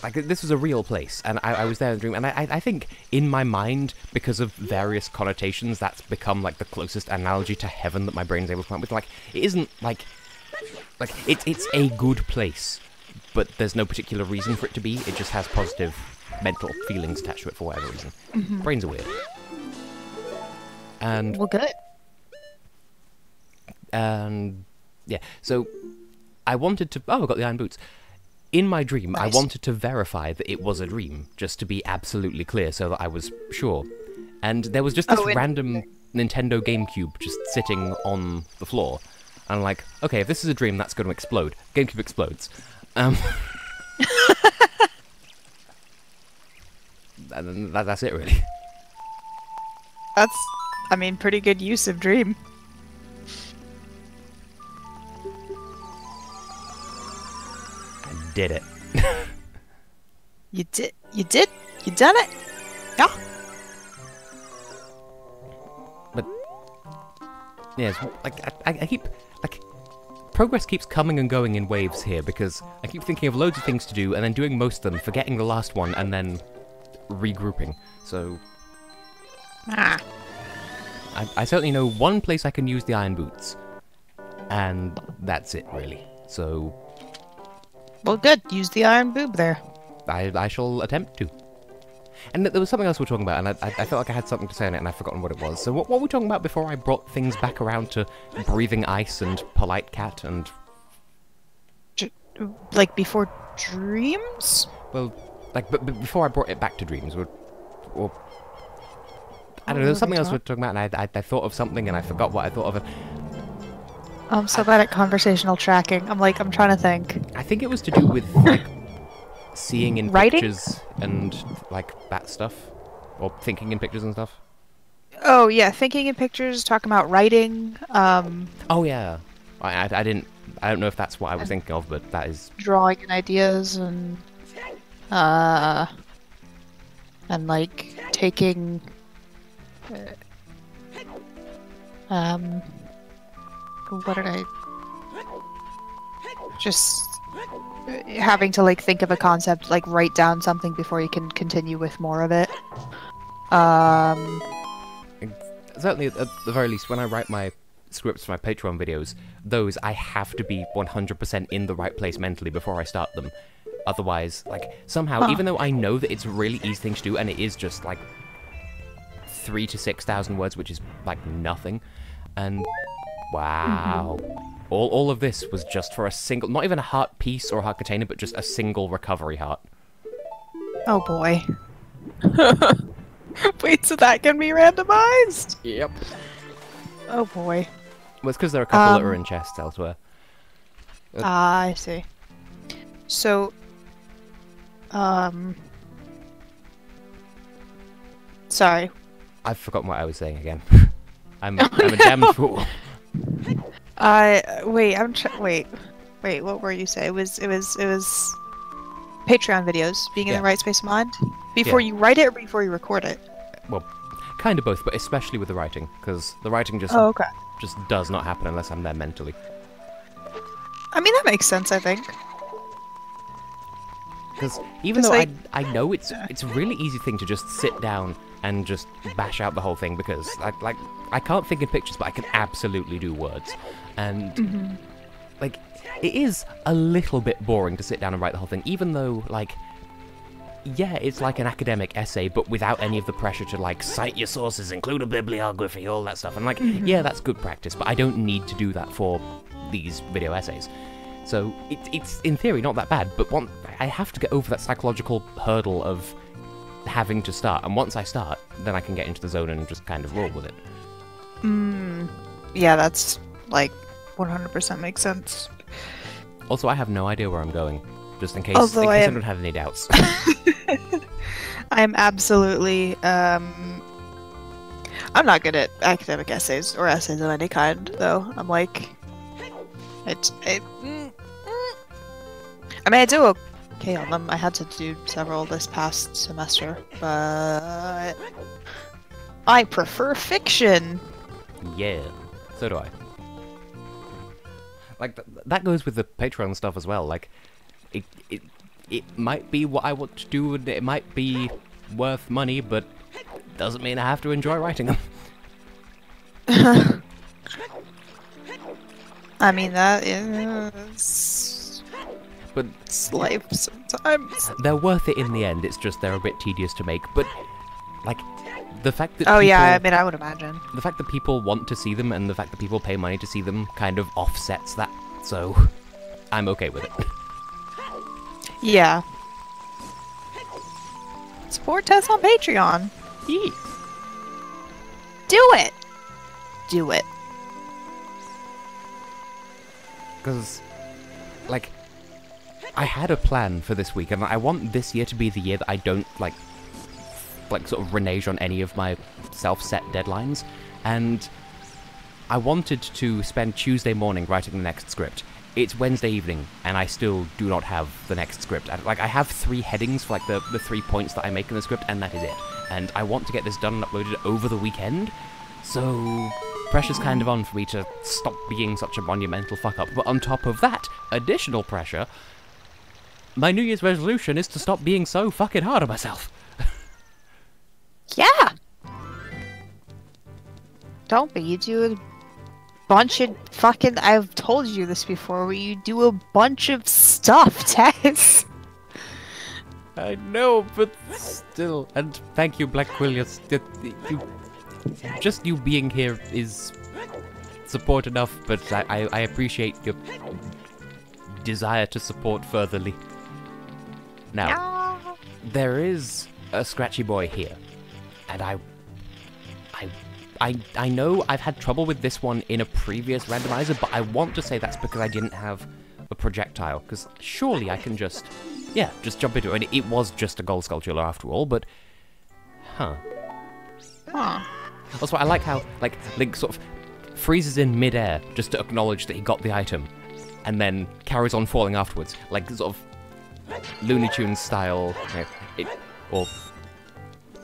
like, this was a real place, and I was there in the dream, and I think, in my mind, because of various connotations, that's become, like, the closest analogy to heaven that my brain's able to come up with. Like, it isn't, like, it's a good place, but there's no particular reason for it to be. It just has positive mental feelings attached to it for whatever reason. Brains are weird. And well, good. And yeah, so I wanted to. Oh, I got the iron boots. In my dream, nice. I wanted to verify that it was a dream, just to be absolutely clear, so that I was sure. And there was just this random Nintendo GameCube just sitting on the floor. And I'm like, okay, if this is a dream, that's going to explode. GameCube explodes. And that's it, really. That's, I mean, pretty good use of dream. I did it. You did? You done it? Yeah. But, yeah, like, I keep, like, progress keeps coming and going in waves here, because I keep thinking of loads of things to do, and then doing most of them, forgetting the last one, and then regrouping. So, I certainly know one place I can use the iron boots, and that's it, really. So, well, good. Use the iron boob there. I shall attempt to. And there was something else we were talking about, and I felt like I had something to say on it, and I've forgotten what it was. So what were we talking about before I brought things back around to breathing ice and polite cat and... Like before dreams? Well, like, but before I brought it back to dreams, or I don't know, What were there's we something else we were talking- talking about, and I thought of something, and I forgot what I thought of. I'm so bad at conversational tracking. I'm trying to think. I think it was to do with, like, seeing in Writing? pictures and, like, that stuff. Or thinking in pictures and stuff. Oh yeah, thinking in pictures, talking about writing, Oh, yeah. I don't know if that's what I was thinking of, but that is... drawing and ideas, and like taking, what did I? Just having to like think of a concept, like write down something before you can continue with more of it. Certainly, at the very least, when I write my scripts for my Patreon videos, those I have to be 100% in the right place mentally before I start them. Otherwise, like, somehow, even though I know that it's a really easy thing to do, and it is just, like, 3,000 to 6,000 words, which is, like, nothing, and, wow. All of this was just for a single, not even a heart piece or a heart container, but just a single recovery heart. Oh boy. Wait, so that can be randomized? Yep. Oh boy. Well, it's because there are a couple that are in chests elsewhere. I see. So, sorry. I've forgotten what I was saying again. I'm a damn fool. Wait, wait, what were you saying? It was Patreon videos, being in Yeah. the right space of mind? Before you write it or before you record it? Well, kind of both, but especially with the writing, because the writing just Oh, okay. just does not happen unless I'm there mentally. I mean, that makes sense, I think. Because even 'Cause, though like- I know it's a really easy thing to just sit down and just bash out the whole thing, because I can't think in pictures, but I can absolutely do words, and like it is a little bit boring to sit down and write the whole thing, even though like. Yeah, it's like an academic essay, but without any of the pressure to, like, cite your sources, include a bibliography, all that stuff. And, like, yeah, that's good practice, but I don't need to do that for these video essays. So, it's in theory, not that bad, but I have to get over that psychological hurdle of having to start. And once I start, then I can get into the zone and just kind of roll with it. Yeah, that's, like, 100% makes sense. Also, I have no idea where I'm going, just in case, Although I don't have any doubts. I'm absolutely, I'm not good at academic essays or essays of any kind, though. I'm like, I mean, I do okay on them. I had to do several this past semester, but I prefer fiction. Yeah, so do I. Like, that goes with the Patreon stuff as well, like, it might be what I want to do, and it might be worth money, but doesn't mean I have to enjoy writing them. I mean, that is... But it's life sometimes. they're worth it in the end, it's just they're a bit tedious to make, but, like, the fact that Oh yeah, I people- mean, I would imagine. the fact that people want to see them, and the fact that people pay money to see them, kind of offsets that, so I'm okay with it. Yeah. Support Tess on Patreon. Yeah. Do it! Do it. Because, like, I had a plan for this week, and I want this year to be the year that I don't, like sort of renege on any of my self-set deadlines, and I wanted to spend Tuesday morning writing the next script. It's Wednesday evening, and I still do not have the next script. I have 3 headings for, like, the 3 points that I make in the script, and that is it. And I want to get this done and uploaded over the weekend, so pressure's kind of on for me to stop being such a monumental fuck-up. But on top of that, additional pressure, my New Year's resolution is to stop being so fucking hard on myself. Yeah! Don't be. You do a bunch of fucking... I've told you this before, where you do a bunch of stuff, Tess. I know, but still. And thank you, Black Williams. Just you being here is support enough, but I appreciate your desire to support furtherly. Now, there is a scratchy boy here, and I know I've had trouble with this one in a previous randomizer, but I want to say that's because I didn't have a projectile, because surely I can just jump into it. And it was just a gold sculpture after all, but Huh. Also, I like how, like, Link sort of freezes in mid-air just to acknowledge that he got the item, and then carries on falling afterwards, like sort of Looney Tunes style, or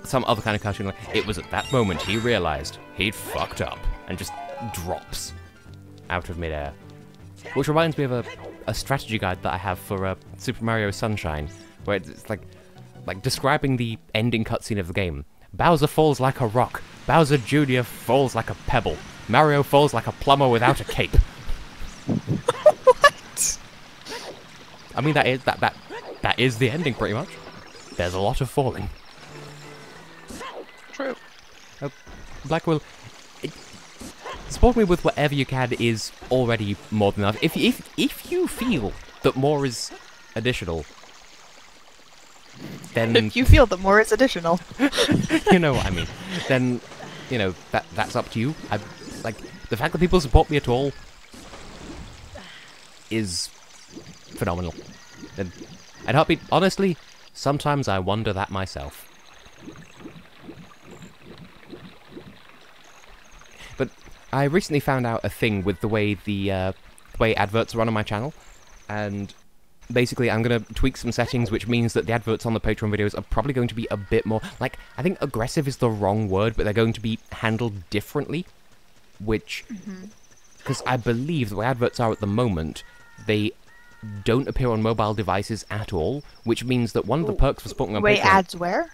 some other kind of cartoon. Like, it was at that moment he realized he'd fucked up, and just drops out of mid-air. Which reminds me of a strategy guide that I have for Super Mario Sunshine, where it's like describing the ending cutscene of the game. Bowser falls like a rock. Bowser Jr. falls like a pebble. Mario falls like a plumber without a cape. What? I mean, that is the ending, pretty much. There's a lot of falling. True. Blackwell, support me with whatever you can is already more than enough. If you feel that more is additional, then if you feel that more is additional, you know what I mean. Then, you know, that's up to you. Like, the fact that people support me at all is phenomenal. And Heartbeat, honestly, sometimes I wonder that myself. But I recently found out a thing with the way the way adverts run on my channel, and basically I'm going to tweak some settings, which means that the adverts on the Patreon videos are probably going to be a bit more, like, I think aggressive is the wrong word, but they're going to be handled differently, which, because I believe the way adverts are at the moment, they don't appear on mobile devices at all, which means that one of the perks for supporting on Patreon... Wait, ads where?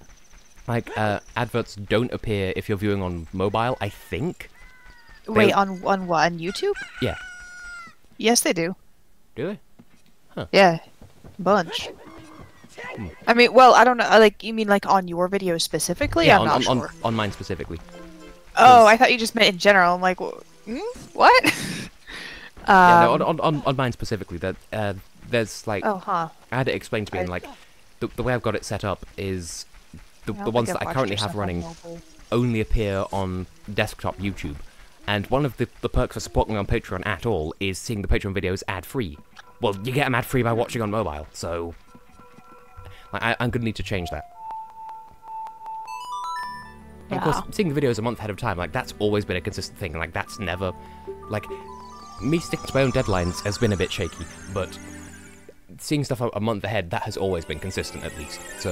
Like, adverts don't appear if you're viewing on mobile, I think. Wait, on what? On YouTube? Yeah. Yes, they do. Do they? Huh. Yeah, bunch. I mean, well, I don't know. Like, you mean like on your video specifically? Yeah, I'm not sure. on mine specifically. Oh, I thought you just meant in general. I'm like, what? Yeah, no, on mine specifically. That there's like, oh, huh. I had it explained to me, and like, the way I've got it set up is the ones that I currently have running only appear on desktop YouTube. And one of the perks for supporting on Patreon at all is seeing the Patreon videos ad-free. Well, you get them ad-free by watching on mobile, so... Like, I'm gonna need to change that. Yeah. Of course, seeing the videos a month ahead of time, like, that's always been a consistent thing, like, that's never... Like, me sticking to my own deadlines has been a bit shaky, but seeing stuff a month ahead, that has always been consistent, at least. So,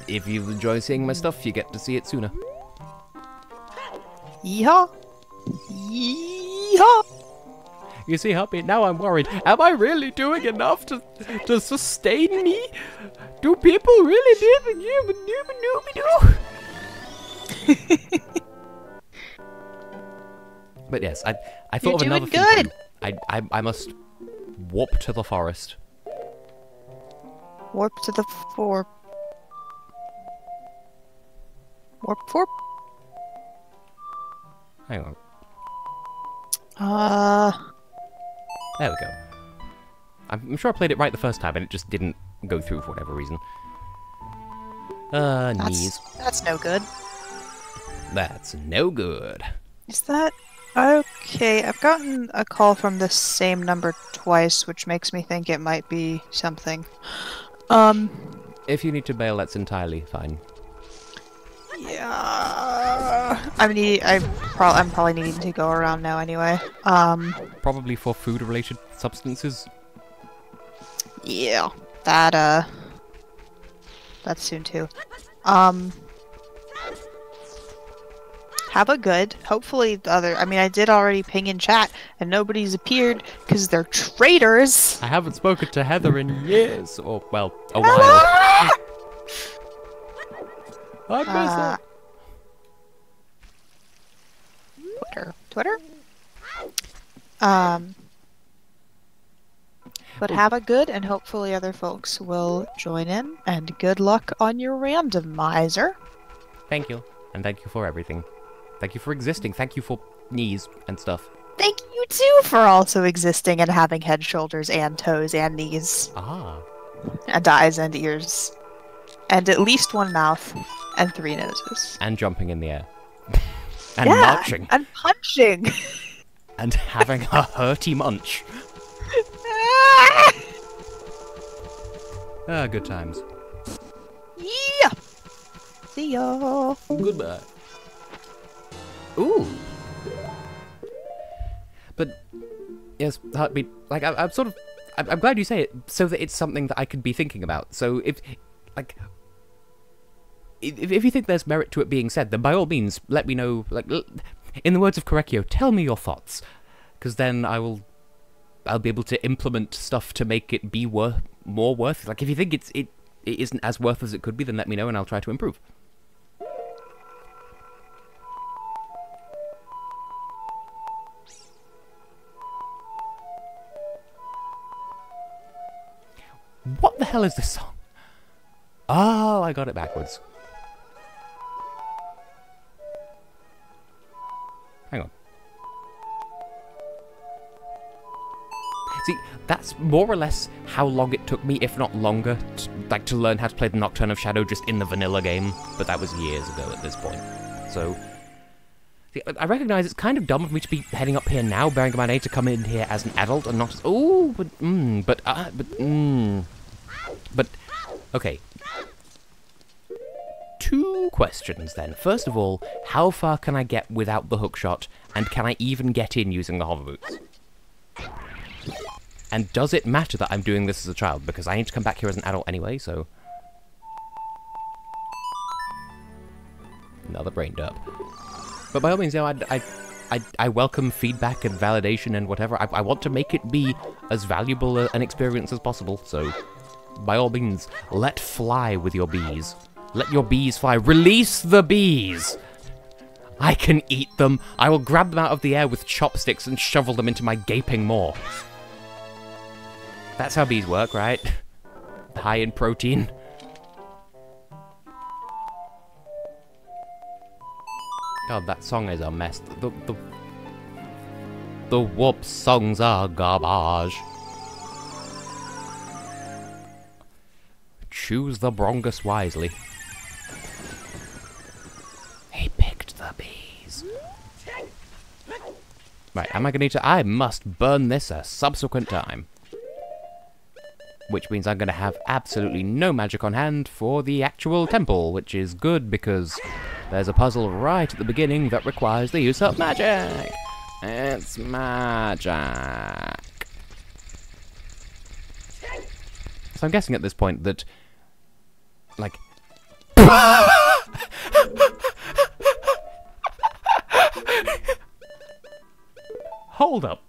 if you enjoy seeing my stuff, you get to see it sooner. Yeehaw! Yeehaw! You see, Heartbeat, now I'm worried. Am I really doing enough to sustain me? Do people really do? But yes, I thought of another thing. I must warp to the forest. Warp to the warp. Warp. Hang on. There we go. I'm sure I played it right the first time, and it just didn't go through for whatever reason. Knees. That's no good. That's no good. Is that... Okay, I've gotten a call from the same number twice, which makes me think it might be something. If you need to bail, that's entirely fine. Yeah... I'm probably needing to go around now anyway. Probably for food-related substances? Yeah, that's soon too. Have a good. Hopefully the other... I mean, I did already ping in chat, and nobody's appeared, because they're traitors! I haven't spoken to Heather in years, or, well, a while. I miss her. Twitter? But have a good, and hopefully other folks will join in, and good luck on your randomizer. Thank you, and thank you for everything. Thank you for existing, thank you for knees and stuff. Thank you too for also existing and having head, shoulders, and toes, and knees, Ah. and eyes, and ears, and at least one mouth, and 3 noses. And jumping in the air. And Yeah, marching. and punching. And having a hearty munch. Ah, good times. Yeah. See ya. Goodbye. Ooh. But yes, heartbeat. Like I'm sort of. I'm glad you say it, so that it's something that I could be thinking about. So if you think there's merit to it being said, then by all means, let me know. Like, in the words of Correcchio, tell me your thoughts, because then I'll be able to implement stuff to make it be more worth. Like, if you think it isn't as worth as it could be, then let me know, and I'll try to improve. What the hell is this song? Oh, I got it backwards. Hang on. See, that's more or less how long it took me, if not longer, to learn how to play the Nocturne of Shadow just in the vanilla game, but that was years ago at this point. So, see, I recognise it's kind of dumb of me to be heading up here now, bearing in mind I need to come in here as an adult and not as... Oh, but, okay. 2 questions then. First of all, how far can I get without the hookshot, and can I even get in using the hover boots? And does it matter that I'm doing this as a child? Because I need to come back here as an adult anyway, so... Another brain derp. But by all means, you know, I welcome feedback and validation and whatever. I want to make it be as valuable an experience as possible, so... By all means, let fly with your bees. Let your bees fly. Release the bees! I can eat them. I will grab them out of the air with chopsticks and shovel them into my gaping maw. That's how bees work, right? High in protein. God, that song is a mess. The whoop songs are garbage. Choose the brongus wisely. He picked the bees. Right, am I gonna need to... I must burn this a subsequent time. Which means I'm gonna have absolutely no magic on hand for the actual temple, which is good because there's a puzzle right at the beginning that requires the use of magic. It's magic. So I'm guessing at this point that... Like... Hold up.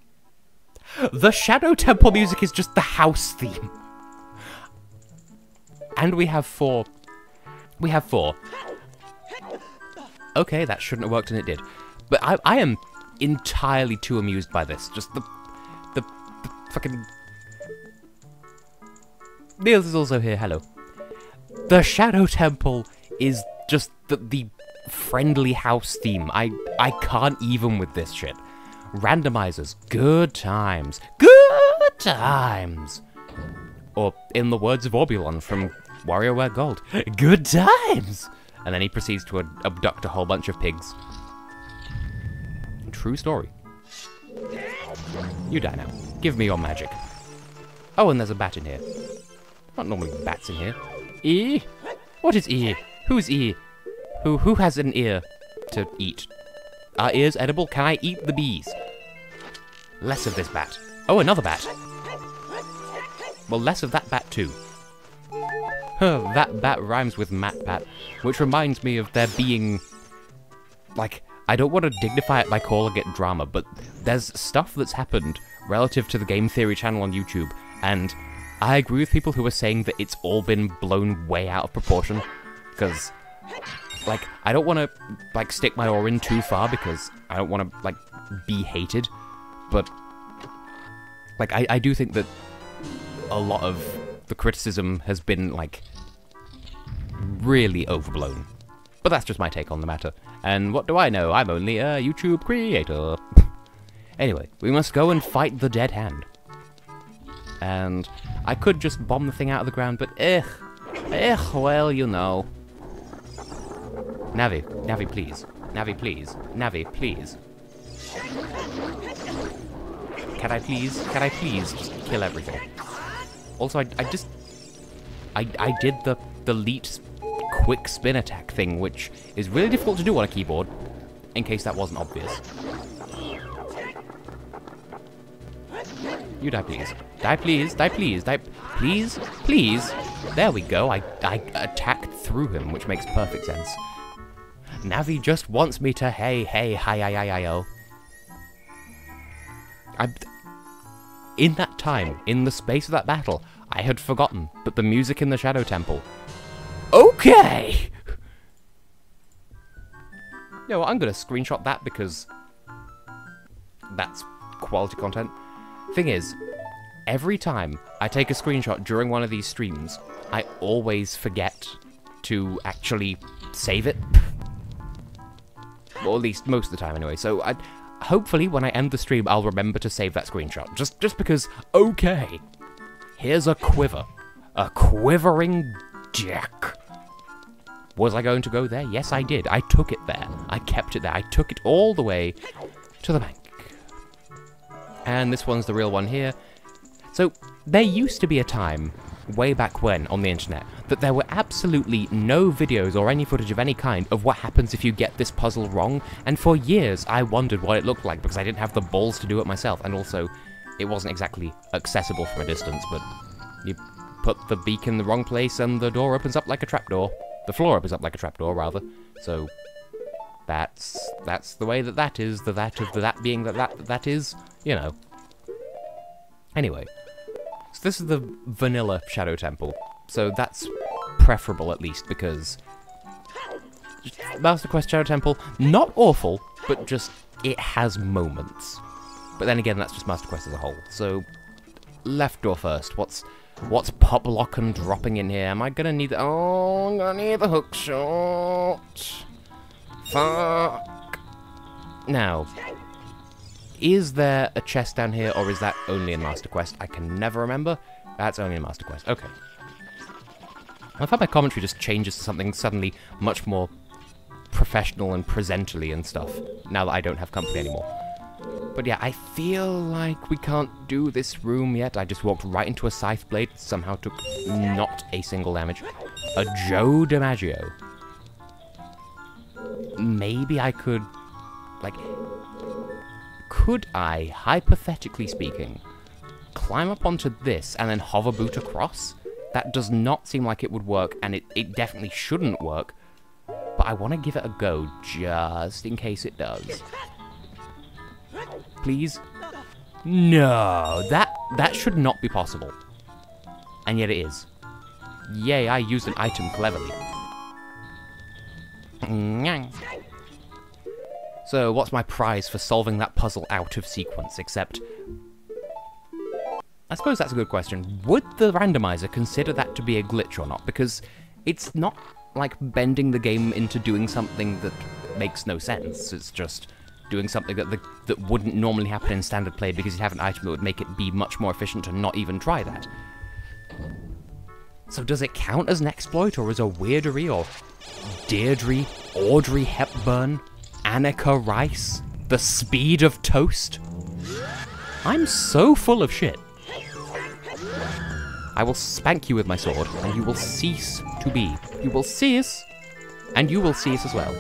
The Shadow Temple music is just the house theme. And we have 4. We have 4. Okay, that shouldn't have worked, and it did. But I am entirely too amused by this. Just the fucking... Niels is also here, hello. The Shadow Temple is just the friendly house theme. I can't even with this shit. Randomizers, good times. Good times! Or, in the words of Orbulon from WarioWare Gold, good times! And then he proceeds to abduct a whole bunch of pigs. True story. You die now. Give me your magic. Oh, and there's a bat in here. Not normally bats in here. E? What is E? Who's E? Who has an ear to eat? Are ears edible? Can I eat the bees? Less of this bat. Oh, another bat. Well, less of that bat too. Huh, that bat rhymes with Matt Pat, which reminds me of there being... Like, I don't want to dignify it by calling it drama, but there's stuff that's happened relative to the Game Theory channel on YouTube, and I agree with people who are saying that it's all been blown way out of proportion, because, like, I don't want to, like, stick my oar in too far, because I don't want to, like, be hated, but, like, I do think that a lot of the criticism has been, like, really overblown. But that's just my take on the matter. And what do I know? I'm only a YouTube creator. Anyway, we must go and fight the dead hand. And I could just bomb the thing out of the ground, but well, you know. Navi, Navi, please. Navi, please. Navi, please. Can I please just kill everything? Also, I did the leet quick spin attack thing, which is really difficult to do on a keyboard, in case that wasn't obvious. You die, please. Die, please. Die, please. Die, please. Please. There we go. I attacked through him, which makes perfect sense. Navi just wants me to hi-yi-yi-yi-oh. In that time, in the space of that battle, I had forgotten that the music in the Shadow Temple. Okay! You know what, I'm gonna screenshot that because that's quality content. Thing is, every time I take a screenshot during one of these streams, I always forget to actually save it. Or at least most of the time anyway, so hopefully when I end the stream I'll remember to save that screenshot. Just because, okay, here's a quiver. A quivering jack. Was I going to go there? Yes, I did. I took it there. I kept it there. I took it all the way to the bank. And this one's the real one here. So, there used to be a time, way back when, on the internet, that there were absolutely no videos or any footage of any kind of what happens if you get this puzzle wrong, and for years I wondered what it looked like because I didn't have the balls to do it myself, and also, it wasn't exactly accessible from a distance, but you put the beak in the wrong place and the door opens up like a trapdoor. The floor opens up like a trapdoor, rather. So, that's the way that is, the that of the that being that is, you know. Anyway, so this is the vanilla Shadow Temple, so that's preferable at least, because Master Quest Shadow Temple, not awful, but just, it has moments. But then again, that's just Master Quest as a whole, so left door first. What's pop lock and dropping in here? Am I gonna need the... Oh, I'm gonna need the hook shot. Fuck. Now, is there a chest down here, or is that only in Master Quest? I can never remember. That's only in Master Quest. Okay. I thought my commentary just changes to something suddenly much more professional and presenterly and stuff, now that I don't have company anymore. But yeah, I feel like we can't do this room yet. I just walked right into a scythe blade, somehow took not a single damage. A Joe DiMaggio. Maybe I could, like, could I, hypothetically speaking, climb up onto this and then hover boot across? That does not seem like it would work, and it definitely shouldn't work, but I want to give it a go just in case it does. Please? No, that should not be possible. And yet it is. Yay, I used an item cleverly. So, what's my prize for solving that puzzle out of sequence, except... I suppose that's a good question. Would the randomizer consider that to be a glitch or not? Because it's not like bending the game into doing something that makes no sense. It's just doing something that wouldn't normally happen in standard play because you have an item that would make it be much more efficient to not even try that. So does it count as an exploit, or as a weirdery, or Deirdre, Audrey Hepburn, Annika Rice, the speed of toast? I'm so full of shit. I will spank you with my sword, and you will cease to be. You will cease, and you will cease as well.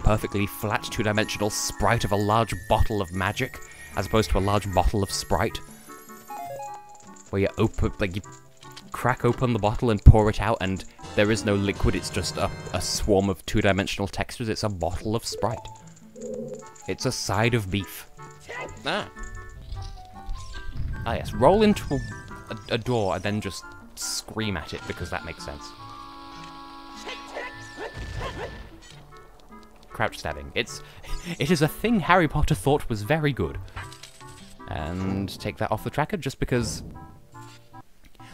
Perfectly flat two-dimensional sprite of a large bottle of magic, as opposed to a large bottle of Sprite. Where you open, like, you crack open the bottle and pour it out, and there is no liquid, it's just a swarm of two-dimensional textures. It's a bottle of Sprite. It's a side of beef. Ah yes, roll into a door and then just scream at it, because that makes sense. Crouch stabbing. It is a thing Harry Potter thought was very good. And take that off the tracker just because,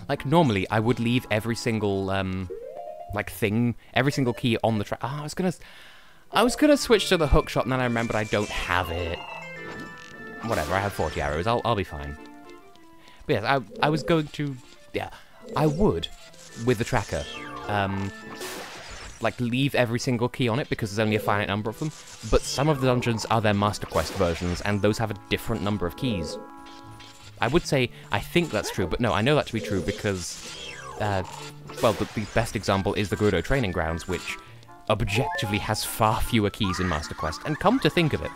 like, normally I would leave every single like thing, every single key on the track. Oh, I was gonna switch to the hookshot, and then I remembered I don't have it. whatever, I have 40 arrows, I'll be fine. But yes, I was going to... Yeah, I would, with the tracker, like, leave every single key on it because there's only a finite number of them, but some of the dungeons are their Master Quest versions, and those have a different number of keys. I would say I think that's true, but no, I know that to be true because, well, the best example is the Gerudo Training Grounds, which objectively has far fewer keys in Master Quest, and come to think of it,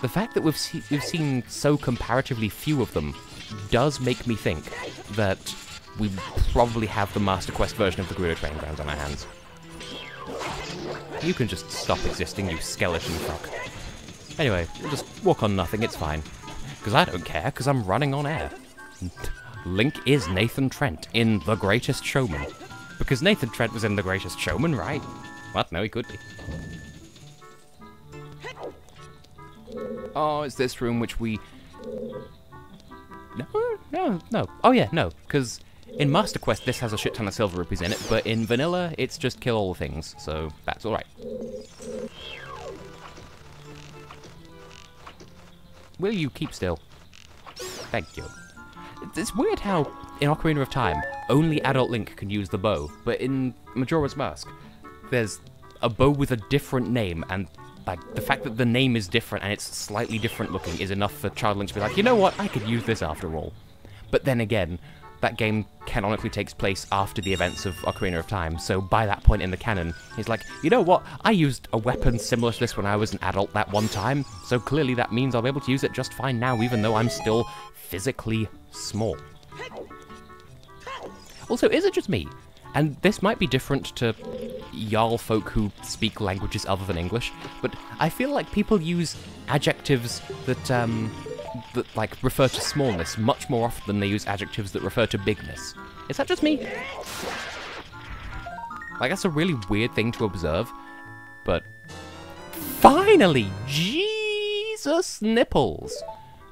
the fact that we've seen so comparatively few of them does make me think that we probably have the Master Quest version of the Gerudo Training Grounds on our hands. You can just stop existing, you skeleton fuck. Anyway, we'll just walk on nothing, it's fine. Because I don't care, because I'm running on air. Link is Nathan Trent in The Greatest Showman. Because Nathan Trent was in The Greatest Showman, right? What? No, he could be. Oh, it's this room which we... No. Oh yeah, no, because in Master Quest this has a shit ton of silver rupees in it, but in Vanilla it's just kill all the things, so that's alright. Will you keep still? Thank you. It's weird how, in Ocarina of Time, only adult Link can use the bow, but in Majora's Mask, there's a bow with a different name, and like the fact that the name is different and it's slightly different looking is enough for Child Link to be like, you know what, I could use this after all. But then again, that game canonically takes place after the events of Ocarina of Time, so by that point in the canon, he's like, you know what, I used a weapon similar to this when I was an adult that one time, so clearly that means I'll be able to use it just fine now, even though I'm still physically small. Also, is it just me? And this might be different to Jarl folk who speak languages other than English, but I feel like people use adjectives that like refer to smallness much more often than they use adjectives that refer to bigness. Is that just me? Like, that's a really weird thing to observe, but finally, Jesus nipples!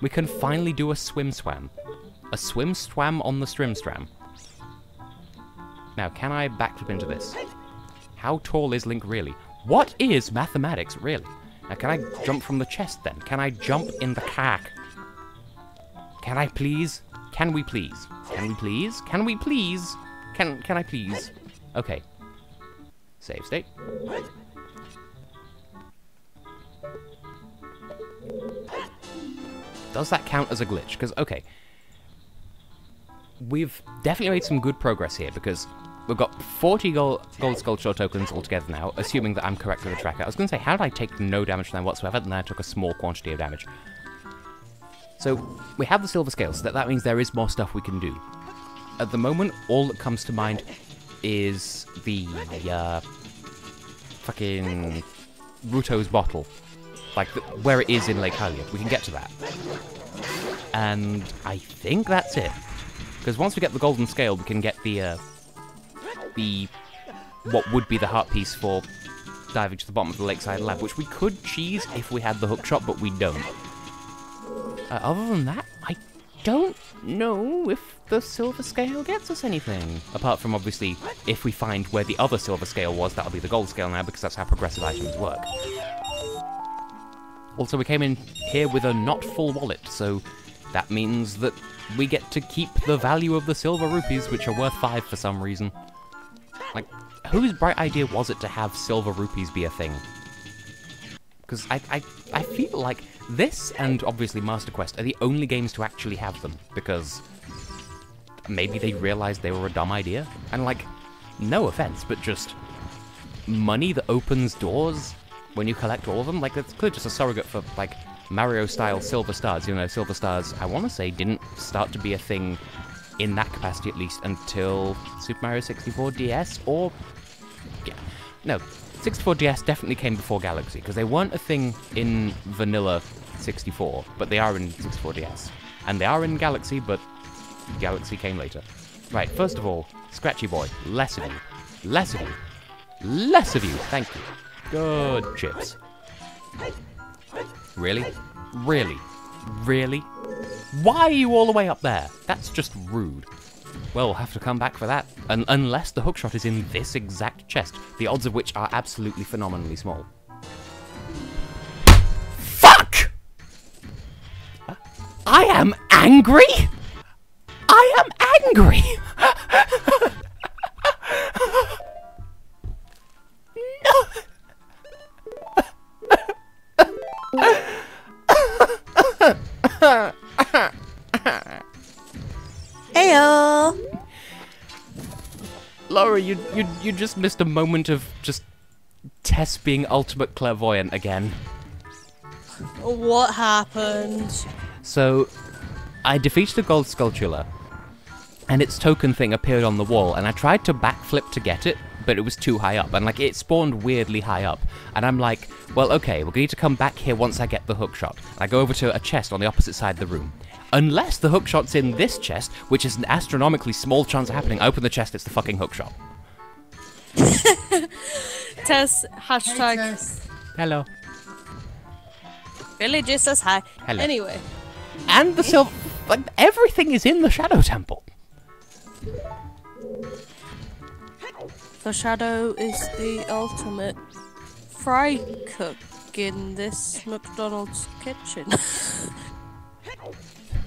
We can finally do a swim swam. A swim swam on the strim stram. Now, can I backflip into this? How tall is Link really? What is mathematics, really? Now, can I jump from the chest, then? Can I jump in the cack? Can I please? Can we please? Can we please? Can we please? Can I please? Okay. Save state. Does that count as a glitch? Because, okay. We've definitely made some good progress here, because we've got 40 gold sculpture tokens altogether now, assuming that I'm correct with the tracker. I was going to say, how did I take no damage from them whatsoever, and then I took a small quantity of damage. So, we have the silver scales, so that means there is more stuff we can do. At the moment, all that comes to mind is the, fucking Ruto's bottle. Like, where it is in Lake Hylia. We can get to that. And I think that's it. Because once we get the golden scale, we can get the what would be the heart piece for diving to the bottom of the lakeside lab, which we could cheese if we had the hook shot, but we don't. Other than that, I don't know if the silver scale gets us anything. Apart from, obviously, if we find where the other silver scale was, that'll be the gold scale now, because that's how progressive items work. Also, we came in here with a not full wallet, so that means that we get to keep the value of the silver rupees, which are worth 5 for some reason. Like, whose bright idea was it to have silver rupees be a thing? Because I feel like this, and obviously Master Quest, are the only games to actually have them, because maybe they realized they were a dumb idea, and like, no offense, but just money that opens doors when you collect all of them, like, that's clearly just a surrogate for, like, Mario-style silver stars. You know, silver stars, I want to say, didn't start to be a thing in that capacity, at least, until Super Mario 64 DS, or... yeah, no, 64 DS definitely came before Galaxy, because they weren't a thing in Vanilla 64, but they are in 64 DS. And they are in Galaxy, but Galaxy came later. Right, first of all, Scratchy Boy, less of you. Less of you. Less of you, thank you. Good chips. Really? Really? Really? Why are you all the way up there? That's just rude. Well, we'll have to come back for that. Unless the hookshot is in this exact chest, the odds of which are absolutely phenomenally small. Fuck! I am angry? I am angry! Heyo! Laura, you just missed a moment of just Tess being ultimate clairvoyant again. What happened? So, I defeated the gold sculpture, and its token thing appeared on the wall, and I tried to backflip to get it, but it was too high up, and like it spawned weirdly high up. And I'm like, well, okay, we're going to come back here once I get the hookshot. I go over to a chest on the opposite side of the room. Unless the hookshot's in this chest, which is an astronomically small chance of happening, I open the chest, it's the fucking hookshot. Tess, hashtag. Hey, Tess. Hello. Billy just says hi. Hello. Anyway. And the silver... Like, everything is in the Shadow Temple. The shadow is the ultimate fry cook in this McDonald's kitchen.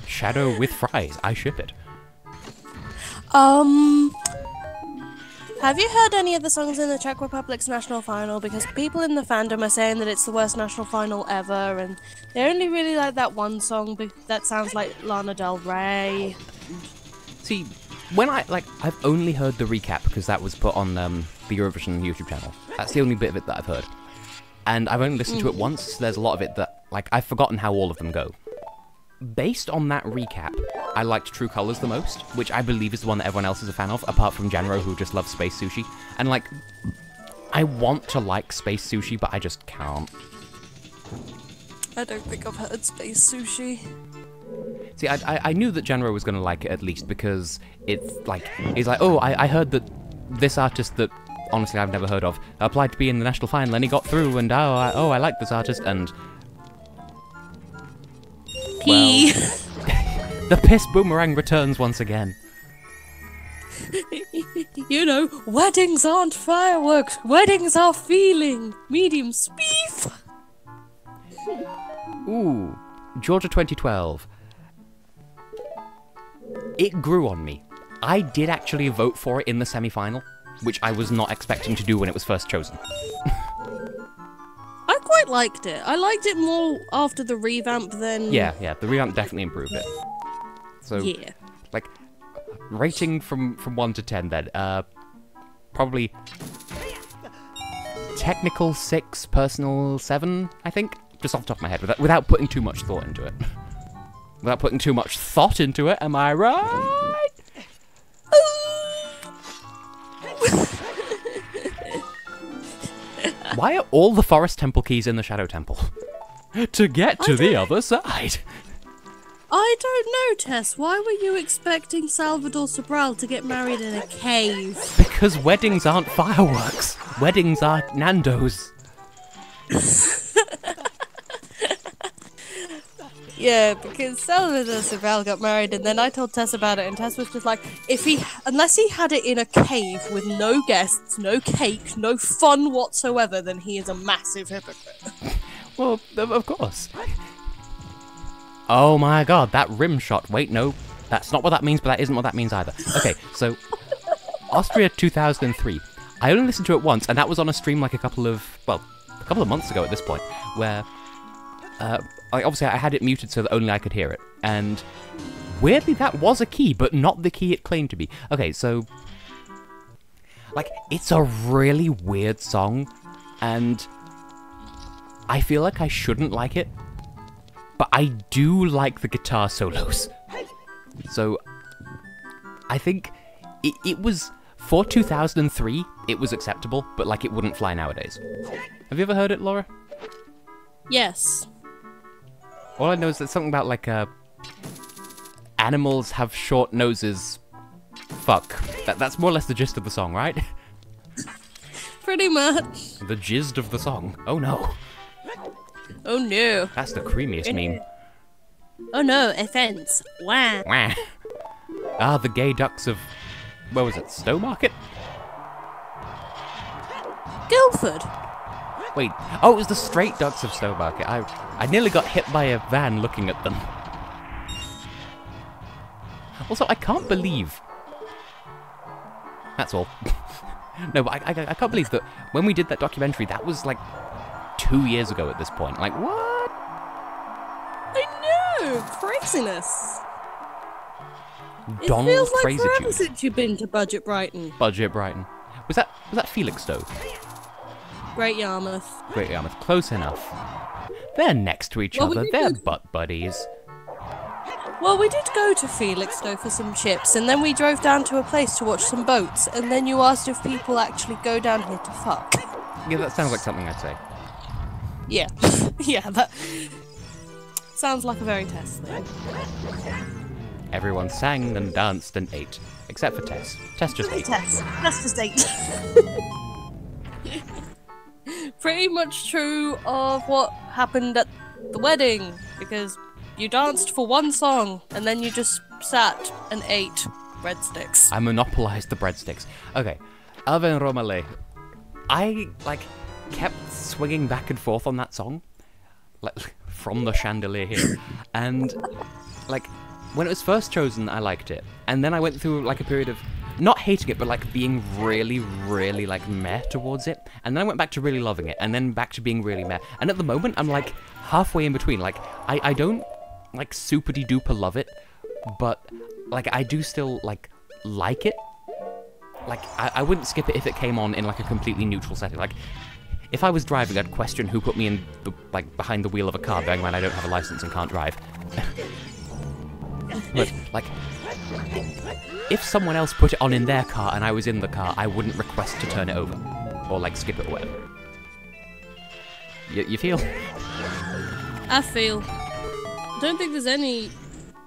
Shadow with fries. I ship it. Have you heard any of the songs in the Czech Republic's national final? Because people in the fandom are saying that it's the worst national final ever, and they only really like that one song that sounds like Lana Del Rey. See, when I've only heard the recap because that was put on the Eurovision YouTube channel. That's the only bit of it that I've heard. And I've only listened to it once, so there's a lot of it that, like, I've forgotten how all of them go. Based on that recap, I liked True Colors the most, which I believe is the one that everyone else is a fan of, apart from Genro, who just loves space sushi. And, like, I want to like space sushi, but I just can't. I don't think I've heard Space Sushi. See, I knew that Genro was going to like it at least, because it's like, he's like, oh, I heard that this artist that, honestly, I've never heard of, applied to be in the national final, and he got through, and I like this artist, and... P. Well, the piss boomerang returns once again. You know, weddings aren't fireworks, weddings are feeling. Medium speef. Ooh, Georgia 2012. It grew on me. I did actually vote for it in the semi-final, which I was not expecting to do when it was first chosen. I quite liked it. I liked it more after the revamp than... Yeah, the revamp definitely improved it. So, yeah. like, rating from 1 to 10 then, probably technical 6, personal 7, I think? Just off the top of my head, without putting too much thought into it. Without putting too much thought into it, am I right? Why are all the Forest Temple keys in the Shadow Temple? To get to the other side. I don't know, Tess. Why were you expecting Salvador Sobral to get married in a cave? Because weddings aren't fireworks. Weddings are Nando's. Yeah, because Salvador Sobral got married, and then I told Tess about it, and Tess was just like, unless he had it in a cave with no guests, no cake, no fun whatsoever, then he is a massive hypocrite. Well, of course. Oh my god, that rim shot. Wait, no, that's not what that means, but that isn't what that means either. Okay, so, Austria 2003. I only listened to it once, and that was on a stream like a couple of months ago at this point, where, obviously I had it muted so that only I could hear it, and weirdly that was a key, but not the key it claimed to be. Okay, so, like, it's a really weird song, and I feel like I shouldn't like it, but I do like the guitar solos. So, I think it was, for 2003, it was acceptable, but like it wouldn't fly nowadays. Have you ever heard it, Laura? Yes. All I know is that something about like, animals have short noses. Fuck. That's more or less the gist of the song, right? Pretty much. The gist of the song. Oh no. Oh no. That's the creamiest meme. Oh no, offense. Wah. Wah. Ah, the gay ducks of... where was it? Stowmarket? Guildford. Wait. Oh, it was the straight ducks of Stowmarket. I nearly got hit by a van looking at them. Also, I can't believe... That's all. No, but I can't believe that when we did that documentary, that was like 2 years ago at this point. Like, what? I know! Craziness! Donald it feels like Crazy forever Jude. since you've been to Budget Brighton. Budget Brighton. Was that Felixstowe? Great Yarmouth. Great Yarmouth. Close enough. They're next to each other. They're butt buddies. Well, we did go to Felixstowe for some chips, and then we drove down to a place to watch some boats, and then you asked if people actually go down here to fuck. Yeah, that sounds like something I'd say. Yeah. Yeah, that sounds like a very Tess thing. Everyone sang and danced and ate. Except for Tess. Tess just ate. Tess. That's just ate. Pretty much true of what happened at the wedding, because you danced for one song, and then you just sat and ate breadsticks. I monopolized the breadsticks. Okay. Ave Romale. I, like, kept swinging back and forth on that song. Like, from the chandelier here. And, like, when it was first chosen, I liked it. And then I went through, like, a period of not hating it, but, like, being really, really, like, meh towards it. And then I went back to really loving it, and then back to being really meh. And at the moment, I'm, like, halfway in between. Like, I don't, like, super-de-duper love it, but, like, I do still, like it. Like, I wouldn't skip it if it came on in, like, a completely neutral setting. Like, if I was driving, I'd question who put me in, the, like, behind the wheel of a car, bearing in mind I don't have a license and can't drive. But, like, if someone else put it on in their car and I was in the car, I wouldn't request to turn it over. Or, like, skip it or whatever. You feel? I feel. I don't think there's any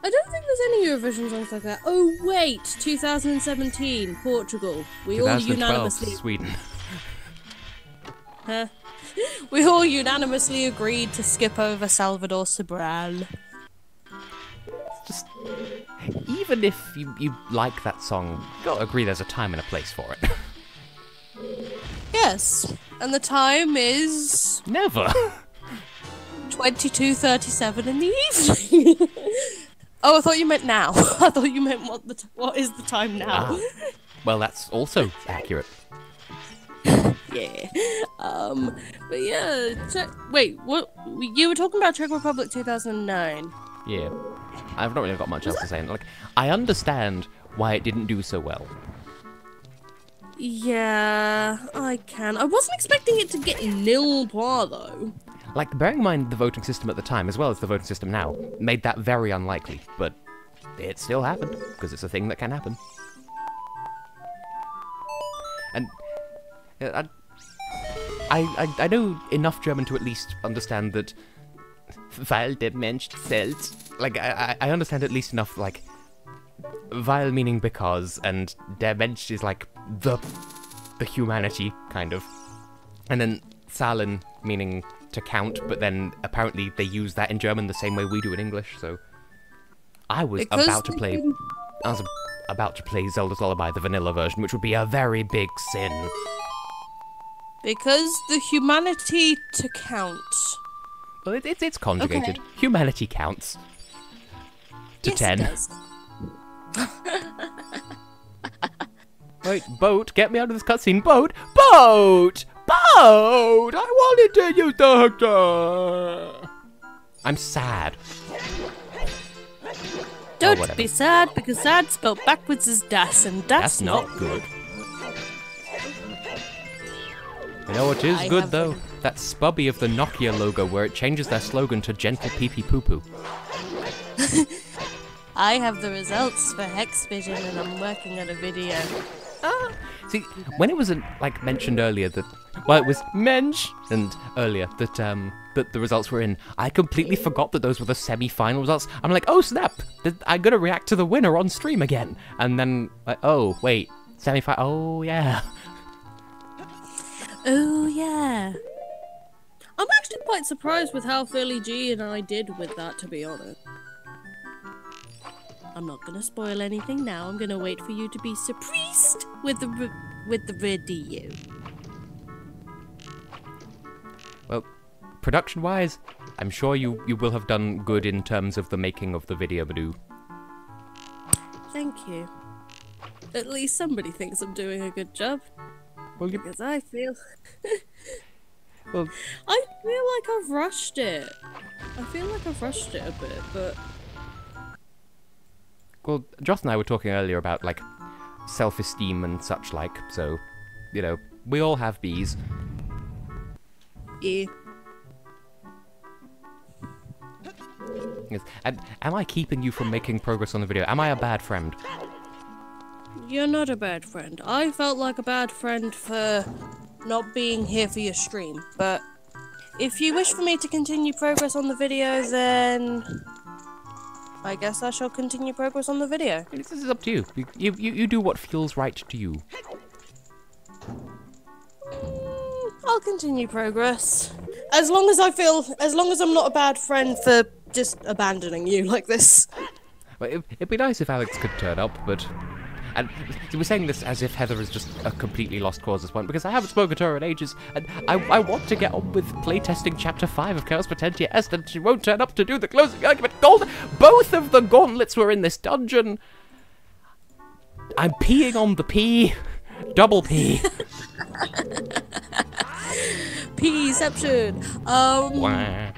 Eurovision songs like that. Oh wait, 2017, Portugal. We all 2012, unanimously. Sweden. Huh? We all unanimously agreed to skip over Salvador Sobral. Just, even if you like that song, you gotta agree there's a time and a place for it. Yes, and the time is Never. 22:37 in the evening. Oh, I thought you meant now. I thought you meant what is the time now? Ah. Well, that's also accurate. Yeah. But yeah. Wait, what? You were talking about Czech Republic 2009. Yeah. I've not really got much else to say. Like, I understand why it didn't do so well. Yeah, I can. I wasn't expecting it to get nil points though. Like, bearing in mind the voting system at the time, as well as the voting system now, made that very unlikely. But it still happened, because it's a thing that can happen. And I know enough German to at least understand that weil der Mensch zählt. Like, I understand at least enough, like, weil meaning because, and der Mensch is like the humanity, kind of. And then Zahlen meaning to count, but then apparently they use that in German the same way we do in English, so I was about to play Zelda's Lullaby, the vanilla version, which would be a very big sin. Because the humanity to count. Well, it's conjugated. Okay. Humanity counts. To Yes, 10. it does. Wait, boat, get me out of this cutscene. Boat! Boat! Boat! I wanted to use the Hector! I'm sad. Don't whatever. be sad, because sad spelled backwards is das, and That's not good. You know what is I good, have though? That spubby of the Nokia logo where it changes their slogan to gentle pee-pee poo-poo. I have the results for Hex Vision, and I'm working on a video. See, when it was like mentioned earlier that, well, it was mentioned earlier that that the results were in, I completely forgot that those were the semi-final results. I'm like, oh snap, I'm gonna react to the winner on stream again, and then like, oh wait, semi-final, oh yeah. Oh yeah. I'm actually quite surprised with how Philly G and I did with that, to be honest. I'm not gonna spoil anything now. I'm gonna wait for you to be surprised with the video. Well, production-wise, I'm sure you will have done good in terms of the making of the video, Badoo. Thank you. At least somebody thinks I'm doing a good job. Well, you, Because I feel... well, I feel like I've rushed it. I feel like I've rushed it a bit, but... well, Joss and I were talking earlier about, like, self-esteem and such like, so, you know, we all have Bs. Yeah. Yes. And am I keeping you from making progress on the video? Am I a bad friend? You're not a bad friend. I felt like a bad friend for not being here for your stream, but if you wish for me to continue progress on the video, then I guess I shall continue progress on the video. This is up to you. You do what feels right to you. I'll continue progress. As long as I'm not a bad friend for just abandoning you like this. Well, it'd be nice if Alex could turn up, but... And we're saying this as if Heather is just a completely lost cause at this point, because I haven't spoken to her in ages, and I want to get on with playtesting Chapter 5 of Chaos Potentia Est, and she won't turn up to do the closing argument. Both of the gauntlets were in this dungeon! I'm peeing on the P. Double P. P-ception. Wah.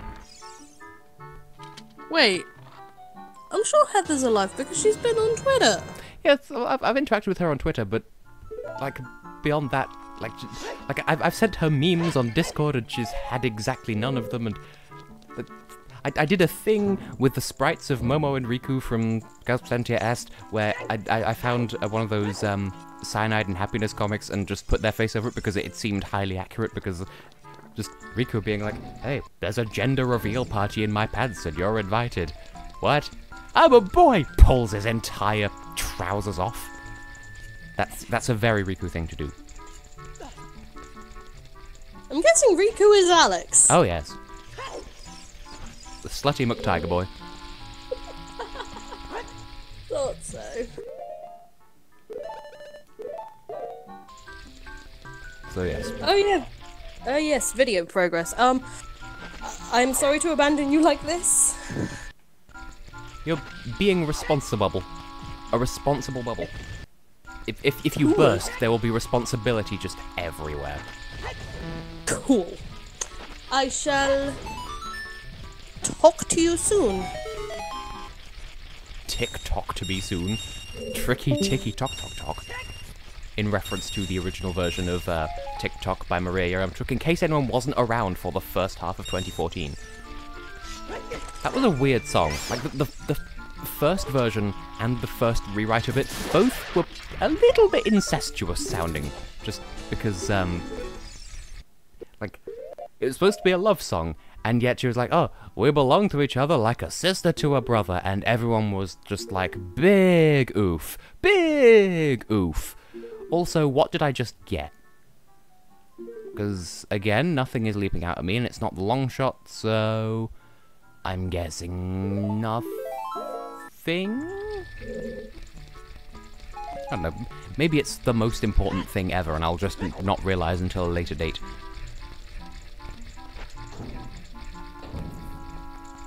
Wait. I'm sure Heather's alive because she's been on Twitter. Yeah, I've interacted with her on Twitter, but, like, beyond that, like I've sent her memes on Discord, and she's had exactly none of them, and I did a thing with the sprites of Momo and Riku from Chaos Potentia Est, where I found one of those Cyanide and Happiness comics and just put their face over it because it seemed highly accurate, because just Riku being like, hey, there's a gender reveal party in my pants and you're invited. What? I'm a boy! Pulls his entire trousers off. That's a very Riku thing to do. I'm guessing Riku is Alex. Oh yes. The slutty McTiger boy. Thought so. So yes. Oh yeah. Oh yes, video progress. I'm sorry to abandon you like this. You're being responsible. A responsible bubble. If you burst, there will be responsibility just everywhere. Cool. I shall talk to you soon. Tick-tock to be soon. Tricky ticky tock tock tock. In reference to the original version of TikTok by Maria Yaremchuk, in case anyone wasn't around for the first half of 2014. That was a weird song. Like, the first version and the first rewrite of it, both were a little bit incestuous sounding. Just because, like, it was supposed to be a love song, and yet she was like, oh, we belong to each other like a sister to a brother, and everyone was just like, big oof. Big oof. Also, what did I just get? Because, again, nothing is leaping out at me, and it's not the long shot, so... I'm guessing... nothing? I don't know. Maybe it's the most important thing ever, and I'll just not realise until a later date.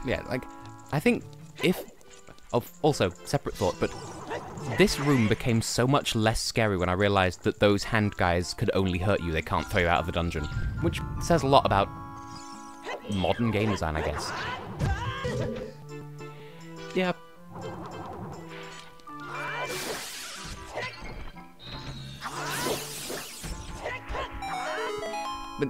Yeah, like, I think if... Oh, also, separate thought, but... This room became so much less scary when I realised that those hand guys could only hurt you, they can't throw you out of the dungeon. Which says a lot about modern game design, I guess. Yeah. But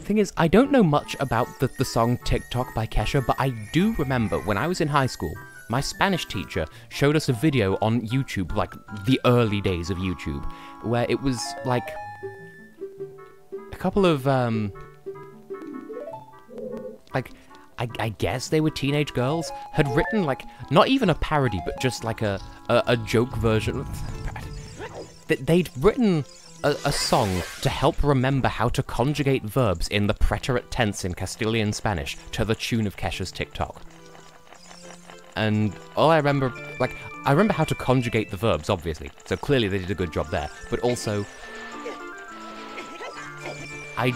thing is, I don't know much about the song TikTok by Kesha, but I do remember when I was in high school, my Spanish teacher showed us a video on YouTube, like the early days of YouTube, where it was like a couple of like I guess they were teenage girls, had written like not even a parody, but just like a joke version. They'd written a song to help remember how to conjugate verbs in the preterite tense in Castilian Spanish to the tune of Kesha's TikTok. And all I remember, like, I remember how to conjugate the verbs, obviously, so clearly they did a good job there, but also, I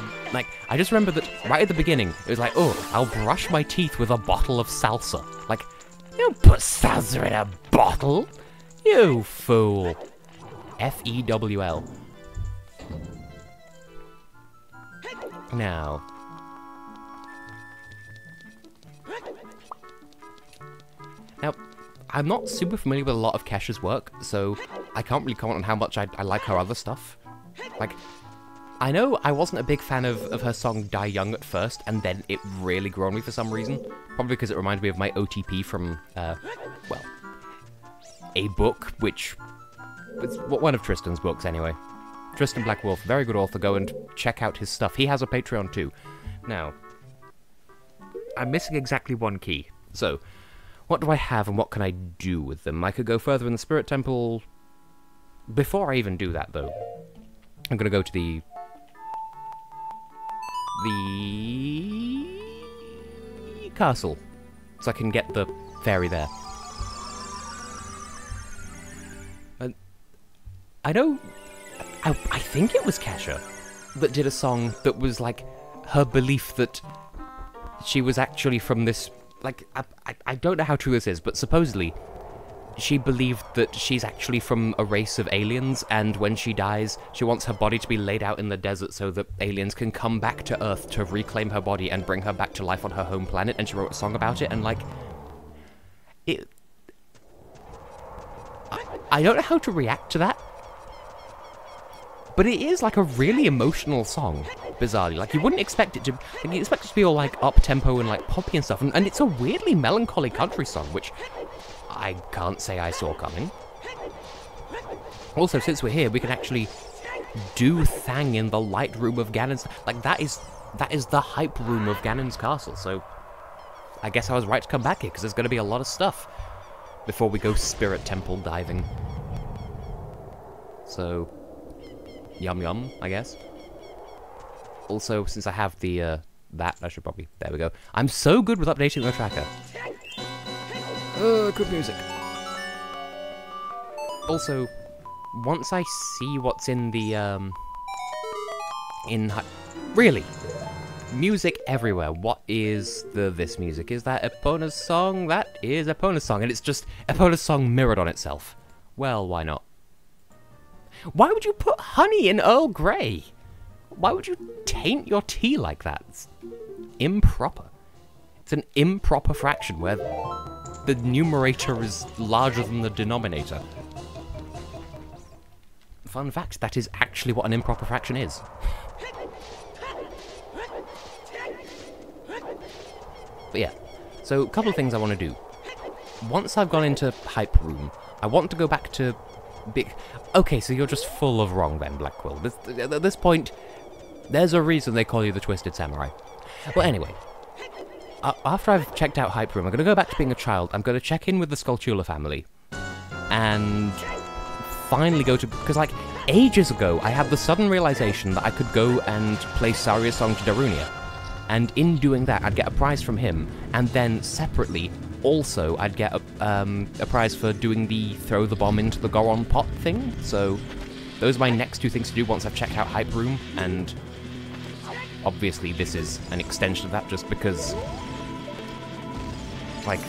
just remember that right at the beginning, it was like, oh, I'll brush my teeth with a bottle of salsa. Like, you don't put salsa in a bottle! You fool. F-E-W-L. Now. Now, I'm not super familiar with a lot of Kesha's work, so I can't really comment on how much I like her other stuff. Like, I know I wasn't a big fan of her song Die Young at first, and then it really grew on me for some reason. Probably because it reminded me of my OTP from, well, a book, which... it's one of Tristan's books, anyway. Tristan Blackwolf, very good author, go and check out his stuff. He has a Patreon, too. Now, I'm missing exactly one key. So, what do I have and what can I do with them? I could go further in the Spirit Temple... Before I even do that, though, I'm going to go to the castle, so I can get the fairy there. And I know... I think it was Kesha that did a song that was, like, her belief that she was actually from this... Like, I don't know how true this is, but supposedly she believed that she's actually from a race of aliens, and when she dies, she wants her body to be laid out in the desert so that aliens can come back to Earth to reclaim her body and bring her back to life on her home planet, and she wrote a song about it, and, like... I don't know how to react to that. But it is, like, a really emotional song, bizarrely. Like, you wouldn't expect it to... Like, you expect it to be all, like, up-tempo and, like, poppy and stuff. And it's a weirdly melancholy country song, which I can't say I saw coming. Also, since we're here, we can actually do Thang in the light room of Ganon's... Like, that is the hype room of Ganon's castle, so... I guess I was right to come back here, because there's going to be a lot of stuff before we go Spirit Temple diving. So... Yum yum, I guess. Also, since I have the, that, I should probably... There we go. I'm so good with updating the tracker. Good music. Also, once I see what's in the, really? Music everywhere. What is this music? Is that Epona's song? That is Epona's song, and it's just Epona's song mirrored on itself. Well, why not? Why would you put honey in Earl Grey? Why would you taint your tea like that? It's improper. It's an improper fraction where the numerator is larger than the denominator. Fun fact, that is actually what an improper fraction is. But yeah, so a couple of things I want to do. Once I've gone into Hype Room, I want to go back to... Okay, so you're just full of wrong then, Blackwell. At this point, there's a reason they call you the Twisted Samurai. Well, anyway, after I've checked out Hype Room, I'm going to go back to being a child. I'm going to check in with the Skulltula family. And finally go to... Because, like, ages ago, I had the sudden realization that I could go and play Saria's song to Darunia. And in doing that, I'd get a prize from him. And then, separately... Also, I'd get a prize for doing the throw the bomb into the Goron pot thing, so those are my next two things to do once I've checked out Hype Room, and obviously this is an extension of that just because, like,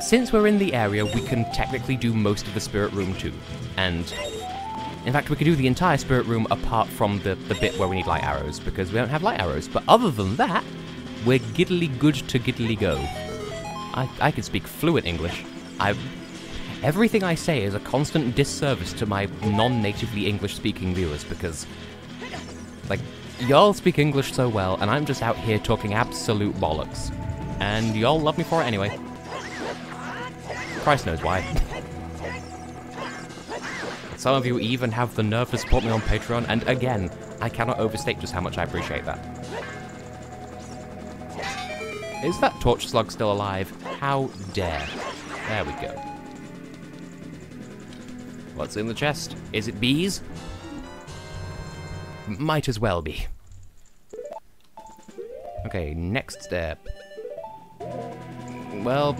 since we're in the area, we can technically do most of the Spirit Room too, and in fact we could do the entire Spirit Room apart from the bit where we need light arrows, because we don't have light arrows, but other than that, we're giddly good to giddly go. I can speak fluent English. Everything I say is a constant disservice to my non-natively English-speaking viewers, because, like, y'all speak English so well, and I'm just out here talking absolute bollocks. And y'all love me for it anyway. Christ knows why. Some of you even have the nerve to support me on Patreon, and again, I cannot overstate just how much I appreciate that. Is that torch slug still alive? How dare. There we go. What's in the chest? Is it bees? Might as well be. Okay, next step. Well,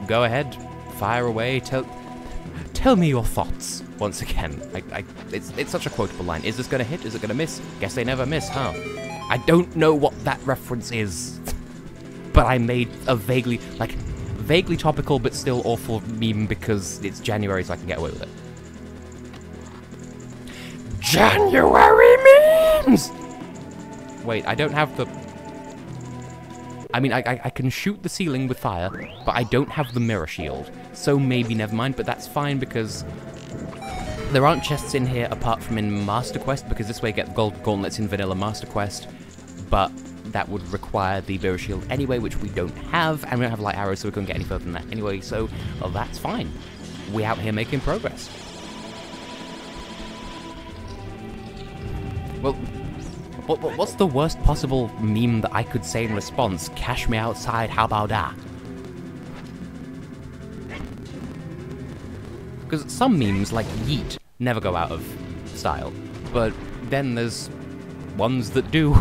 go ahead. Fire away. Tell me your thoughts, once again. It's such a quotable line. Is this gonna hit? Is it gonna miss? Guess they never miss, huh? I don't know what that reference is. But I made a vaguely, like, vaguely topical, but still awful meme because it's January, so I can get away with it. January memes! Wait, I don't have the... I mean, I can shoot the ceiling with fire, but I don't have the mirror shield. So maybe never mind, but that's fine because there aren't chests in here apart from in Master Quest, because this way you get the gold gauntlets in Vanilla Master Quest, but that would require the mirror shield anyway, which we don't have, and we don't have light arrows, so we couldn't get any further than that anyway, so well, that's fine. We're out here making progress. Well, what's the worst possible meme that I could say in response? Cash me outside, how about that? Because some memes, like yeet, never go out of style. But then there's ones that do.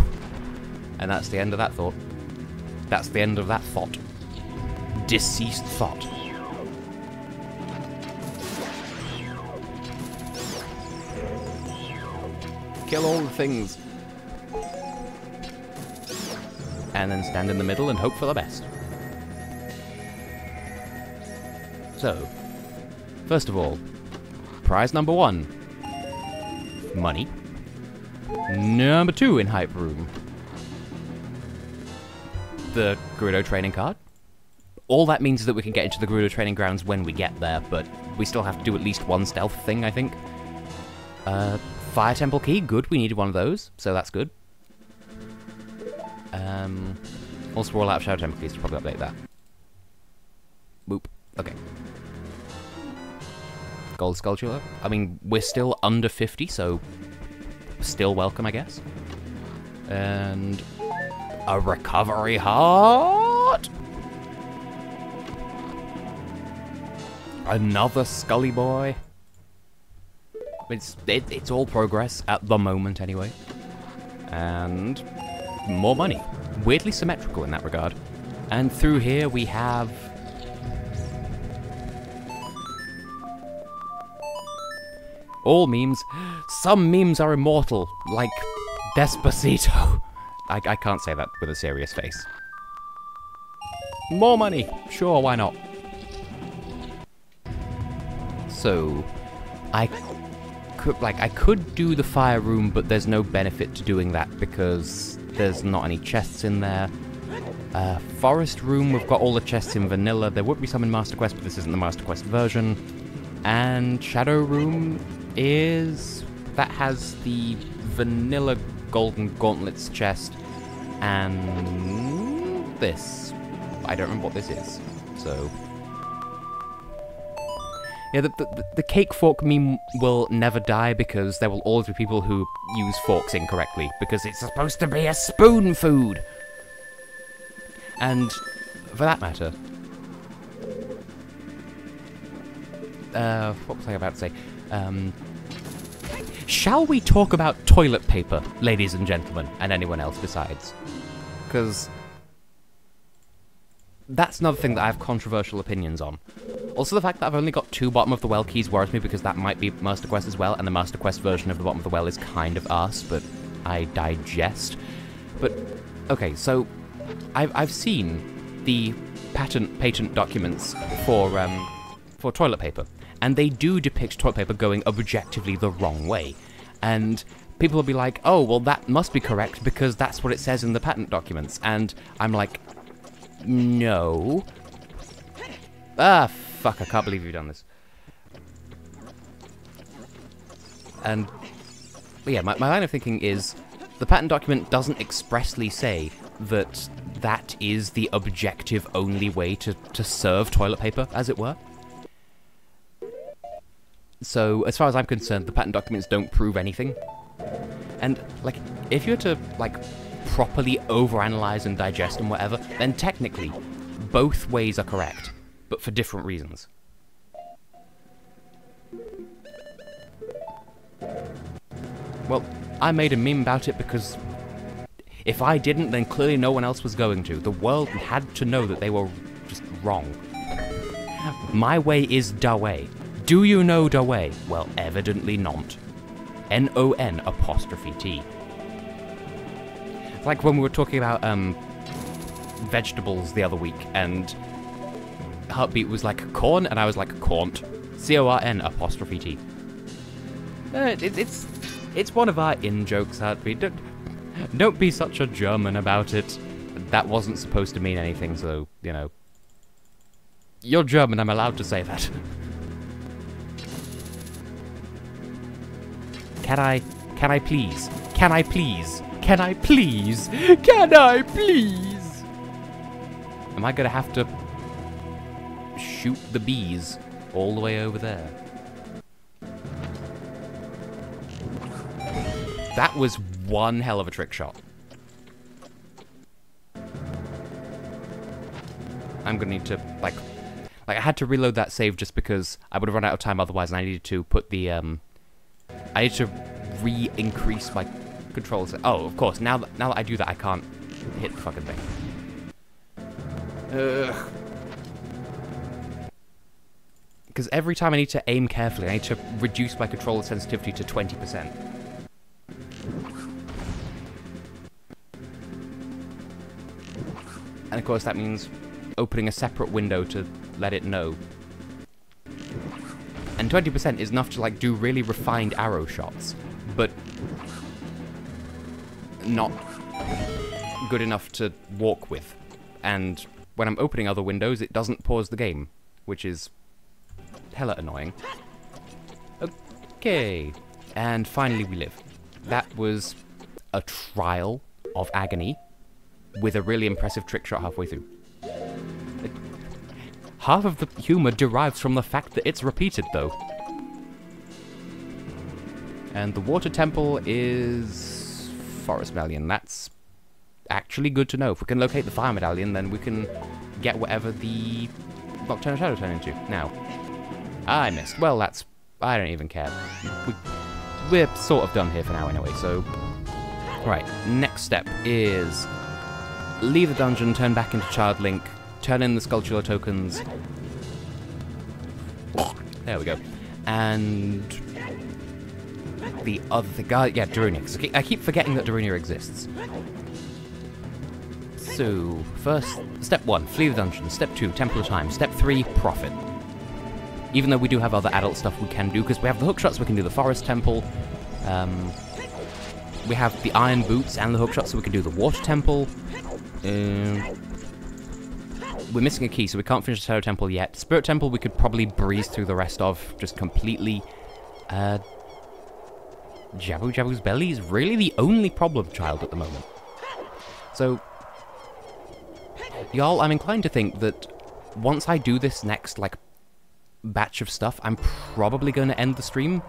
And that's the end of that thought. That's the end of that thought. Deceased thought. Kill all the things. And then stand in the middle and hope for the best. So, first of all, prize number 1. Money. Number 2 in Hype Room. The Gerudo training card. All that means is that we can get into the Gerudo training grounds when we get there, but we still have to do at least one stealth thing, I think. Fire Temple Key, good, we needed one of those, so that's good. Also roll out of Shadow Temple Keys to probably update that. Boop. Okay. Gold Sculpture. I mean, we're still under 50, so still welcome, I guess. And a recovery heart. Another Scully boy. It's all progress at the moment, anyway. And more money. Weirdly symmetrical in that regard. And through here we have all memes. Some memes are immortal, like Despacito. I can't say that with a serious face. More money! Sure, why not? So, I could do the fire room, but there's no benefit to doing that because there's not any chests in there. Forest room, we've got all the chests in vanilla. There would be some in Master Quest, but this isn't the Master Quest version. And Shadow room that has the vanilla golden gauntlets chest and this. I don't remember what this is, so... Yeah, the cake fork meme will never die because there will always be people who use forks incorrectly because it's supposed to be a spoon food. And for that matter, what was I about to say? Shall we talk about toilet paper, ladies and gentlemen, and anyone else besides? Because that's another thing that I have controversial opinions on. Also, the fact that I've only got 2 bottom of the well keys worries me because that might be Master Quest as well, and the Master Quest version of the bottom of the well is kind of arse, but I digest. But, okay, so I've seen the patent documents for toilet paper, and they do depict toilet paper going objectively the wrong way. And people will be like, oh, well, that must be correct because that's what it says in the patent documents. And I'm like, no. Ah, fuck, I can't believe you've done this. And, yeah, my line of thinking is, the patent document doesn't expressly say that that is the objective only way to serve toilet paper, as it were. So, as far as I'm concerned, the patent documents don't prove anything. And, like, if you were to, like, properly overanalyze and digest and whatever, then technically, both ways are correct, but for different reasons. Well, I made a meme about it because if I didn't, then clearly no one else was going to. The world had to know that they were just wrong. My way is da way. Do you know da way? Well, evidently not. N-O-N''T. Like when we were talking about vegetables the other week, and heartbeat was like corn, and I was like cornt. C-O-R-N apostrophe T. It's one of our in-jokes, heartbeat. Don't be such a German about it. That wasn't supposed to mean anything, so, you know. You're German, I'm allowed to say that. Can I please? Can I please? Can I please? Can I please? Am I gonna have to shoot the bees all the way over there? That was one hell of a trick shot. I'm gonna need to, like I had to reload that save just because I would have run out of time otherwise, and I needed to put the, I need to re-increase my controls. Oh, of course, now that I do that, I can't hit the fucking thing. Because every time I need to aim carefully, I need to reduce my controller sensitivity to 20%. And of course that means opening a separate window to let it know. And 20% is enough to like do really refined arrow shots, but not good enough to walk with. And when I'm opening other windows, it doesn't pause the game, which is hella annoying. Okay, and finally we live. That was a trial of agony with a really impressive trick shot halfway through. Half of the humor derives from the fact that it's repeated, though. And the water temple is Forest Medallion. That's actually good to know. If we can locate the Fire Medallion, then we can get whatever the Nocturnal Shadow turn into. Now, I missed. Well, that's... I don't even care. We're sort of done here for now anyway, so... Right, next step is... leave the dungeon, turn back into Child Link, turn in the Sculptural tokens. There we go. And... the other thing... yeah, Darunia. I keep forgetting that Darunia exists. So, first, step 1, flee the dungeon. Step 2, Temple of Time. Step 3, profit. Even though we do have other adult stuff we can do, because we have the hookshots, we can do the Forest Temple. We have the Iron Boots and the hookshots, so we can do the Water Temple. We're missing a key, so we can't finish the Shadow Temple yet. Spirit Temple, we could probably breeze through the rest of, just completely. Jabu Jabu's belly is really the only problem child at the moment. So, y'all, I'm inclined to think that once I do this next, like, batch of stuff, I'm probably going to end the stream.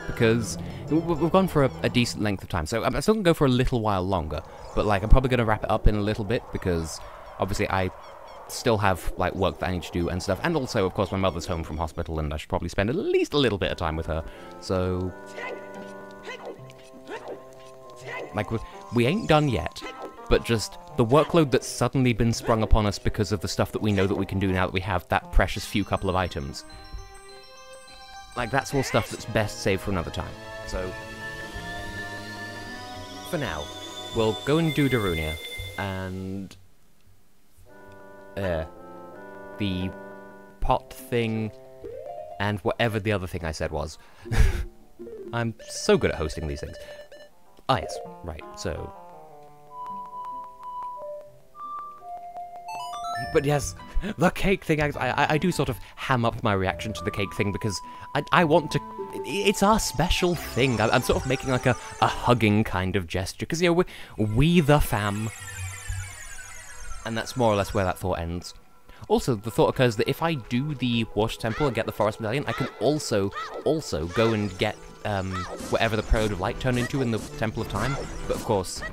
Because we've gone for a decent length of time, so I'm still going to go for a little while longer. But, like, I'm probably going to wrap it up in a little bit, because, obviously, I still have, like, work that I need to do and stuff. And also, of course, my mother's home from hospital, and I should probably spend at least a little bit of time with her. So... like, we ain't done yet, but just the workload that's suddenly been sprung upon us because of the stuff that we know that we can do now that we have that precious few couple of items. Like, that's all stuff that's best saved for another time. So, for now, we'll go and do Darunia, and... the pot thing, and whatever the other thing I said was. I'm so good at hosting these things. Ah, yes, right, so... But yes, the cake thing, I do sort of ham up my reaction to the cake thing because I want to... It's our special thing. I'm sort of making like a hugging kind of gesture because, you know, we the fam. And that's more or less where that thought ends. Also, the thought occurs that if I do the Water Temple and get the Forest Medallion, I can also go and get whatever the Period of Light turned into in the Temple of Time. But of course...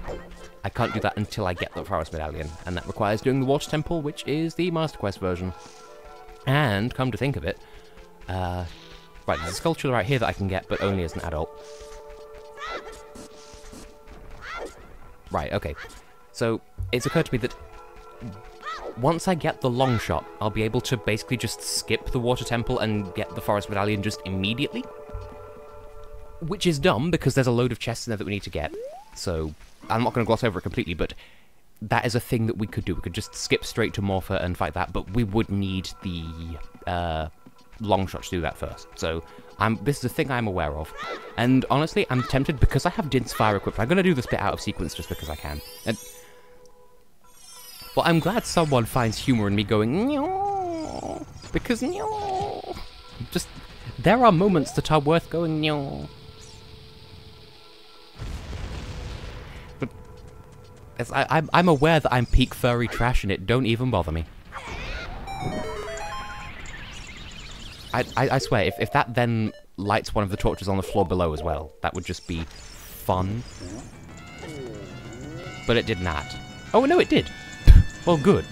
I can't do that until I get the Forest Medallion, and that requires doing the Water Temple, which is the Master Quest version. And, come to think of it, right, there's a sculpture right here that I can get, but only as an adult. Right, okay. So, it's occurred to me that once I get the long shot, I'll be able to basically just skip the Water Temple and get the Forest Medallion just immediately. Which is dumb, because there's a load of chests in there that we need to get, so... I'm not going to gloss over it completely, but that is a thing that we could do. We could just skip straight to Morpher and fight that, but we would need the long shot to do that first. So this is a thing I'm aware of. And honestly, I'm tempted, because I have Din's Fire equipped, I'm going to do this bit out of sequence just because I can. And, well, I'm glad someone finds humor in me going, "Nyo," because nyo. Just, there are moments that are worth going, nyo. But as I'm aware that I'm peak furry trash, and it don't even bother me. I swear, if that then lights one of the torches on the floor below as well, that would just be fun. But it did not. Oh, no, it did. Well, good.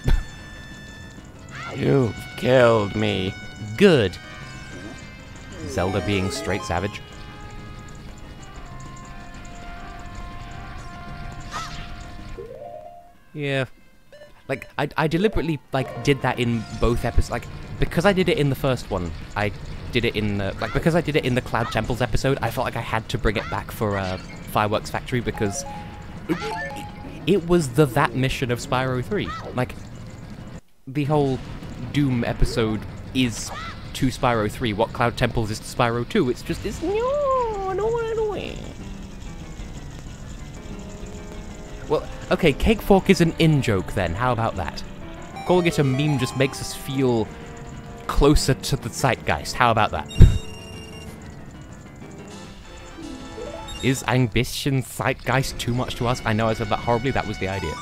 You've killed me. Good. Zelda being straight savage. Yeah. Like, I deliberately, like, did that in both episodes. Like, because I did it in the first one, I did it in the... Like, because I did it in the Cloud Temples episode, I felt like I had to bring it back for Fireworks Factory, because it was that mission of Spyro 3. Like, the whole Doom episode is to Spyro 3 what Cloud Temples is to Spyro 2. It's just, well, okay, Cake Fork is an in-joke then, how about that? Calling it a meme just makes us feel closer to the zeitgeist, how about that? Is ambition zeitgeist too much to ask? I know I said that horribly, that was the idea.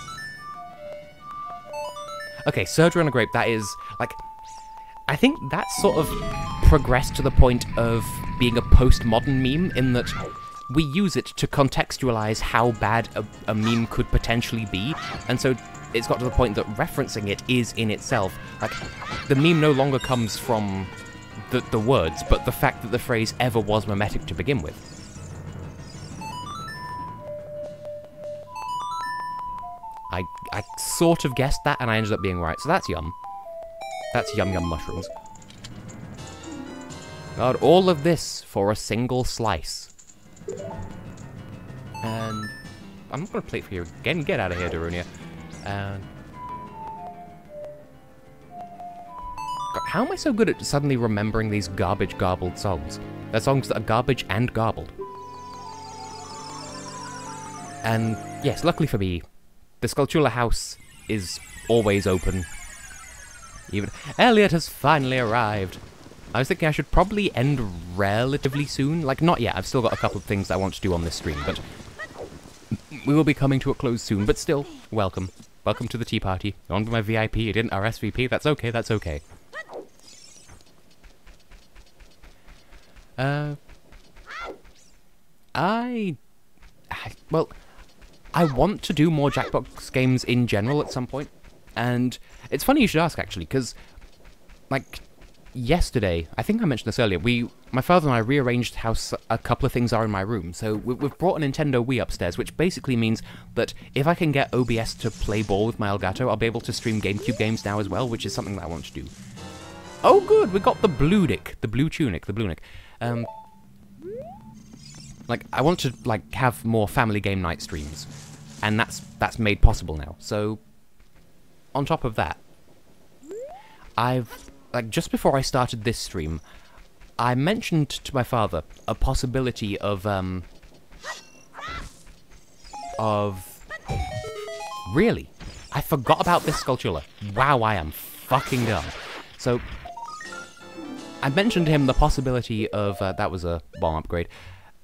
Okay, Surger on a Grape, that is, like... I think that sort of progressed to the point of being a postmodern meme, in that we use it to contextualize how bad a meme could potentially be, and so it's got to the point that referencing it is in itself, like, the meme no longer comes from the words, but the fact that the phrase ever was memetic to begin with. I sort of guessed that, and I ended up being right, so that's yum. That's yum yum mushrooms. God, all of this for a single slice. And I'm not gonna play it for you again. Get out of here, Darunia. And God, how am I so good at suddenly remembering these garbage garbled songs? They're songs that are garbage and garbled. And yes, luckily for me, the Skulltula house is always open. Even Elliot has finally arrived. I was thinking I should probably end relatively soon. Like, not yet. I've still got a couple of things I want to do on this stream, but we will be coming to a close soon. But still, welcome. Welcome to the tea party. You want to be my VIP, you didn't RSVP. That's okay, that's okay. Well, I want to do more Jackbox games in general at some point. And it's funny you should ask, actually, because, like, yesterday, I think I mentioned this earlier, my father and I rearranged how a couple of things are in my room. So we've brought a Nintendo Wii upstairs, which basically means that if I can get OBS to play ball with my Elgato, I'll be able to stream GameCube games now as well, which is something that I want to do. Oh, good, we got the blue Nick, the blue tunic, the blue Nick. Like, I want to, like, have more family game night streams, and that's made possible now. So, on top of that, like, just before I started this stream, I mentioned to my father a possibility of really? I forgot about this Skulltula. Wow, I am fucking dumb. So, I mentioned to him the possibility of, that was a bomb upgrade,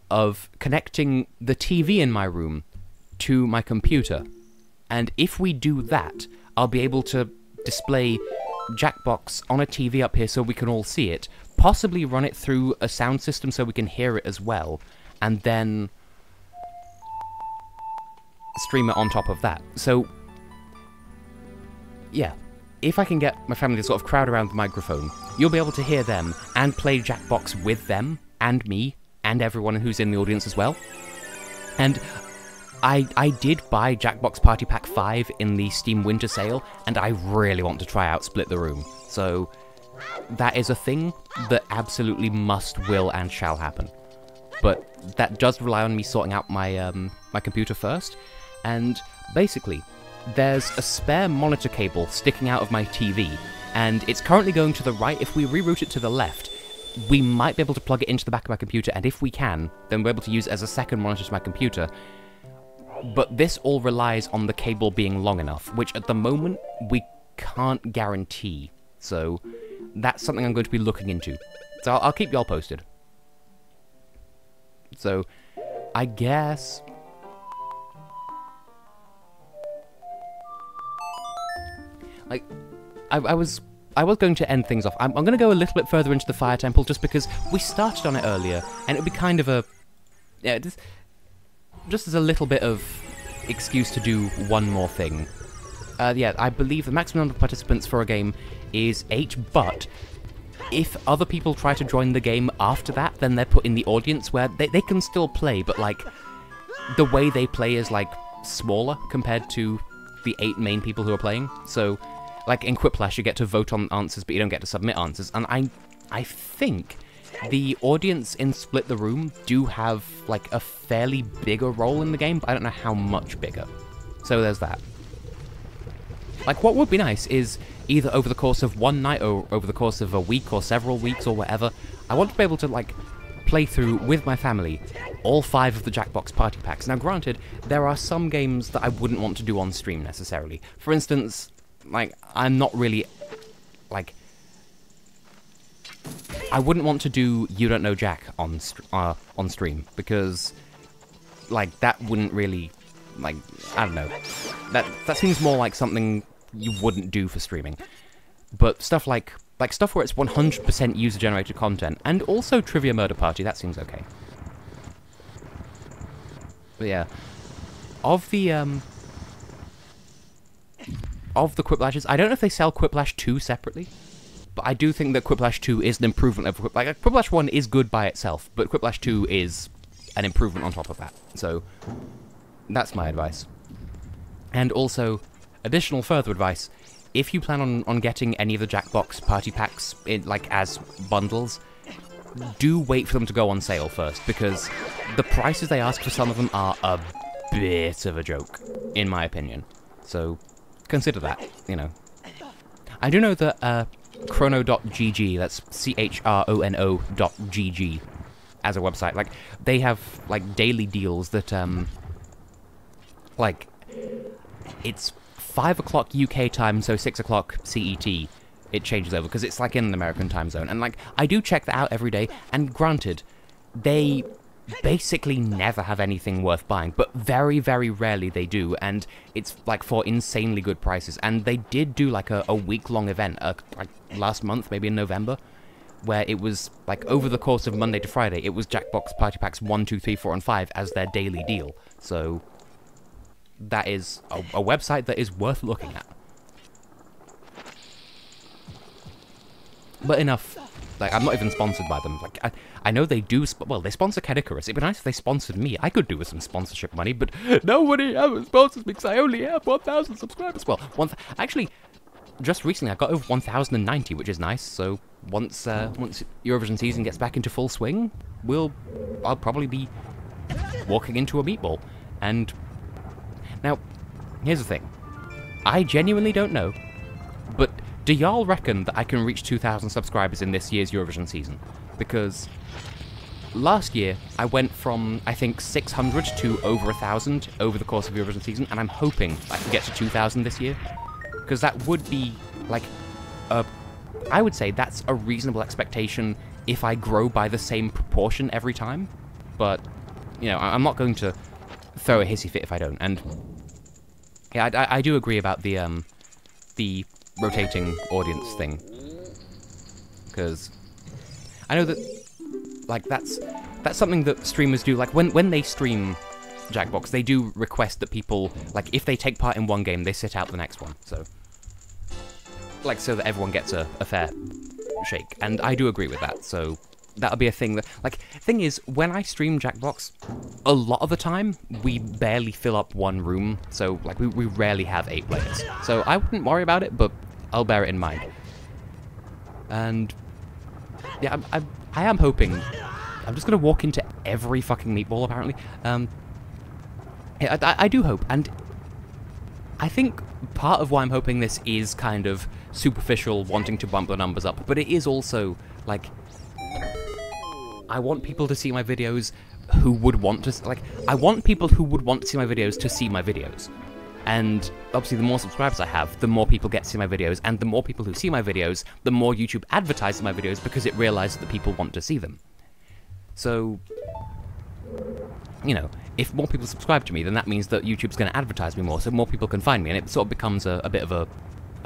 of connecting the TV in my room to my computer. And if we do that, I'll be able to display Jackbox on a TV up here so we can all see it, possibly run it through a sound system so we can hear it as well, and then stream it on top of that. So, yeah, if I can get my family to sort of crowd around the microphone, you'll be able to hear them and play Jackbox with them, and me, and everyone who's in the audience as well. And I did buy Jackbox Party Pack 5 in the Steam Winter Sale, and I really want to try out Split the Room. So, that is a thing that absolutely must, will, and shall happen. But that does rely on me sorting out my my computer first, and basically, there's a spare monitor cable sticking out of my TV, and it's currently going to the right. If we reroute it to the left, we might be able to plug it into the back of my computer, and if we can, then we're able to use it as a second monitor to my computer. But this all relies on the cable being long enough, which at the moment we can't guarantee. So that's something I'm going to be looking into. So I'll keep y'all posted. So I guess... like, I was going to end things off. I'm going to go a little bit further into the Fire Temple just because we started on it earlier, and it would be kind of a... yeah, just as a little bit of excuse to do one more thing. Yeah, I believe the maximum number of participants for a game is 8, but if other people try to join the game after that, then they're put in the audience where they can still play, but, like, the way they play is, like, smaller compared to the 8 main people who are playing. So, like, in Quiplash, you get to vote on answers, but you don't get to submit answers, and I think the audience in Split the Room do have, like, a fairly bigger role in the game, but I don't know how much bigger. So there's that. Like, what would be nice is, either over the course of one night, or over the course of a week, or several weeks, or whatever, I want to be able to, like, play through, with my family, all 5 of the Jackbox Party Packs. Now, granted, there are some games that I wouldn't want to do on stream, necessarily. For instance, like, I'm not really, like... I wouldn't want to do You Don't Know Jack on stream, because, like, that wouldn't really, like, I don't know. That seems more like something you wouldn't do for streaming. But stuff like stuff where it's 100% user-generated content, and also Trivia Murder Party, that seems okay. But yeah. Of the Quiplashes, I don't know if they sell Quiplash 2 separately, but I do think that Quiplash 2 is an improvement of... like, Quiplash 1 is good by itself, but Quiplash 2 is an improvement on top of that. So, that's my advice. And also, additional further advice, if you plan on getting any of the Jackbox Party Packs, like, as bundles, do wait for them to go on sale first, because the prices they ask for some of them are a bit of a joke, in my opinion. So, consider that, you know. I do know that, chrono.gg, that's chrono.gg, as a website, like, they have, like, daily deals that, like, it's 5 o'clock UK time, so 6 o'clock CET, it changes over, because it's, like, in an American time zone, and, like, I do check that out every day, and granted, they basically never have anything worth buying, but very, very rarely they do, and it's, like, for insanely good prices, and they did do, like, a week-long event, like, last month, maybe in November, where it was, like, over the course of Monday to Friday, it was Jackbox Party Packs 1, 2, 3, 4, and 5 as their daily deal, so that is a website that is worth looking at. But enough. Like, I'm not even sponsored by them. Like, I know they do, well, they sponsor Kedicarus. It'd be nice if they sponsored me. I could do with some sponsorship money, but nobody ever sponsors me because I only have 1,000 subscribers. Well, actually, just recently I got over 1,090, which is nice. So once Eurovision season gets back into full swing, I'll probably be walking into a meatball. And now, here's the thing. I genuinely don't know, but do y'all reckon that I can reach 2,000 subscribers in this year's Eurovision season? Because last year, I went from, I think, 600 to over 1,000 over the course of Eurovision season, and I'm hoping I can get to 2,000 this year. Because that would be, like, I would say that's a reasonable expectation if I grow by the same proportion every time. But, you know, I'm not going to throw a hissy fit if I don't. And, yeah, I do agree about the rotating audience thing, because I know that, like, that's something that streamers do. Like, when they stream Jackbox, they do request that people, like, if they take part in one game, they sit out the next one, so, like, so that everyone gets a fair shake, and I do agree with that, so that'll be a thing that, like, thing is, when I stream Jackbox, a lot of the time, we barely fill up one room, so, like, we rarely have 8 players, so I wouldn't worry about it, but I'll bear it in mind. And yeah, I am hoping. I'm just gonna walk into every fucking meatball apparently. Yeah, I do hope, and I think part of why I'm hoping this is kind of superficial, wanting to bump the numbers up, but it is also, like, I want people to see my videos who would want to, like, I want people who would want to see my videos to see my videos. And obviously the more subscribers I have, the more people get to see my videos, and the more people who see my videos, the more YouTube advertises my videos because it realizes that people want to see them. So, you know, if more people subscribe to me, then that means that YouTube's going to advertise me more, so more people can find me, and it sort of becomes a bit of a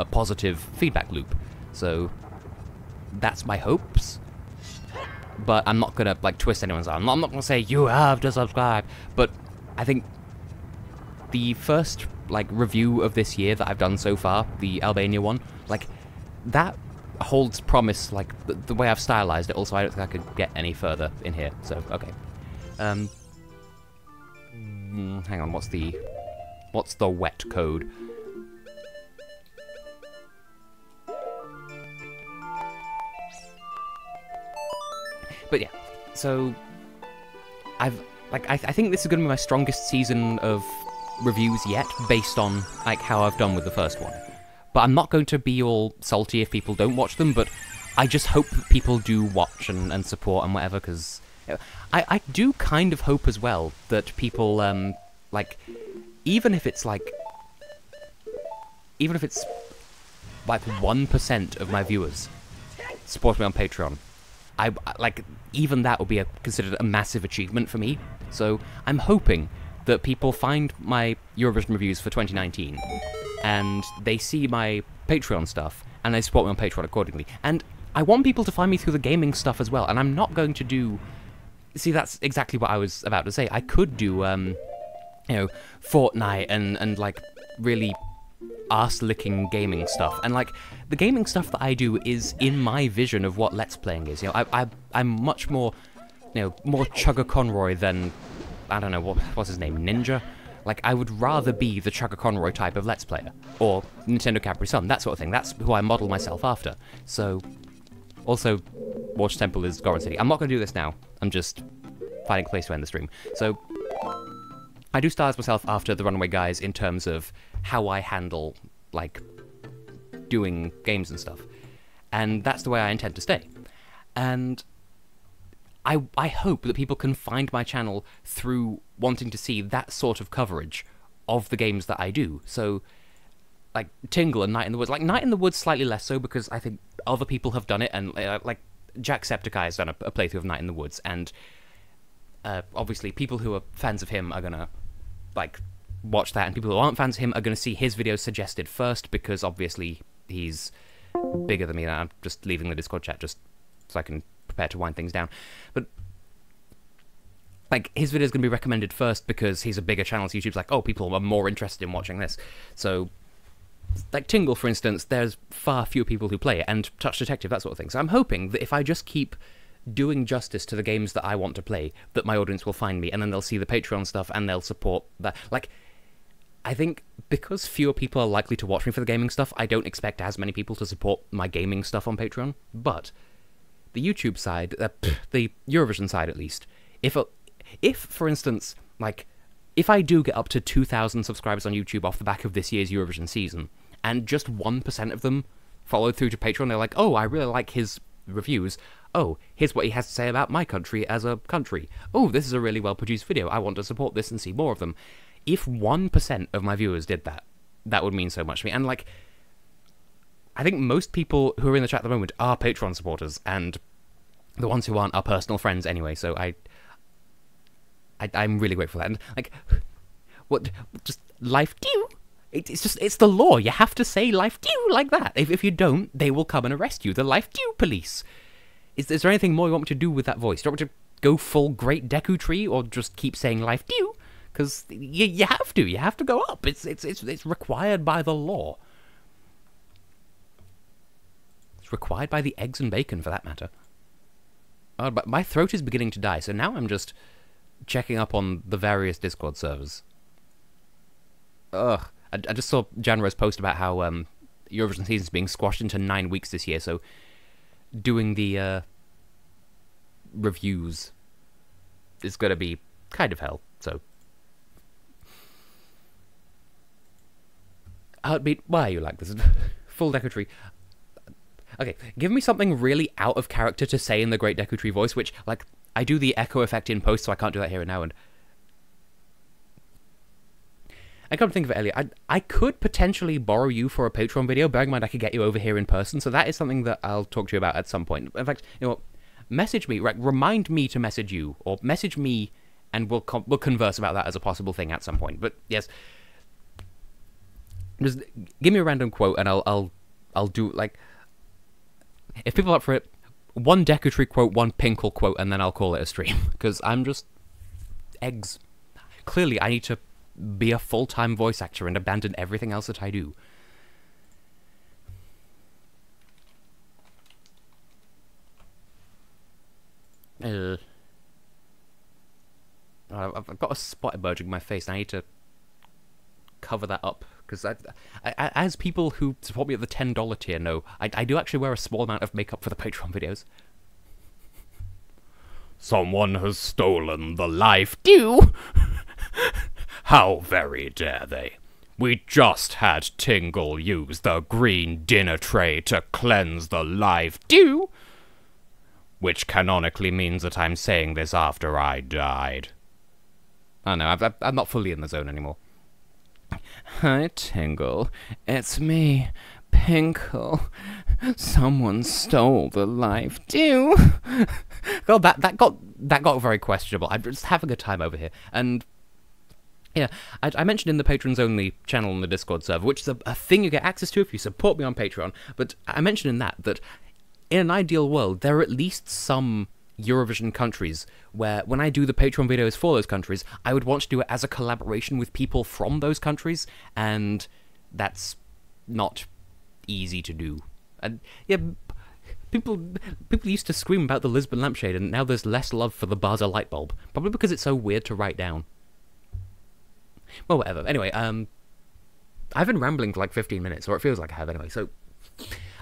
positive feedback loop. So, that's my hopes. But I'm not going to, like, twist anyone's arm. I'm not going to say, you have to subscribe. But I think the first, like, review of this year that I've done so far, the Albania one, like, that holds promise, like, the way I've stylized it. Also, I don't think I could get any further in here, so, okay. Hang on, what's the wet code? But yeah, so I think this is going to be my strongest season of reviews yet, based on, like, how I've done with the first one. But I'm not going to be all salty if people don't watch them, but I just hope that people do watch and support and whatever, because I do kind of hope as well that people, like, even if it's like 1% of my viewers support me on Patreon, I like, even that would be considered a massive achievement for me. So I'm hoping that people find my Eurovision reviews for 2019, and they see my Patreon stuff, and they support me on Patreon accordingly. And I want people to find me through the gaming stuff as well, and I'm not going to do... See, that's exactly what I was about to say. I could do, you know, Fortnite and like, really arse-licking gaming stuff. And, like, the gaming stuff that I do is in my vision of what Let's Playing is. You know, I'm much more, you know, more Chugga Conroy than, I don't know, what's his name, Ninja? Like, I would rather be the Chugga Conroy type of Let's Player. Or Nintendo Capri Sun, that sort of thing. That's who I model myself after. So... Also, Watch Temple is Goron City. I'm not going to do this now. I'm just finding a place to end the stream. So, I do stylize myself after the Runaway Guys in terms of how I handle, like, doing games and stuff. And that's the way I intend to stay. And I hope that people can find my channel through wanting to see that sort of coverage of the games that I do. So, like, Tingle and Night in the Woods. Like, Night in the Woods slightly less so, because I think other people have done it, and, like, Jacksepticeye has done a playthrough of Night in the Woods, and obviously people who are fans of him are gonna, like, watch that, and people who aren't fans of him are gonna see his videos suggested first, because obviously he's bigger than me, and I'm just leaving the Discord chat just so I can prepare to wind things down. But, like, his video's gonna be recommended first because he's a bigger channel, so YouTube's like, oh, people are more interested in watching this. So, like Tingle, for instance, there's far fewer people who play it, and Touch Detective, that sort of thing. So I'm hoping that if I just keep doing justice to the games that I want to play, that my audience will find me, and then they'll see the Patreon stuff, and they'll support that. Like, I think because fewer people are likely to watch me for the gaming stuff, I don't expect as many people to support my gaming stuff on Patreon. But the YouTube side, the Eurovision side at least, if, for instance, like, if I do get up to 2,000 subscribers on YouTube off the back of this year's Eurovision season, and just 1% of them followed through to Patreon, they're like, oh, I really like his reviews. Oh, here's what he has to say about my country as a country. Oh, this is a really well-produced video. I want to support this and see more of them. If 1% of my viewers did that, that would mean so much to me. And, like, I think most people who are in the chat at the moment are Patreon supporters, and the ones who aren't are personal friends anyway, so I'm really grateful for that. And, like, what, just life due? It's the law. You have to say life due like that. If you don't, they will come and arrest you. The life due police. Is there anything more you want me to do with that voice? Do you want me to go full Great Deku Tree, or just keep saying life due? Because you have to. You have to go up. It's required by the law. It's required by the eggs and bacon, for that matter. But my throat is beginning to die, so now I'm just checking up on the various Discord servers. Ugh. I just saw Janro's post about how Eurovision season's being squashed into 9 weeks this year, so doing the reviews is going to be kind of hell, so... Heartbeat, why are you like this? Full Deku Tree. Okay, give me something really out of character to say in the Great Deku Tree voice, which, like, I do the echo effect in post, so I can't do that here and now, and... I can't think of it, Elliot. I could potentially borrow you for a Patreon video, bearing in mind I could get you over here in person, so that is something that I'll talk to you about at some point. In fact, you know what? Message me, right? Remind me to message you, or message me, and we'll converse about that as a possible thing at some point. But, yes... Just give me a random quote, and I'll do, like... If people are up for it, one Deku Tree quote, one Pinkle quote, and then I'll call it a stream. Because I'm just... eggs. Clearly, I need to be a full-time voice actor and abandon everything else that I do. I've got a spot emerging in my face, and I need to cover that up. Because as people who support me at the $10 tier know, I do actually wear a small amount of makeup for the Patreon videos. Someone has stolen the life due! How very dare they? We just had Tingle use the green dinner tray to cleanse the life due! Which canonically means that I'm saying this after I died. Oh no, I'm not fully in the zone anymore. Hi, Tingle. It's me, Pinkle. Someone stole the life due. God, that got very questionable. I'm just having a time over here, and yeah, I mentioned in the patrons only channel on the Discord server, which is a thing you get access to if you support me on Patreon. But I mentioned in that in an ideal world, there are at least some Eurovision countries where when I do the Patreon videos for those countries, I would want to do it as a collaboration with people from those countries, and that's not easy to do. And yeah, people used to scream about the Lisbon lampshade, and now there's less love for the Basel light bulb, probably because it's so weird to write down. Well, whatever. Anyway, I've been rambling for like 15 minutes, or it feels like I have anyway, so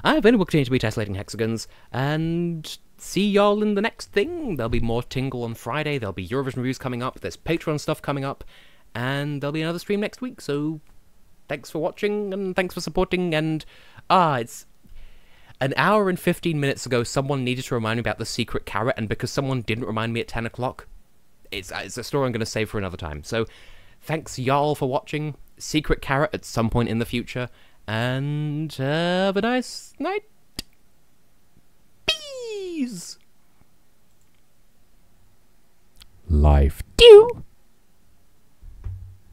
I've been continuing to be Tessellating Hexagons, and see y'all in the next thing. There'll be more Tingle on Friday, there'll be Eurovision reviews coming up, there's Patreon stuff coming up, and there'll be another stream next week, so thanks for watching, and thanks for supporting, and it's an hour and 15 minutes ago someone needed to remind me about the secret carrot, and because someone didn't remind me at 10 o'clock, it's a story I'm going to save for another time. So thanks y'all for watching, secret carrot at some point in the future, and have a nice night. Peace! Life due!